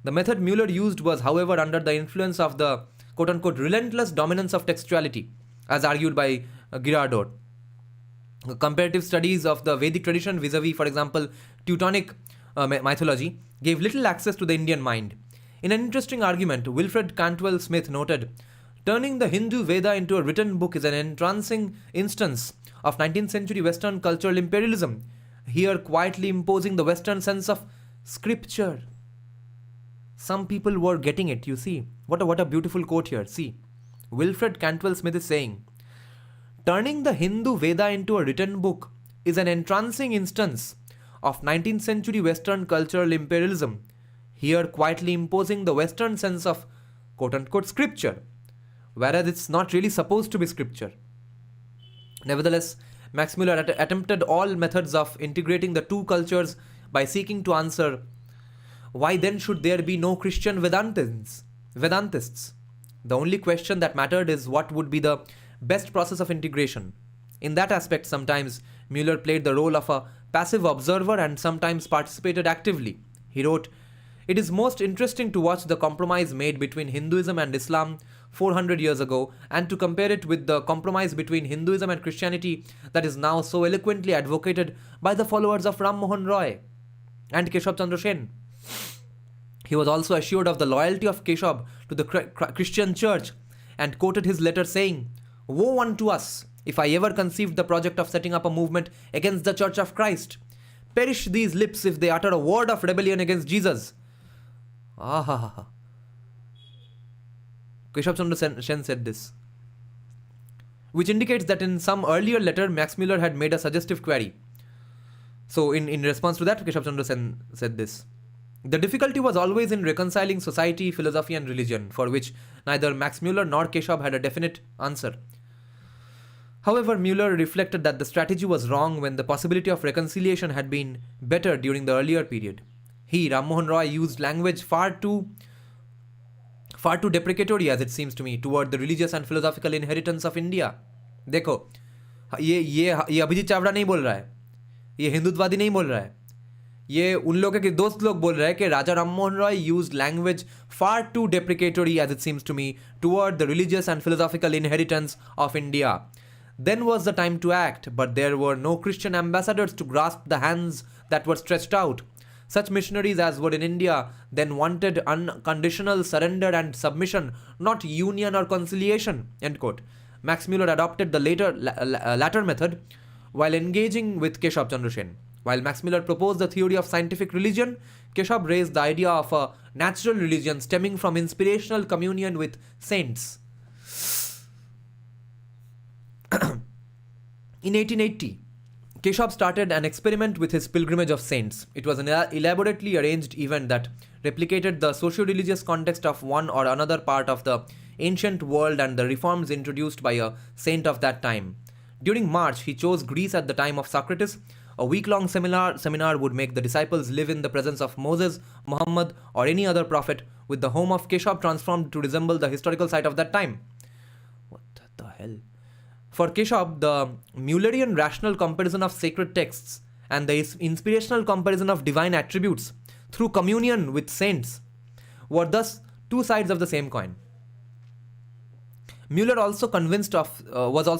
The method Muller used was, however, under the influence of the quote-unquote relentless dominance of textuality, as argued by Girardot. Comparative studies of the Vedic tradition vis-a-vis, for example, Teutonic mythology, gave little access to the Indian mind. In an interesting argument, Wilfred Cantwell Smith noted, turning the Hindu Veda into a written book is an entrancing instance of 19th century Western cultural imperialism, here quietly imposing the Western sense of scripture. Some people were getting it, you see. What a beautiful quote here. See, Wilfred Cantwell Smith is saying, turning the Hindu Veda into a written book is an entrancing instance of 19th century Western cultural imperialism, here quietly imposing the Western sense of quote-unquote scripture, whereas it's not really supposed to be scripture. Nevertheless, Max Muller attempted all methods of integrating the two cultures by seeking to answer, why then should there be no Christian Vedantists? The only question that mattered is what would be the best process of integration. In that aspect, sometimes Muller played the role of a passive observer and sometimes participated actively. He wrote, it is most interesting to watch the compromise made between Hinduism and Islam 400 years ago and to compare it with the compromise between Hinduism and Christianity that is now so eloquently advocated by the followers of Ram Mohan Roy and Keshav Chandra Sen. He was also assured of the loyalty of Keshav to the Christian church and quoted his letter saying, woe unto us if I ever conceived the project of setting up a movement against the Church of Christ. Perish these lips if they utter a word of rebellion against Jesus. Keshav Chandra Sen said this, which indicates that in some earlier letter, Max Muller had made a suggestive query. So in response to that, Keshav Chandra Sen said this. The difficulty was always in reconciling society, philosophy and religion, for which neither Max Muller nor Keshav had a definite answer. However, Muller reflected that the strategy was wrong when the possibility of reconciliation had been better during the earlier period. He, Ram Mohan Roy, used language far too deprecatory, as it seems to me, toward the religious and philosophical inheritance of India. Dekho, ये अभिजीत चावड़ा नहीं बोल रहा है, ये हिंदुत्ववादी नहीं बोल रहा है, ये उन लोगों के दोस्त लोग बोल रहे हैं कि Raja Rammohan Roy used language far too deprecatory, as it seems to me, toward the religious and philosophical inheritance of India. Then was the time to act, but there were no Christian ambassadors to grasp the hands that were stretched out. Such missionaries as were in India then wanted unconditional surrender and submission, not union or conciliation. End quote. Max Muller adopted the latter method while engaging with Keshav Chandra Sen. While Max Muller proposed the theory of scientific religion, Keshav raised the idea of a natural religion stemming from inspirational communion with saints. In 1880, Keshav started an experiment with his pilgrimage of saints. It was an elaborately arranged event that replicated the socio-religious context of one or another part of the ancient world and the reforms introduced by a saint of that time. During March, he chose Greece at the time of Socrates. A week-long seminar would make the disciples live in the presence of Moses, Muhammad, or any other prophet, with the home of Keshav transformed to resemble the historical site of that time. What the hell? For Keshav, the Mullerian rational comparison of sacred texts and the inspirational comparison of divine attributes through communion with saints were thus two sides of the same coin. Muller was also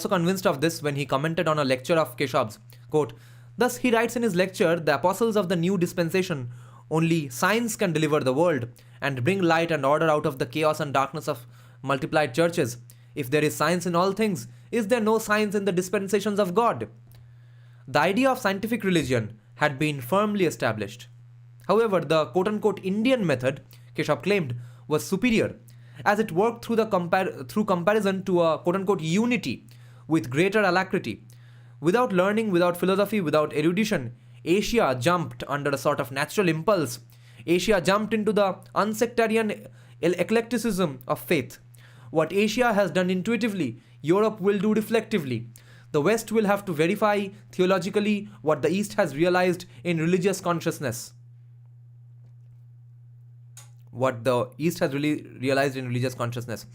convinced of this when he commented on a lecture of Keshav's, quote, "Thus he writes in his lecture, the apostles of the new dispensation, only science can deliver the world and bring light and order out of the chaos and darkness of multiplied churches. If there is science in all things, is there no science in the dispensations of God?" The idea of scientific religion had been firmly established. However, the quote-unquote Indian method, Keshav claimed, was superior, as it worked through comparison to a quote-unquote unity with greater alacrity. Without learning, without philosophy, without erudition, Asia jumped under a sort of natural impulse. Asia jumped into the unsectarian eclecticism of faith. What Asia has done intuitively, Europe will do reflectively. The West will have to verify theologically what the East has realized in religious consciousness. What the East has really realized in religious consciousness.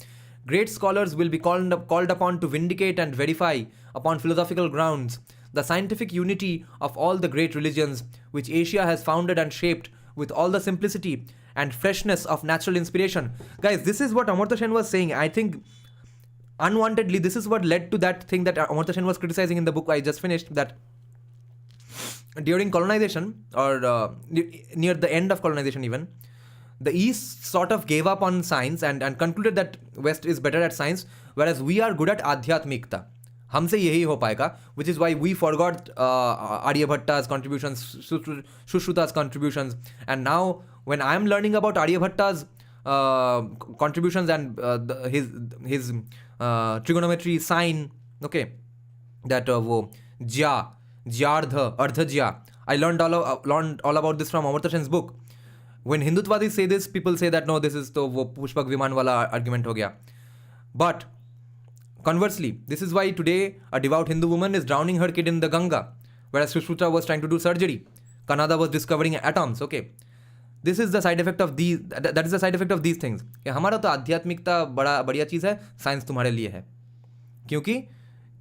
Great scholars will be called upon to vindicate and verify upon philosophical grounds the scientific unity of all the great religions which Asia has founded and shaped with all the simplicity and freshness of natural inspiration. Guys, this is what Amartya Sen was saying. I think unwantedly this is what led to that thing that Amartya Sen was criticizing in the book I just finished, that during colonization or near the end of colonization even, the East sort of gave up on science and concluded that West is better at science, whereas we are good at adhyatmikta. हमसे यही हो पाएगा, which is why we forgot Aryabhatta's contributions, Sushruta's contributions, and now when I am learning about Aryabhatta's contributions and his trigonometry sign, okay, that wo jya, jyardha, ardha, I learned all about this from Amartya Sen's book. When Hindutwadis say this, people say that no, this is to wo Pushpak Viman wala argument ho gaya. But conversely, this is why today a devout Hindu woman is drowning her kid in the Ganga, whereas Subrata was trying to do surgery. Kanada was discovering atoms. Okay, this is the side effect of these. That is the side effect of these things. कि हमारा तो आध्यात्मिकता बढ़िया चीज़ है, science तुम्हारे लिए है. क्योंकि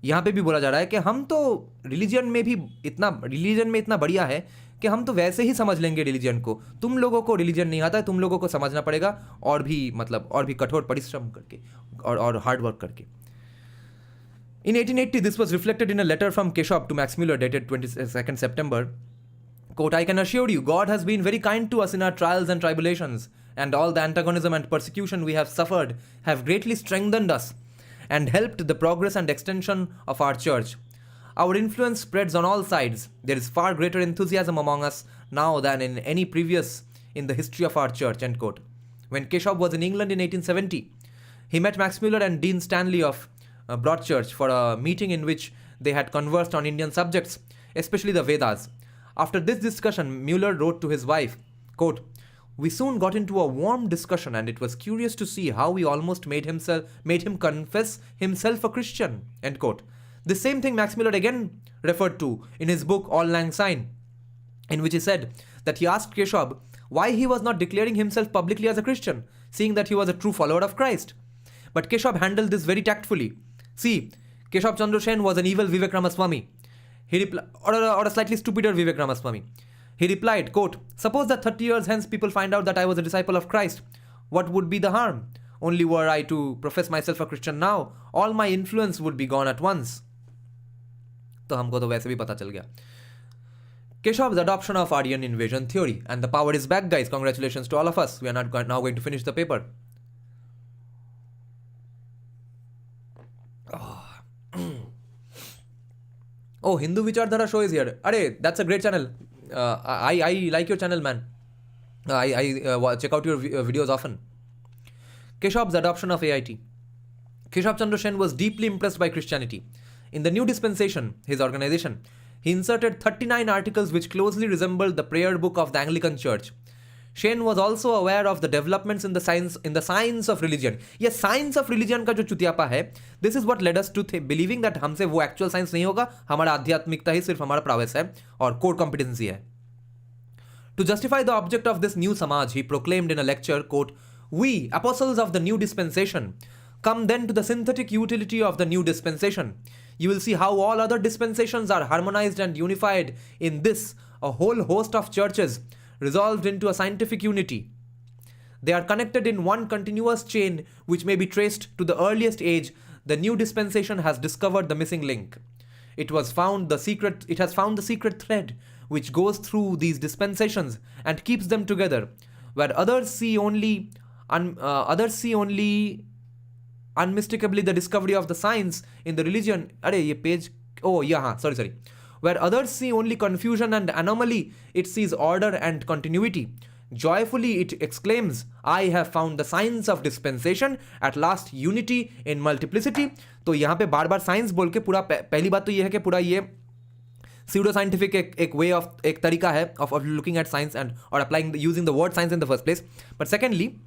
यहाँ पे भी बोला जा रहा है कि हम तो रिलीजन में इतना बढ़िया है कि हम तो वैसे ही समझ लेंगे रिलीजन को. तुम लोगों को रिलीजन नहीं आता है, तुम लोगों को समझना पड़ेगा और भी कठोर परिश्रम करके और हार्ड वर्क करके. In 1880, this was reflected in a letter from Keshav to Max Muller dated 22nd September. Quote, "I can assure you, God has been very kind to us in our trials and tribulations, and all the antagonism and persecution we have suffered have greatly strengthened us and helped the progress and extension of our church. Our influence spreads on all sides. There is far greater enthusiasm among us now than in any previous in the history of our church." End quote. When Keshav was in England in 1870, he met Max Muller and Dean Stanley of Broadchurch for a meeting in which they had conversed on Indian subjects, especially the Vedas. After this discussion, Muller wrote to his wife, quote, "We soon got into a warm discussion and it was curious to see how we almost made him confess himself a Christian." End quote. The same thing Max Muller again referred to in his book All Lang Syne, in which he said that he asked Keshav why he was not declaring himself publicly as a Christian, seeing that he was a true follower of Christ. But Keshav handled this very tactfully. See, Keshav Chandra Sen was an evil Vivek Ramaswamy. Or a slightly stupider Vivek Ramaswamy. He replied, quote, suppose that 30 years hence people find out that I was a disciple of Christ. What would be the harm? Only were I to profess myself a Christian now, all my influence would be gone at once. तो हमको तो वैसे भी पता चल गया. Keshav's adoption of Aryan invasion theory. And the power is back, guys. Congratulations to all of us. We are not now going to finish the paper. Oh, Hindu Vichardhara show is here. Arey, that's a great channel. I like your channel, man. I check out your videos often. Keshav's adoption of AIT. Keshav Chandra Sen was deeply impressed by Christianity. In the New Dispensation, his organization, he inserted 39 articles which closely resembled the prayer book of the Anglican Church. Sen was also aware of the developments in the science of religion. Yes, science of religion का जो चुतियापा है, this is what led us to believing that हमसे वो actual science नहीं होगा, हमारा आध्यात्मिकता ही सिर्फ हमारा prowess है और core competency है. To justify the object of this new Samaj, he proclaimed in a lecture, quote, we, apostles of the new dispensation, come then to the synthetic utility of the new dispensation. You will see how all other dispensations are harmonized and unified in this, a whole host of churches, resolved into a scientific unity. They are connected in one continuous chain which may be traced to the earliest age. The new dispensation has discovered the missing link. It has found the secret thread which goes through these dispensations and keeps them together. Where others see only unmistakably the discovery of the science in the religion. Where others see only confusion and anomaly, it sees order and continuity. Joyfully it exclaims, I have found the science of dispensation, at last unity in multiplicity. तो यहाँ पे बार बार science बोल के पूरा पहली बात तो ये है कि पूरा ये pseudo scientific एक way of एक तरीका है of looking at science and or applying using the word science in the first place. But secondly,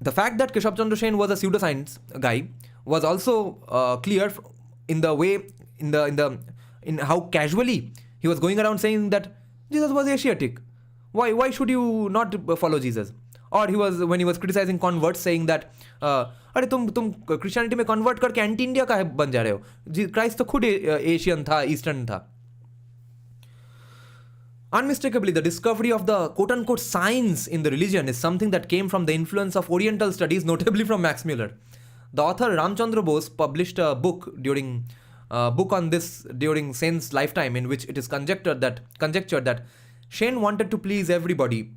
the fact that Keshav Chandra Sen was a pseudoscience guy was also clear in the way in how casually he was going around saying that Jesus was Asiatic. Why should you not follow Jesus? Or when he was criticizing converts saying that अरे तुम Christianity में convert करके anti India का बन जा रहे हो. Christ तो खुद एशियन था, ईस्टर्न था. Unmistakably, the discovery of the quote-unquote science in the religion is something that came from the influence of Oriental studies, notably from Max Muller. The author Ramchandra Bose published a book on this during Sen's lifetime, in which it is conjectured that Sen wanted to please everybody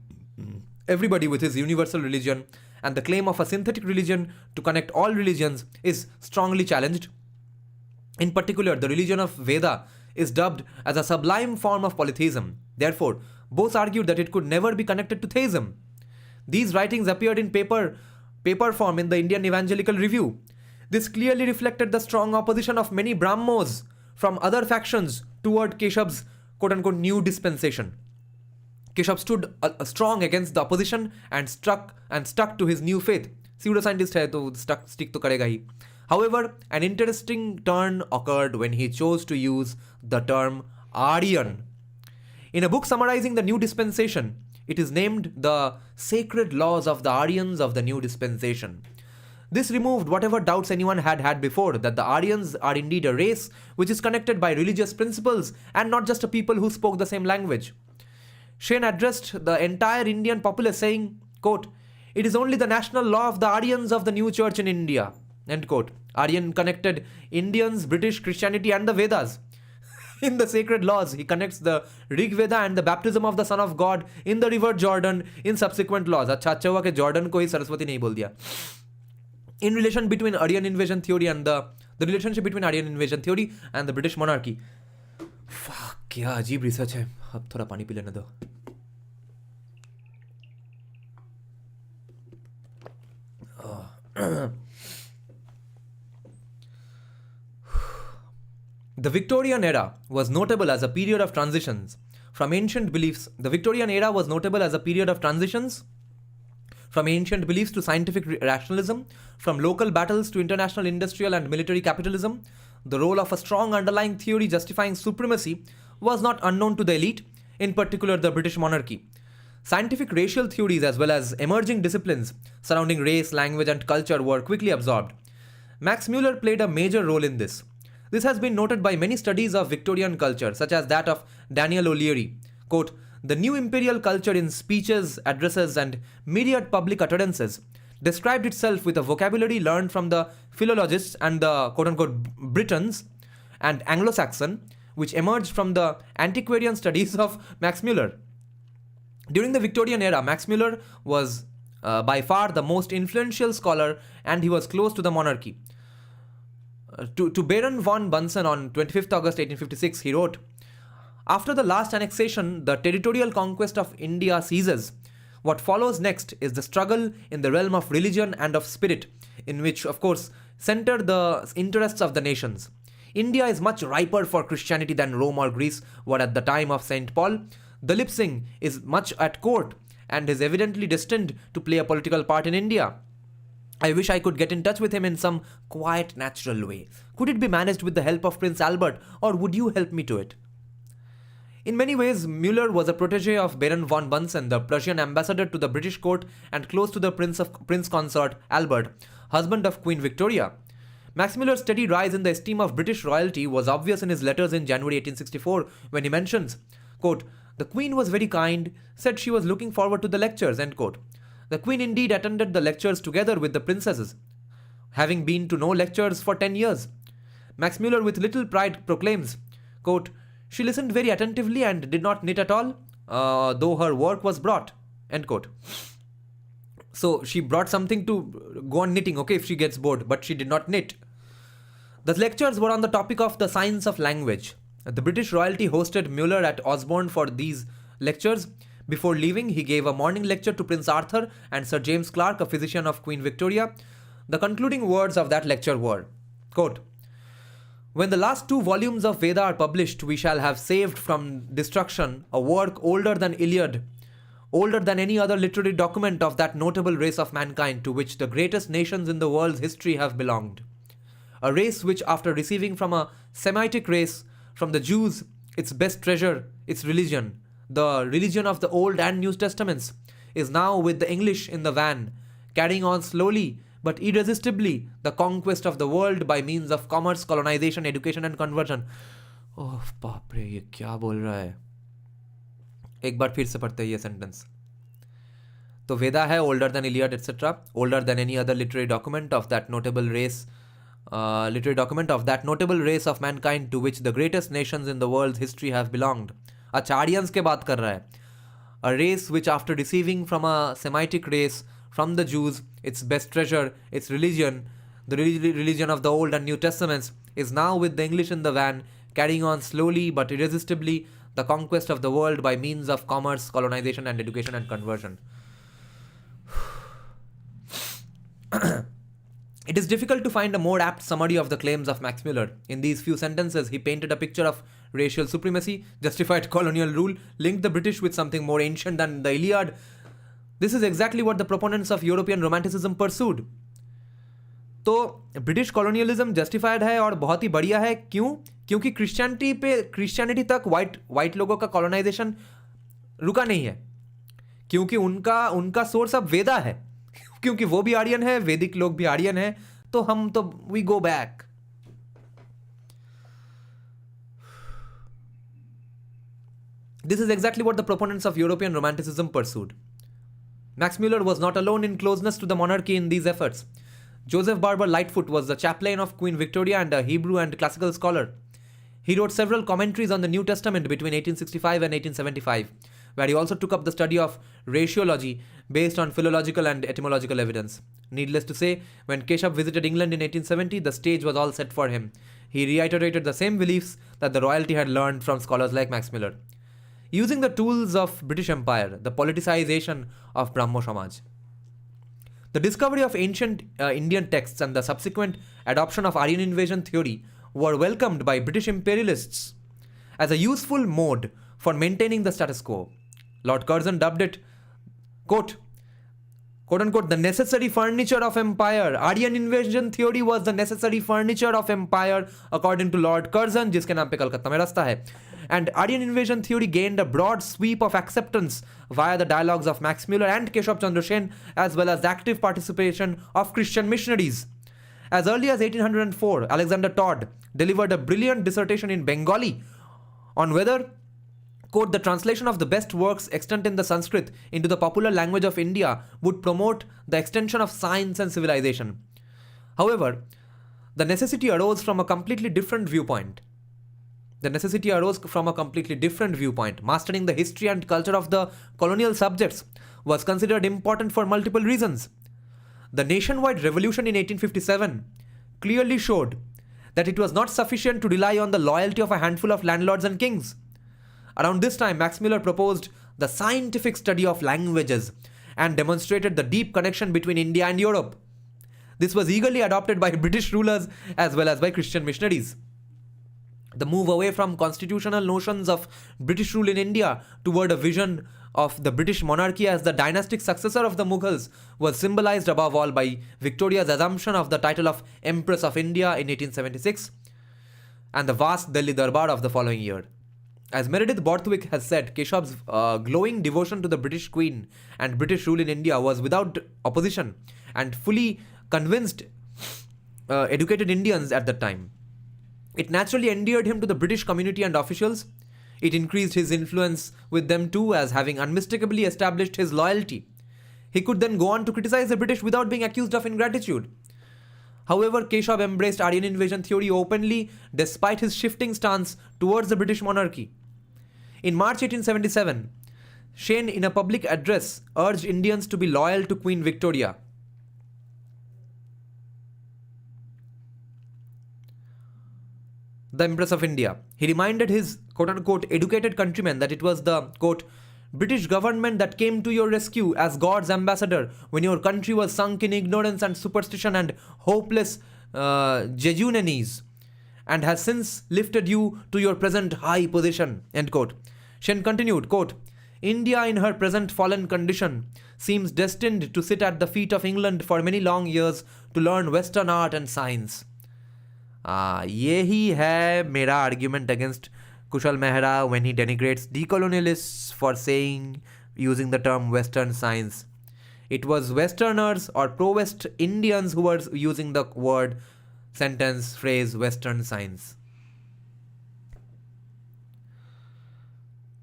with his universal religion, and the claim of a synthetic religion to connect all religions is strongly challenged. In particular, the religion of Veda is dubbed as a sublime form of polytheism. Therefore, Bose argued that it could never be connected to theism. These writings appeared in paper form in the Indian Evangelical Review. This clearly reflected the strong opposition of many Brahmos from other factions toward Keshav's quote-unquote new dispensation. Keshav stood strong against the opposition and stuck to his new faith. Pseudoscientist hai to stick to karega hi. However, an interesting turn occurred when he chose to use the term Aryan. In a book summarizing the new dispensation, it is named the Sacred Laws of the Aryans of the New Dispensation. This removed whatever doubts anyone had before that the Aryans are indeed a race which is connected by religious principles and not just a people who spoke the same language. Sen addressed the entire Indian populace saying, quote, it is only the national law of the Aryans of the new church in India. End quote. Aryan connected Indians, British, Christianity and the Vedas. In the sacred laws, he connects the Rig Veda and the baptism of the Son of God in the river Jordan in subsequent laws. अच्छा हुआ कि Jordan को ही सरस्वती नहीं बोल दिया. In relation between Aryan invasion theory and the relationship between Aryan invasion theory and the British monarchy. Fuck, क्या अजीब research है. अब थोड़ा पानी पी लेने दो. The Victorian era was notable as a period of transitions from ancient beliefs. The Victorian era was notable as a period of transitions from ancient beliefs to scientific rationalism, from local battles to international industrial and military capitalism. The role of a strong underlying theory justifying supremacy was not unknown to the elite, in particular the British monarchy. Scientific racial theories as well as emerging disciplines surrounding race, language and culture were quickly absorbed. Max Muller played a major role in this. This has been noted by many studies of Victorian culture, such as that of Daniel O'Leary. Quote, the new imperial culture in speeches, addresses, and myriad public utterances described itself with a vocabulary learned from the philologists and the quote-unquote Britons and Anglo-Saxon, which emerged from the antiquarian studies of Max Muller. During the Victorian era, Max Muller was by far the most influential scholar, and he was close to the monarchy. To Baron von Bunsen on 25th August 1856, he wrote, after the last annexation, the territorial conquest of India ceases. What follows next is the struggle in the realm of religion and of spirit, in which, of course, center the interests of the nations. India is much riper for Christianity than Rome or Greece were at the time of St. Paul. The Lipsing is much at court and is evidently destined to play a political part in India. I wish I could get in touch with him in some quiet, natural way. Could it be managed with the help of Prince Albert, or would you help me to it? In many ways, Muller was a protege of Baron von Bunsen, the Prussian ambassador to the British court and close to the Prince Consort Albert, husband of Queen Victoria. Max Muller's steady rise in the esteem of British royalty was obvious in his letters in January 1864, when he mentions, quote, the Queen was very kind, said she was looking forward to the lectures, end quote. The Queen indeed attended the lectures together with the princesses, having been to no lectures for 10 years. Max Muller with little pride proclaims, quote, she listened very attentively and did not knit at all, though her work was brought, end quote. So she brought something to go on knitting, okay, if she gets bored, but she did not knit. The lectures were on the topic of the science of language. The British royalty hosted Muller at Osborne for these lectures. Before leaving, he gave a morning lecture to Prince Arthur and Sir James Clark, a physician of Queen Victoria. The concluding words of that lecture were, quote, when the last 2 volumes of Veda are published, we shall have saved from destruction a work older than Iliad, older than any other literary document of that notable race of mankind to which the greatest nations in the world's history have belonged. A race which, after receiving from a Semitic race, from the Jews, its best treasure, its religion, the religion of the Old and New Testaments, is now with the English in the van, carrying on slowly but irresistibly the conquest of the world by means of commerce, colonization, education and conversion. Oh, बाप रे, ये क्या बोल रहा है? एक बार फिर से पढ़ते हैं ये सेंटेंस. तो वेदा है older than Iliad, etc., older than any other literary document of that notable race of mankind to which the greatest nations in the world's history have belonged. अच्छा, Aryans के बात कर रहा है. A race which, after receiving from a Semitic race, from the Jews, its best treasure, its religion, the religion of the Old and New Testaments, is now with the English in the van, carrying on slowly but irresistibly the conquest of the world by means of commerce, colonization and education and conversion. It is difficult to find a more apt summary of the claims of Max Muller. In these few sentences, he painted a picture of racial supremacy, justified colonial rule, linked the British with something more ancient than the Iliad. This is exactly what the proponents of European romanticism pursued. तो British colonialism justified है और बहुत ही बढ़िया है. क्यों? क्योंकि Christianity तक white लोगों का कॉलोनाइजेशन रुका नहीं है, क्योंकि उनका सोर्स अब वेदा है, क्योंकि वो भी आर्यन है, वैदिक लोग भी आर्यन है, तो हम तो we go back. This is exactly what the proponents of European romanticism pursued. Max Muller was not alone in closeness to the monarchy in these efforts. Joseph Barber Lightfoot was the chaplain of Queen Victoria and a Hebrew and classical scholar. He wrote several commentaries on the New Testament between 1865 and 1875, where he also took up the study of raciology based on philological and etymological evidence. Needless to say, when Keshav visited England in 1870, the stage was all set for him. He reiterated the same beliefs that the royalty had learned from scholars like Max Muller. Using the tools of British Empire, the politicization of Brahmo Samaj. The discovery of ancient Indian texts and the subsequent adoption of Aryan invasion theory were welcomed by British imperialists as a useful mode for maintaining the status quo. Lord Curzon dubbed it, quote unquote, the necessary furniture of empire. Aryan invasion theory was the necessary furniture of empire according to Lord Curzon, जिसके नाम पे कलकत्ता में रास्ता है. And Aryan invasion theory gained a broad sweep of acceptance via the dialogues of Max Muller and Keshav Chandra Sen, as well as the active participation of Christian missionaries. As early as 1804, Alexander Todd delivered a brilliant dissertation in Bengali on whether, quote, the translation of the best works extant in the Sanskrit into the popular language of India would promote the extension of science and civilization. However, the necessity arose from a completely different viewpoint. Mastering the history and culture of the colonial subjects was considered important for multiple reasons. The nationwide revolution in 1857 clearly showed that it was not sufficient to rely on the loyalty of a handful of landlords and kings. Around this time, Max Muller proposed the scientific study of languages and demonstrated the deep connection between India and Europe. This was eagerly adopted by British rulers as well as by Christian missionaries. The move away from constitutional notions of British rule in India toward a vision of the British monarchy as the dynastic successor of the Mughals was symbolized above all by Victoria's assumption of the title of Empress of India in 1876 and the vast Delhi Darbar of the following year. As Meredith Borthwick has said, Keshav's glowing devotion to the British Queen and British rule in India was without opposition and fully convinced educated Indians at that time. It naturally endeared him to the British community and officials. It increased his influence with them too, as having unmistakably established his loyalty. He could then go on to criticize the British without being accused of ingratitude. However, Keshav embraced Aryan invasion theory openly despite his shifting stance towards the British monarchy. In March 1877, Shane, in a public address, urged Indians to be loyal to Queen Victoria. The Empress of India. He reminded his quote-unquote educated countrymen that it was the quote British government that came to your rescue as God's ambassador when your country was sunk in ignorance and superstition and hopeless jejunanese, and has since lifted you to your present high position. End quote. Shen continued, quote, India in her present fallen condition seems destined to sit at the feet of England for many long years to learn Western art and science. ये ही है मेरा argument against Kushal Mehra when he denigrates decolonialists for using the term Western science. It was Westerners or pro-West Indians who were using the word, sentence, phrase Western science.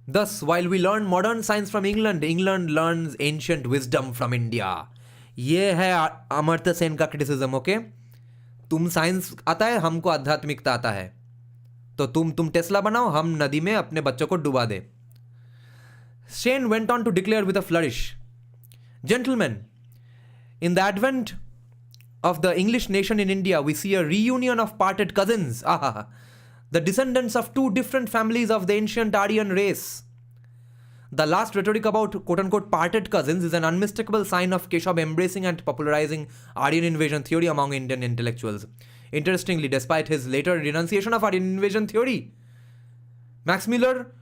Thus, while we learn modern science from England, England learns ancient wisdom from India. ये है अमर्त्य सेन का criticism, okay? तुम science आता है, हमको आध्यात्मिकता आता है, तो तुम टेस्ला बनाओ, हम नदी में अपने बच्चों को डुबा दे. Shane went on to declare with a flourish, Gentlemen, in the advent of the English nation in India, we see a reunion of parted cousins, the descendants of two different families of the ancient Aryan race. The last rhetoric about quote-unquote parted cousins is an unmistakable sign of Keshav embracing and popularizing Aryan invasion theory among Indian intellectuals. Interestingly, despite his later renunciation of Aryan invasion theory, Max Muller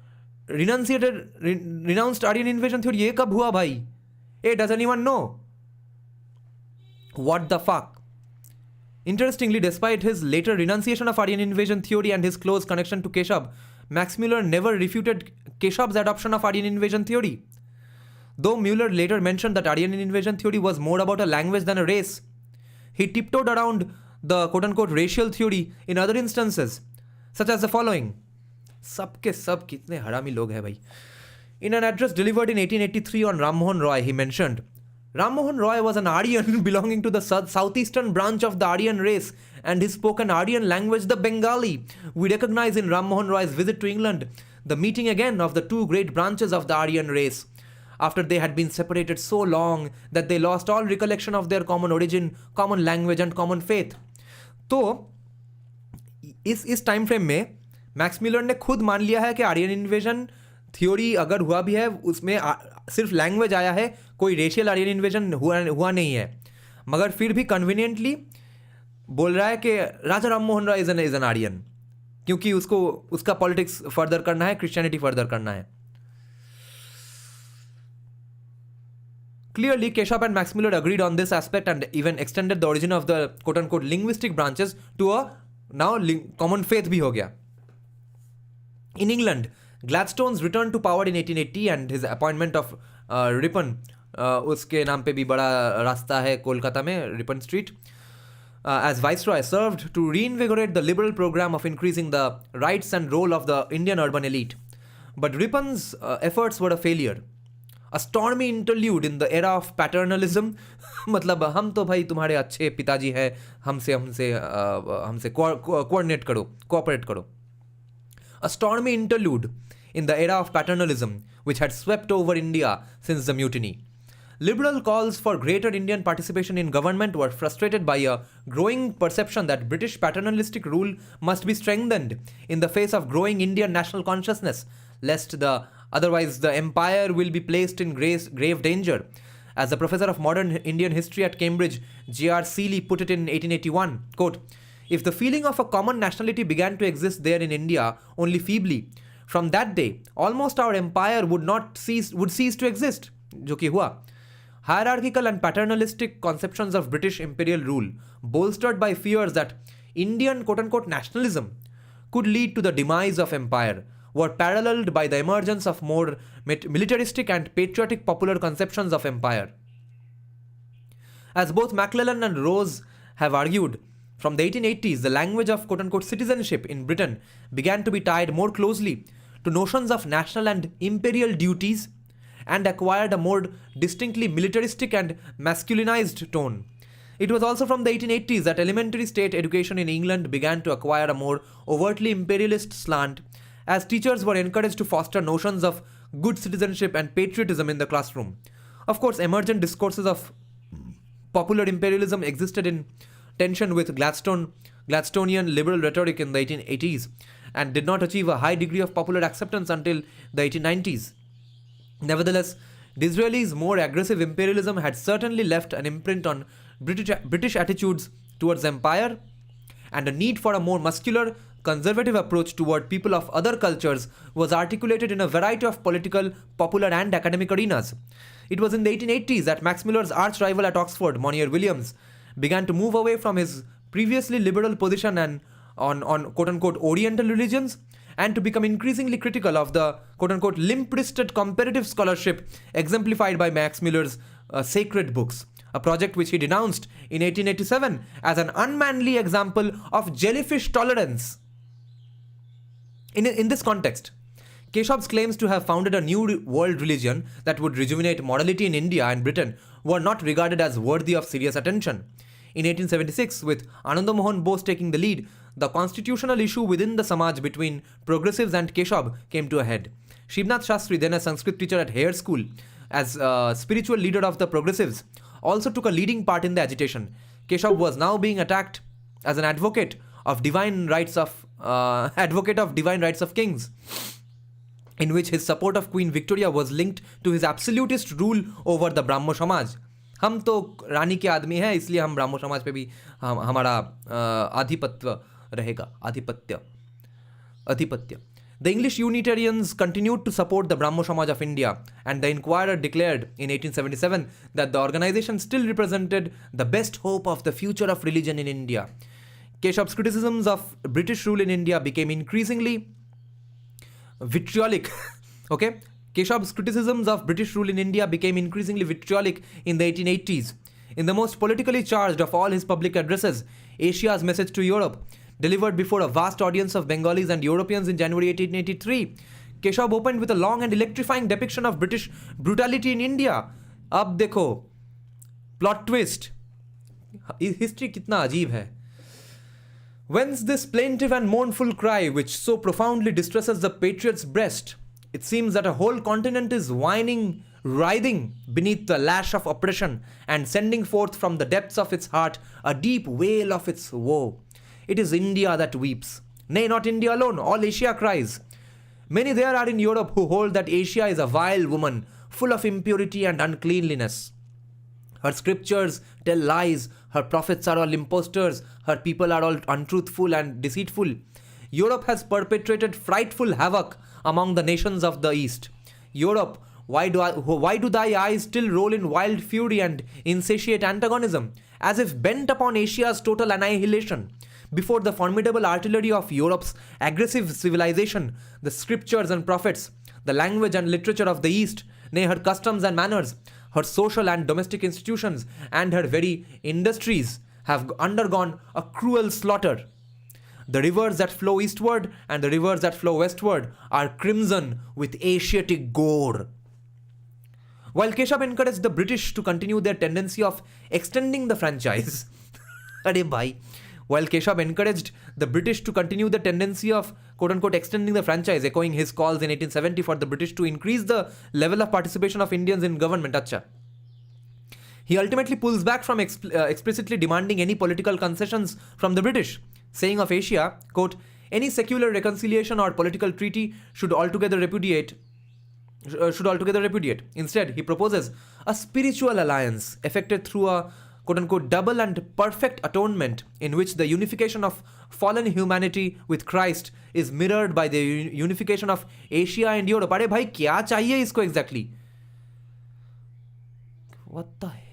renounced Aryan invasion theory. ये कब हुआ भाई? Hey, does anyone know? What the fuck? Interestingly, despite his later renunciation of Aryan invasion theory and his close connection to Keshav, Max Muller never refuted Keshav's adoption of Aryan invasion theory. Though Muller later mentioned that Aryan invasion theory was more about a language than a race, he tiptoed around the quote-unquote racial theory in other instances, such as the following. सबके सब कितने हरामी लोग हैं भाई. In an address delivered in 1883 on Ram Mohan Roy, he mentioned, Ram Mohan Roy was an Aryan belonging to the southeastern branch of the Aryan race, and he spoke an Aryan language, the Bengali. We recognize in Ram Mohan Roy's visit to England the meeting again of the two great branches of the Aryan race, after they had been separated so long that they lost all recollection of their common origin, common language and common faith. तो इस time frame में max Miller ने खुद मान लिया है कि Aryan invasion theory अगर हुआ भी है उसमें सिर्फ लैंग्वेज आया है, कोई रेशियल आर्यन इन्वेजन हुआ नहीं है, मगर फिर भी कन्वीनियंटली बोल रहा है कि राजा राम मोहन रॉय इज एन आर्यन, क्योंकि उसको उसका पॉलिटिक्स फर्दर करना है, क्रिश्चियनिटी फर्दर करना है. Clearly, Keshav and Max Muller agreed on this aspect and even extended the origin of the quote-unquote linguistic branches to a now common faith भी हो गया. In England, Gladstone's return to power in 1880 and his appointment of Ripon, उसके नाम पे भी बड़ा रास्ता है कोलकाता में, Ripon street, as Viceroy, served to reinvigorate the liberal program of increasing the rights and role of the Indian urban elite. But Ripon's efforts were a failure. A stormy interlude in the era of paternalism, मतलब हम तो भाई तुम्हारे अच्छे पिताजी हैं, हमसे हमसे हमसे कोऑर्डिनेट करो, cooperate करो. A stormy interlude in the era of paternalism, which had swept over India since the mutiny. Liberal calls for greater Indian participation in government were frustrated by a growing perception that British paternalistic rule must be strengthened in the face of growing Indian national consciousness, lest otherwise the empire will be placed in grave danger. As the professor of modern Indian history at Cambridge, J.R. Seeley, put it in 1881, quote, "If the feeling of a common nationality began to exist there in India only feebly, from that day, almost our empire would cease to exist," जो कि हुआ. Hierarchical and paternalistic conceptions of British imperial rule, bolstered by fears that Indian quote-unquote nationalism could lead to the demise of empire, were paralleled by the emergence of more militaristic and patriotic popular conceptions of empire. As both McClellan and Rose have argued, from the 1880s, the language of quote-unquote citizenship in Britain began to be tied more closely to notions of national and imperial duties and acquired a more distinctly militaristic and masculinized tone. It was also from the 1880s that elementary state education in England began to acquire a more overtly imperialist slant, as teachers were encouraged to foster notions of good citizenship and patriotism in the classroom. Of course, emergent discourses of popular imperialism existed in tension with Gladstonian liberal rhetoric in the 1880s and did not achieve a high degree of popular acceptance until the 1890s. Nevertheless, Disraeli's more aggressive imperialism had certainly left an imprint on British attitudes towards empire, and a need for a more muscular, conservative approach toward people of other cultures was articulated in a variety of political, popular, and academic arenas. It was in the 1880s that Max Muller's arch rival at Oxford, Monier Williams, began to move away from his previously liberal position on quote-unquote Oriental religions and to become increasingly critical of the quote-unquote limp-wristed comparative scholarship exemplified by Max Muller's sacred books, a project which he denounced in 1887 as an unmanly example of jellyfish tolerance. In this context, Keshav's claims to have founded a new world religion that would rejuvenate morality in India and Britain were not regarded as worthy of serious attention. In 1876, with Ananda Mohan Bose taking the lead, the constitutional issue within the Samaj between progressives and Keshav came to a head. Shivnath Shastri, then a Sanskrit teacher at Hare School, as spiritual leader of the progressives, also took a leading part in the agitation. Keshav was now being attacked as an advocate of divine rights of kings, in which his support of Queen Victoria was linked to his absolutist rule over the Brahmo Samaj. हम तो रानी के आदमी हैं, इसलिए हम ब्राह्मो समाज पे भी हमारा आधिपत्य रहेगा. आधिपत्य. The English Unitarians continued to support the Brahmo Samaj of India, and the Inquirer declared in 1877 that the organization still represented the best hope of the future of religion in India. Keshav's criticisms of British rule in India became increasingly vitriolic. Okay? Keshav's criticisms of British rule in India became increasingly vitriolic in the 1880s. In the most politically charged of all his public addresses, Asia's Message to Europe, delivered before a vast audience of Bengalis and Europeans in January 1883, Keshav opened with a long and electrifying depiction of British brutality in India. Ab dekho, plot twist. History kitna ajeeb hai. Whence this plaintive and mournful cry which so profoundly distresses the patriot's breast? It seems that a whole continent is whining, writhing beneath the lash of oppression and sending forth from the depths of its heart a deep wail of its woe. It is India that weeps. Nay, not India alone, all Asia cries. Many there are in Europe who hold that Asia is a vile woman, full of impurity and uncleanliness. Her scriptures tell lies, her prophets are all impostors, her people are all untruthful and deceitful. Europe has perpetrated frightful havoc among the nations of the East. Europe, why do thy eyes still roll in wild fury and insatiate antagonism, as if bent upon Asia's total annihilation? Before the formidable artillery of Europe's aggressive civilization, the scriptures and prophets, the language and literature of the East, nay, her customs and manners, her social and domestic institutions, and her very industries have undergone a cruel slaughter. The rivers that flow eastward and the rivers that flow westward are crimson with Asiatic gore. While Keshav encouraged the British to continue their tendency of extending the franchise, while Keshav encouraged the British to continue the tendency of quote-unquote extending the franchise, echoing his calls in 1870 for the British to increase the level of participation of Indians in government, he ultimately pulls back from explicitly demanding any political concessions from the British, saying of Asia, quote, any secular reconciliation or political treaty should altogether repudiate. Instead, he proposes a spiritual alliance effected through a quote-unquote double and perfect atonement in which the unification of fallen humanity with Christ is mirrored by the unification of Asia and Europe. अरे भाई क्या चाहिए इसको exactly? What the hell?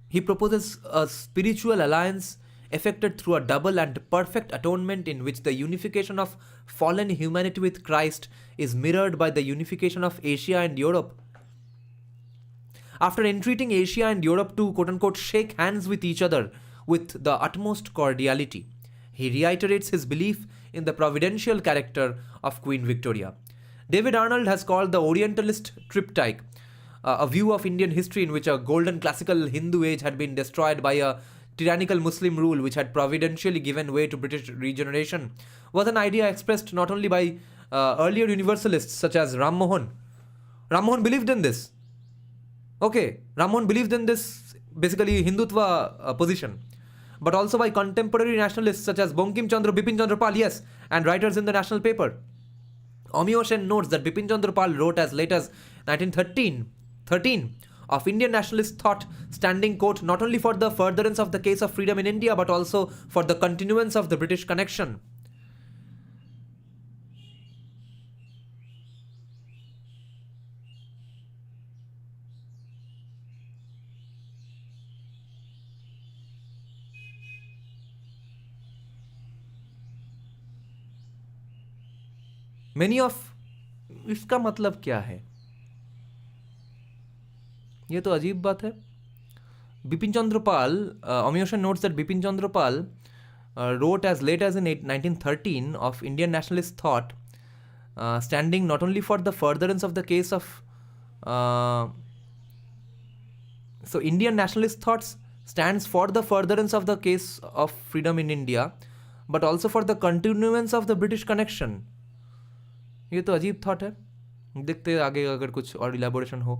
He proposes a spiritual alliance effected through a double and perfect atonement in which the unification of fallen humanity with Christ is mirrored by the unification of Asia and Europe. After entreating Asia and Europe to quote-unquote shake hands with each other with the utmost cordiality, he reiterates his belief in the providential character of Queen Victoria. David Arnold has called the Orientalist triptych a view of Indian history in which a golden classical Hindu age had been destroyed by a tyrannical Muslim rule which had providentially given way to British regeneration, was an idea expressed not only by earlier universalists such as Ram Mohan. Ram Mohan believed in this. Okay, Ram Mohan believed in this basically Hindutva position, but also by contemporary nationalists such as Bankim Chandra, Bipin Chandra Pal, yes, and writers in the national paper. Omyo Sen notes that Bipin Chandra Pal wrote as late as 1913 of Indian nationalist thought, standing quote not only for the furtherance of the case of freedom in India but also for the continuance of the British connection. Many of इसका मतलब क्या है? ये तो अजीब बात है. Bipin Chandra Pal, Omyo Sen notes that Bipin Chandra Pal wrote as late as in 1913 of Indian nationalist thought, standing not only for the furtherance of the case of so Indian nationalist thoughts stands for the furtherance of the case of freedom in India, but also for the continuance of the British connection. ये तो अजीब thought है. देखते हैं आगे अगर कुछ और इलेबोरेशन हो.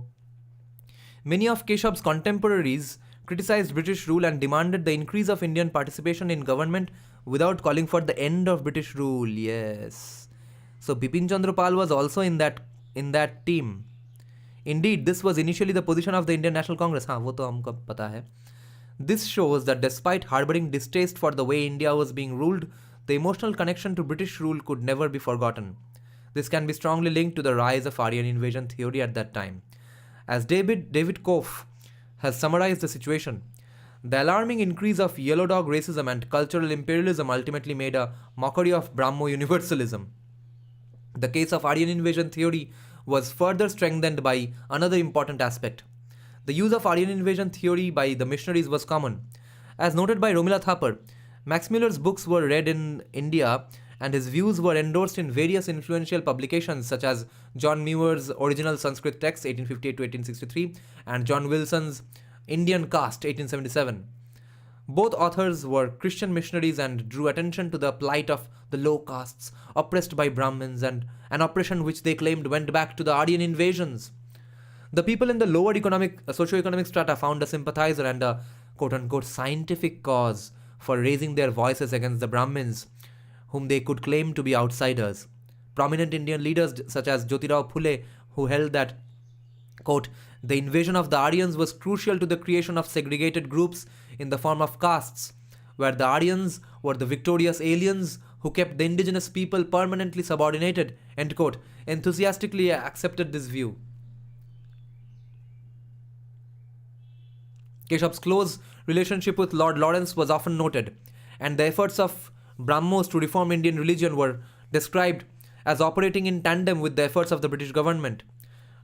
Many of Keshav's contemporaries criticized British rule and demanded the increase of Indian participation in government without calling for the end of British rule. Yes. So Bipin Chandra Pal was also in that team. Indeed, this was initially the position of the Indian National Congress. हाँ, वो तो हमको पता है. This shows that despite harboring distaste for the way India was being ruled, the emotional connection to British rule could never be forgotten. This can be strongly linked to the rise of Aryan invasion theory at that time. As David Koff has summarized the situation, the alarming increase of yellow dog racism and cultural imperialism ultimately made a mockery of Brahmo universalism. The case of Aryan invasion theory was further strengthened by another important aspect. The use of Aryan invasion theory by the missionaries was common. As noted by Romila Thapar, Max Muller's books were read in India and his views were endorsed in various influential publications such as John Muir's original Sanskrit text 1858 to 1863 and John Wilson's Indian Caste 1877. Both authors were Christian missionaries and drew attention to the plight of the low castes oppressed by Brahmins, and an oppression which they claimed went back to the Aryan invasions. The people in the lower socio-economic strata found a sympathizer and a quote-unquote scientific cause for raising their voices against the Brahmins, whom they could claim to be outsiders. Prominent Indian leaders such as Jyotirao Phule, who held that, quote, the invasion of the Aryans was crucial to the creation of segregated groups in the form of castes, where the Aryans were the victorious aliens who kept the indigenous people permanently subordinated, end quote, enthusiastically accepted this view. Keshav's close relationship with Lord Lawrence was often noted, and the efforts of Brahmos to reform Indian religion were described as operating in tandem with the efforts of the British government.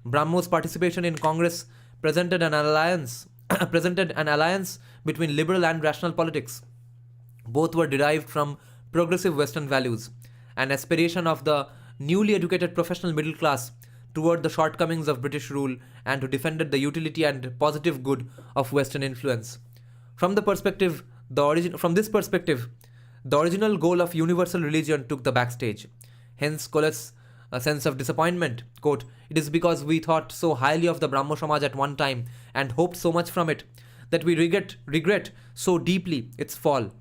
Brahmos' participation in Congress presented an alliance presented an alliance between liberal and rational politics. Both were derived from progressive Western values, an aspiration of the newly educated professional middle class toward the shortcomings of British rule and to defend the utility and positive good of Western influence. From this perspective, the original goal of universal religion took the backstage. Hence, Collette's sense of disappointment. Quote, "It is because we thought so highly of the Brahmo Samaj at one time and hoped so much from it that we regret so deeply its fall.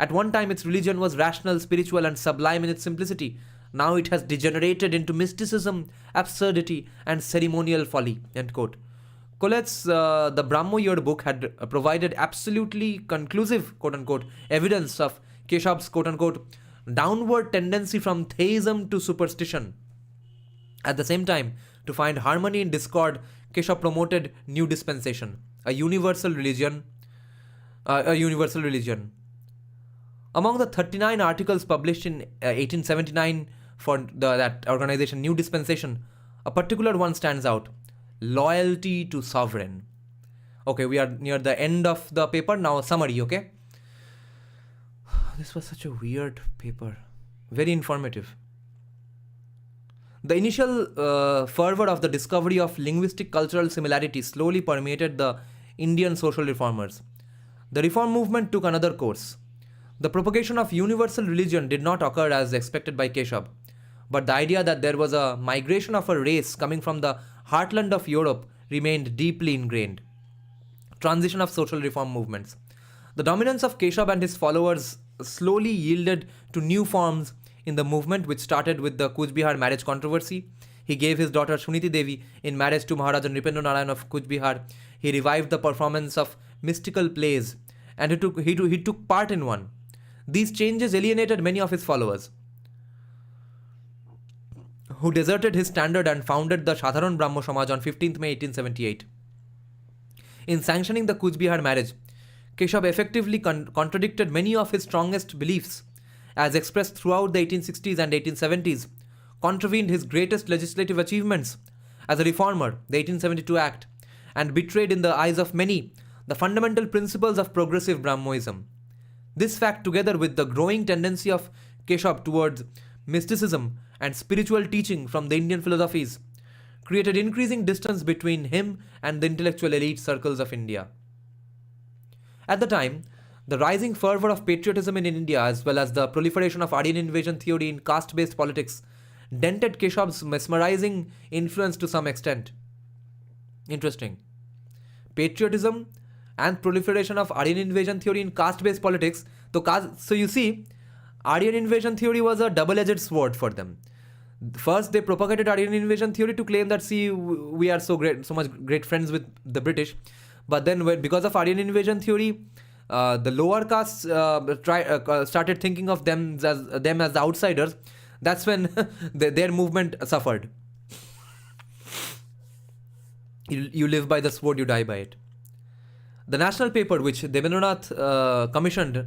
At one time, its religion was rational, spiritual, and sublime in its simplicity. Now it has degenerated into mysticism, absurdity, and ceremonial folly." End quote. Collette's The Brahmo Yearbook had provided absolutely conclusive, quote unquote, evidence of Keshav's, quote unquote, downward tendency from theism to superstition. At the same time, to find harmony in discord, Keshav promoted new dispensation, a universal religion. Among the 39 articles published in 1879 for that organization, New Dispensation, a particular one stands out: loyalty to sovereign. Okay, we are near the end of the paper. Now, summary, okay? This was such a weird paper. Very informative. The initial fervor of the discovery of linguistic cultural similarity slowly permeated the Indian social reformers. The reform movement took another course. The propagation of universal religion did not occur as expected by Keshav, but the idea that there was a migration of a race coming from the heartland of Europe remained deeply ingrained. Transition of social reform movements. The dominance of Keshav and his followers slowly yielded to new forms in the movement, which started with the Kuch Bihar marriage controversy. He gave his daughter Suniti Devi in marriage to Maharaja Nripendra Narayan of Kuch Bihar. He revived the performance of mystical plays, and he took part in one. These changes alienated many of his followers, who deserted his standard and founded the Sadharan Brahmo Samaj on 15th May 1878. In sanctioning the Kuch Bihar marriage, Keshav effectively contradicted many of his strongest beliefs, as expressed throughout the 1860s and 1870s, contravened his greatest legislative achievements as a reformer, the 1872 Act, and betrayed in the eyes of many the fundamental principles of progressive Brahmoism. This fact, together with the growing tendency of Keshav towards mysticism and spiritual teaching from the Indian philosophies, created increasing distance between him and the intellectual elite circles of India. At the time, the rising fervor of patriotism in India, as well as the proliferation of Aryan invasion theory in caste-based politics, dented Keshav's mesmerizing influence to some extent. Interesting. Patriotism and proliferation of Aryan invasion theory in caste-based politics. So you see, Aryan invasion theory was a double-edged sword for them. First, they propagated Aryan invasion theory to claim that, see, we are so much great friends with the British. But then, because of Aryan invasion theory, the lower castes started thinking of them as outsiders. That's when their movement suffered. You live by the sword, you die by it. The national paper, which Devendranath commissioned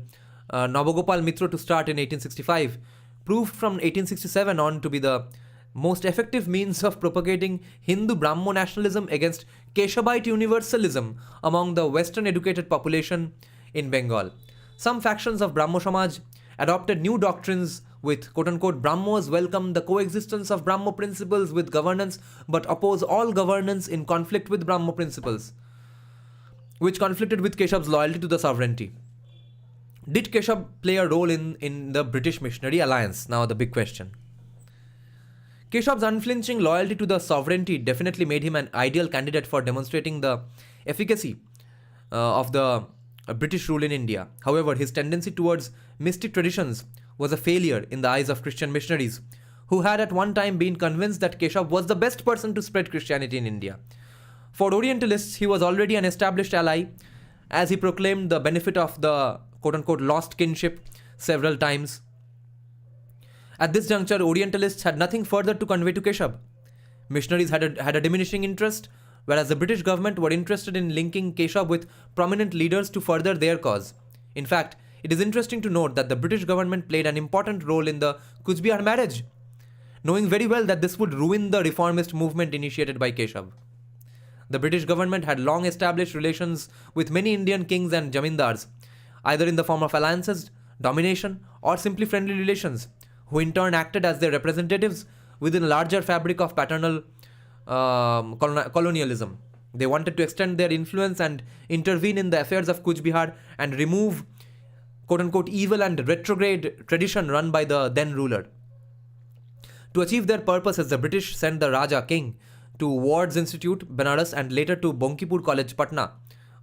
Nabagopal Mitra to start in 1865, proved from 1867 on to be the most effective means of propagating Hindu Brahmo nationalism against Keshavite universalism among the Western educated population in Bengal. Some factions of Brahmo Samaj adopted new doctrines with quote-unquote Brahmos welcome the coexistence of Brahmo principles with governance but oppose all governance in conflict with Brahmo principles, which conflicted with Keshav's loyalty to the sovereignty. Did Keshav play a role in the British missionary alliance? Now the big question. Keshav's unflinching loyalty to the sovereignty definitely made him an ideal candidate for demonstrating the efficacy of the British rule in India. However, his tendency towards mystic traditions was a failure in the eyes of Christian missionaries, who had at one time been convinced that Keshav was the best person to spread Christianity in India. For Orientalists, he was already an established ally, as he proclaimed the benefit of the quote-unquote lost kinship several times. At this juncture, Orientalists had nothing further to convey to Keshav. Missionaries had a diminishing interest, whereas the British government were interested in linking Keshav with prominent leaders to further their cause. In fact, it is interesting to note that the British government played an important role in the Kuch Bihar marriage, knowing very well that this would ruin the reformist movement initiated by Keshav. The British government had long established relations with many Indian kings and jamindars, either in the form of alliances, domination, or simply friendly relations, who in turn acted as their representatives within a larger fabric of paternal colonialism. They wanted to extend their influence and intervene in the affairs of Kuch Bihar and remove quote-unquote evil and retrograde tradition run by the then ruler. To achieve their purposes, the British sent the Raja King to Ward's Institute, Benares, and later to Bankipur College, Patna,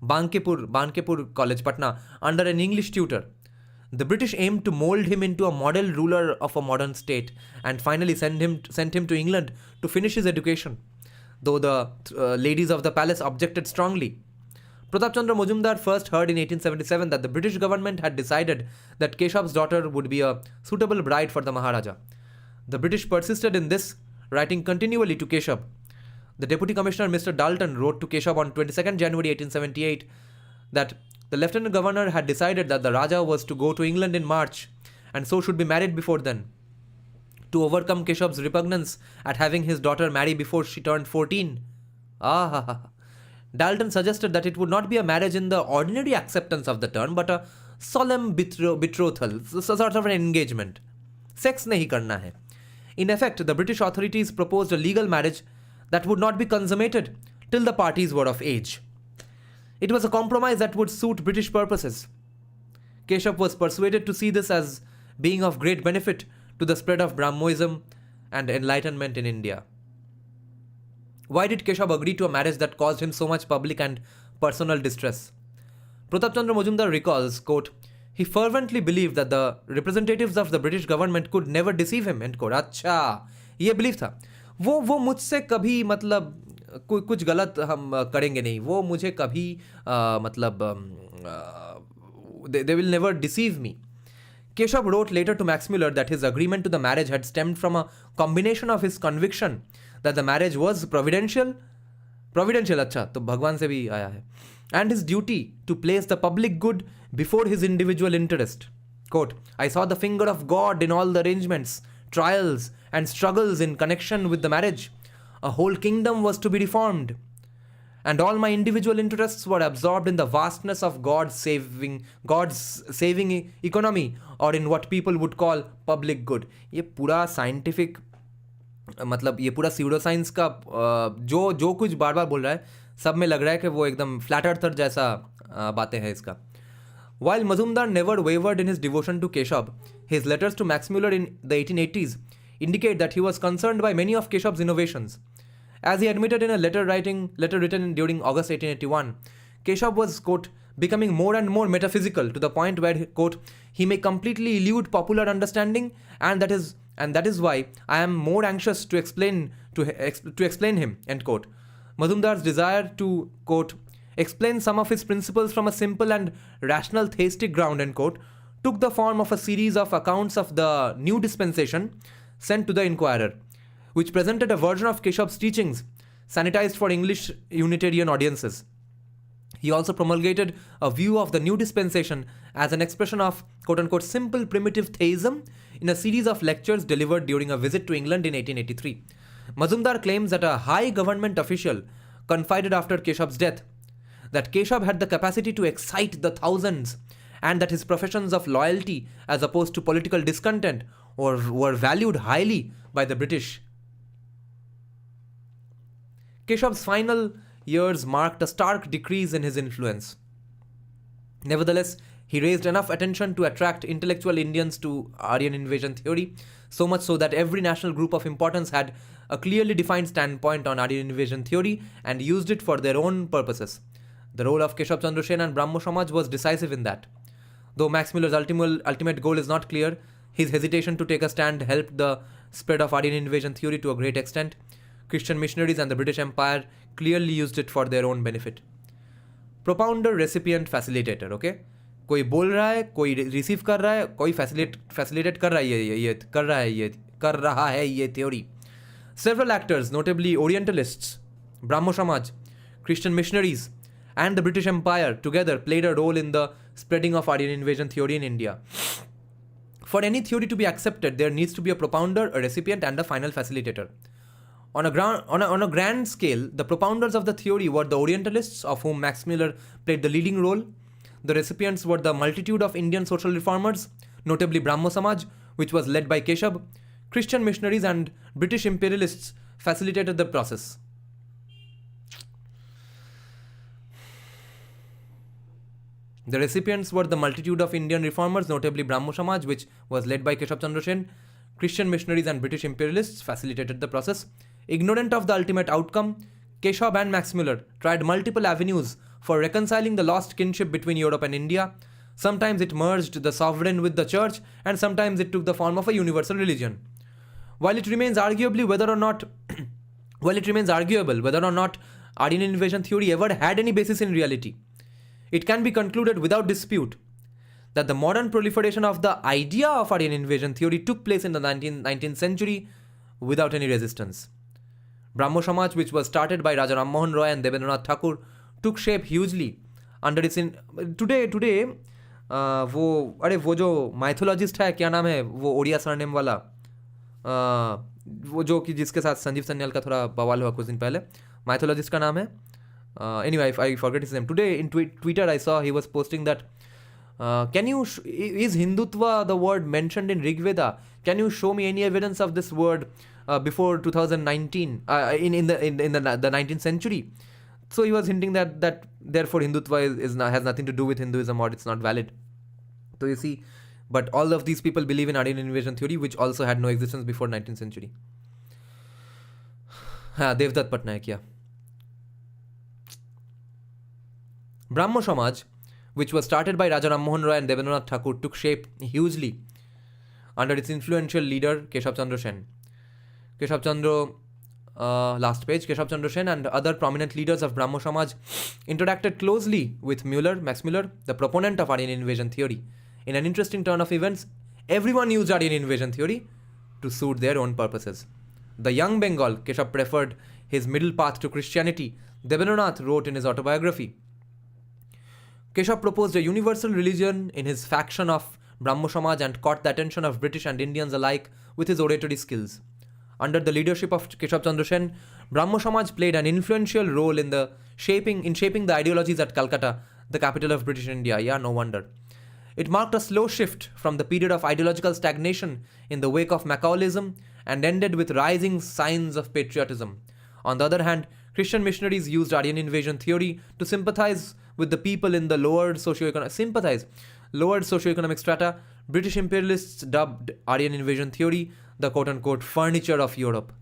Bankipur College, Patna, under an English tutor. The British aimed to mold him into a model ruler of a modern state, and finally sent him to England to finish his education, though the ladies of the palace objected strongly. Pratap Chandra Majumdar first heard in 1877 that the British government had decided that Keshav's daughter would be a suitable bride for the Maharaja. The British persisted in this, writing continually to Keshav. The Deputy Commissioner Mr. Dalton wrote to Keshav on 22nd January 1878 that the Lieutenant Governor had decided that the Raja was to go to England in March and so should be married before then. To overcome Keshav's repugnance at having his daughter marry before she turned 14, Dalton suggested that it would not be a marriage in the ordinary acceptance of the term, but a solemn betrothal, sort of an engagement. Sex nahi karna hai. In effect, the British authorities proposed a legal marriage that would not be consummated till the parties were of age. It was a compromise that would suit British purposes. Keshav was persuaded to see this as being of great benefit to the spread of Brahmoism and enlightenment in India. Why did Keshav agree to a marriage that caused him so much public and personal distress? Pratap Chandra Majumdar recalls, quote, he fervently believed that the representatives of the British government could never deceive him, end quote. अच्छा, ये belief था. वो मुझसे कभी मतलब कुछ गलत हम करेंगे नहीं. वो मुझे कभी they will never deceive me. Keshav wrote later to Max Muller that his agreement to the marriage had stemmed from a combination of his conviction that the marriage was providential अच्छा तो भगवान से भी आया है, and his duty to place the public good before his individual interest. Quote, I saw the finger of God in all the arrangements, trials, and struggles in connection with the marriage. A whole kingdom was to be reformed, and all my individual interests were absorbed in the vastness of God's saving economy, or in what people would call public good. ये पूरा scientific मतलब ये पूरा pseudo science का जो कुछ बार बार बोल रहा है, सब में लग रहा है कि वो एकदम flat earther जैसा बातें हैं इसका. While Majumdar never wavered in his devotion to Keshav, his letters to Max Muller in the 1880s indicate that he was concerned by many of Keshav's innovations. As he admitted in a letter written during August 1881, Keshav was, quote, becoming more and more metaphysical to the point where, quote, he may completely elude popular understanding, and that is why I am more anxious to explain him, end quote. Majumdar's desire to, quote, explain some of his principles from a simple and rational theistic ground, end quote, took the form of a series of accounts of the new dispensation sent to the Inquirer, which presented a version of Keshav's teachings, sanitized for English Unitarian audiences. He also promulgated a view of the new dispensation as an expression of, quote-unquote, simple primitive theism in a series of lectures delivered during a visit to England in 1883. Majumdar claims that a high government official confided after Keshav's death that Keshav had the capacity to excite the thousands, and that his professions of loyalty as opposed to political discontent were valued highly by the British. Keshav's final years marked a stark decrease in his influence. Nevertheless, he raised enough attention to attract intellectual Indians to Aryan invasion theory, so much so that every national group of importance had a clearly defined standpoint on Aryan invasion theory and used it for their own purposes. The role of Keshav Chandra Sen and Brahmo Samaj was decisive in that. Though Max Muller's ultimate goal is not clear, his hesitation to take a stand helped the spread of Aryan invasion theory to a great extent. Christian missionaries and the British Empire clearly used it for their own benefit. Propounder, recipient, facilitator, okay? कोई बोल रहा है, कोई receive कर रहा है, कोई facilitate कर रहा है ये theory. Several actors, notably Orientalists, Brahmo Samaj, Christian missionaries, and the British Empire together played a role in the spreading of Aryan invasion theory in India. For any theory to be accepted, there needs to be a propounder, a recipient, and a final facilitator. On a grand scale, the propounders of the theory were the Orientalists, of whom Max Muller played the leading role. The recipients were the multitude of Indian social reformers, notably Brahmo Samaj, which was led by Keshab. Christian missionaries and British imperialists facilitated the process. The recipients were the multitude of Indian reformers, notably Brahmo Samaj, which was led by Keshab Chandra Sen. Christian missionaries and British imperialists facilitated the process. Ignorant of the ultimate outcome, Keshab and Max Muller tried multiple avenues for reconciling the lost kinship between Europe and India. Sometimes it merged the sovereign with the church, and sometimes it took the form of a universal religion. While it remains arguable whether or not Aryan invasion theory ever had any basis in reality, it can be concluded without dispute that the modern proliferation of the idea of Aryan invasion theory took place in the 19th century without any resistance. Brahmo Samaj, which was started by Raja Ram Mohan Roy and Debendranath Thakur, took shape hugely under its today वो जो माइथोलॉजिस्ट है, क्या नाम है वो Odia surname वाला, वो जो कि जिसके साथ संजीव सन्याल का थोड़ा बवाल हुआ कुछ दिन पहले, माइथोलॉजिस्ट का नाम है, anyway, I forget his name. Today in Twitter I saw he was posting that is Hindutva the word mentioned in Rig Veda? Can you show me any evidence of this word before 2019 in the 19th century? So he was hinting that therefore Hindutva has nothing to do with Hinduism, or it's not valid. So you see, but all of these people believe in Aryan invasion theory, which also had no existence before 19th century. Devdutt Patnaik, yeah. Brahmo Samaj, which was started by Raja Ram Mohan Roy and Debendranath Thakur, took shape hugely under its influential leader Keshab Chandra Sen. Keshab Chandra Sen and other prominent leaders of Brahmo Samaj interacted closely with Max Muller, the proponent of Aryan invasion theory. In an interesting turn of events, everyone used Aryan invasion theory to suit their own purposes. The young Bengal, Keshab preferred his middle path to Christianity. Debendranath wrote in his autobiography, Keshab proposed a universal religion in his faction of Brahmo Samaj and caught the attention of British and Indians alike with his oratory skills. Under the leadership of Keshab Chandra Sen, Brahmo Samaj played an influential role in shaping the ideologies at Calcutta, the capital of British India. Yeah, no wonder. It marked a slow shift from the period of ideological stagnation in the wake of Macaulayism and ended with rising signs of patriotism. On the other hand, Christian missionaries used Aryan invasion theory to sympathize with the people in the lowered socioeconomic strata. British imperialists dubbed Aryan invasion theory the quote-unquote furniture of Europe.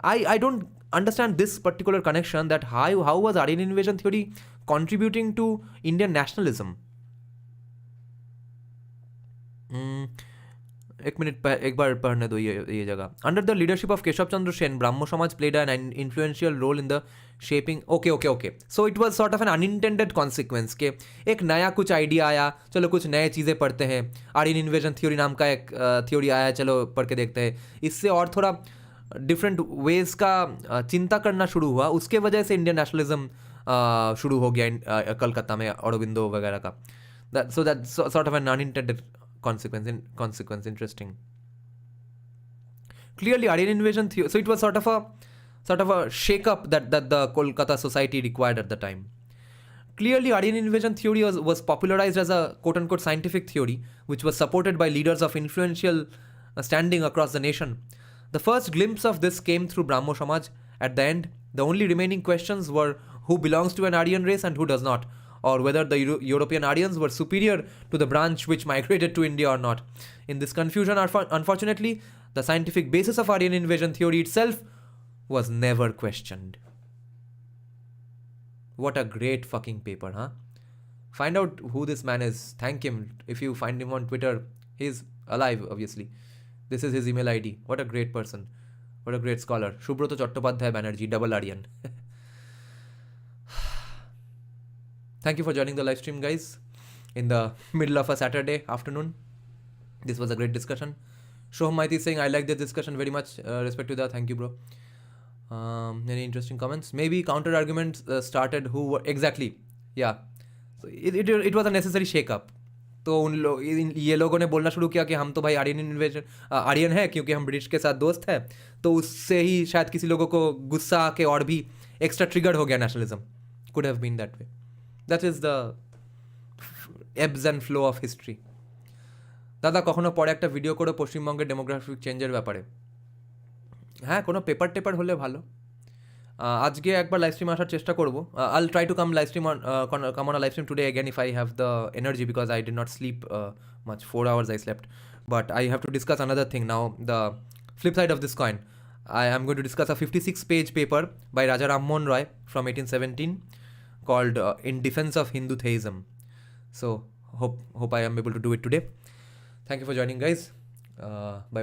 I don't understand this particular connection, that how was Aryan invasion theory contributing to Indian nationalism? एक बार पढ़ने दो ये जगह. Under the leadership of Keshab Chandra Sen, Brahmo Samaj played an influential role in the shaping. Okay. So it was sort of an unintended consequence के एक नया कुछ idea आया, चलो कुछ नए चीज़ें पढ़ते हैं, आर्यन इन्वेजन थ्योरी नाम का एक थ्योरी आया, चलो पढ़ के देखते हैं. इससे और थोड़ा डिफरेंट वेज का चिंता करना शुरू हुआ, उसके वजह से इंडियन नेशनलिज्म शुरू हो गया कलकत्ता में अरबिंदो वगैरह का. So that's sort of an unintended consequence. Interesting. Clearly, Aryan invasion theory. So it was sort of a shake-up that the Kolkata society required at the time. Clearly, Aryan invasion theory was popularized as a quote-unquote scientific theory, which was supported by leaders of influential standing across the nation. The first glimpse of this came through Brahmo Samaj. At the end, the only remaining questions were who belongs to an Aryan race and who does not, or whether the European Aryans were superior to the branch which migrated to India or not. In this confusion, unfortunately, the scientific basis of Aryan invasion theory itself was never questioned. What a great fucking paper, huh? Find out who this man is. Thank him. If you find him on Twitter, he's alive, obviously. This is his email ID. What a great person. What a great scholar. Subrata Chattopadhyay Banerjee, double Aryan. Thank you for joining the live stream, guys, in the middle of a Saturday afternoon. This was a great discussion. Shoham Maiti saying, I like this discussion very much. Respect to that. Thank you, bro. Any interesting comments? Maybe counter arguments started who were... Exactly. Yeah. So it was a necessary shake-up. तो ये लोगों ने बोलना शुरू किया कि हम तो भाई आर्यन है क्योंकि हम ब्रिटिश के साथ दोस्त हैं, तो उससे ही शायद किसी लोगों को गुस्सा आके और भी एक्स्ट्रा ट्रिगर्ड हो गया nationalism. Could have been that way. That is the ebbs and flow of history. দাদা কখনো পরে একটা ভিডিও করে পশ্চিমবঙ্গের ডেমোগ্রাফিক চেঞ্জের ব্যাপারে. হ্যাঁ, কোনো পেপার টেপার হলে ভালো. আজকে একবার লাইভ স্ট্রিম আসার চেষ্টা করবো. I'll try to come live stream come on live stream today again if I have the energy, because I did not sleep much. 4 hours I slept. But I have to discuss another thing now, the flip side of this coin. I am going to discuss a 56-page paper by Raja Rammohan Roy from 1817 called In Defense of Hindu Theism. So hope I am able to do it today. Thank you for joining, guys. Bye bye.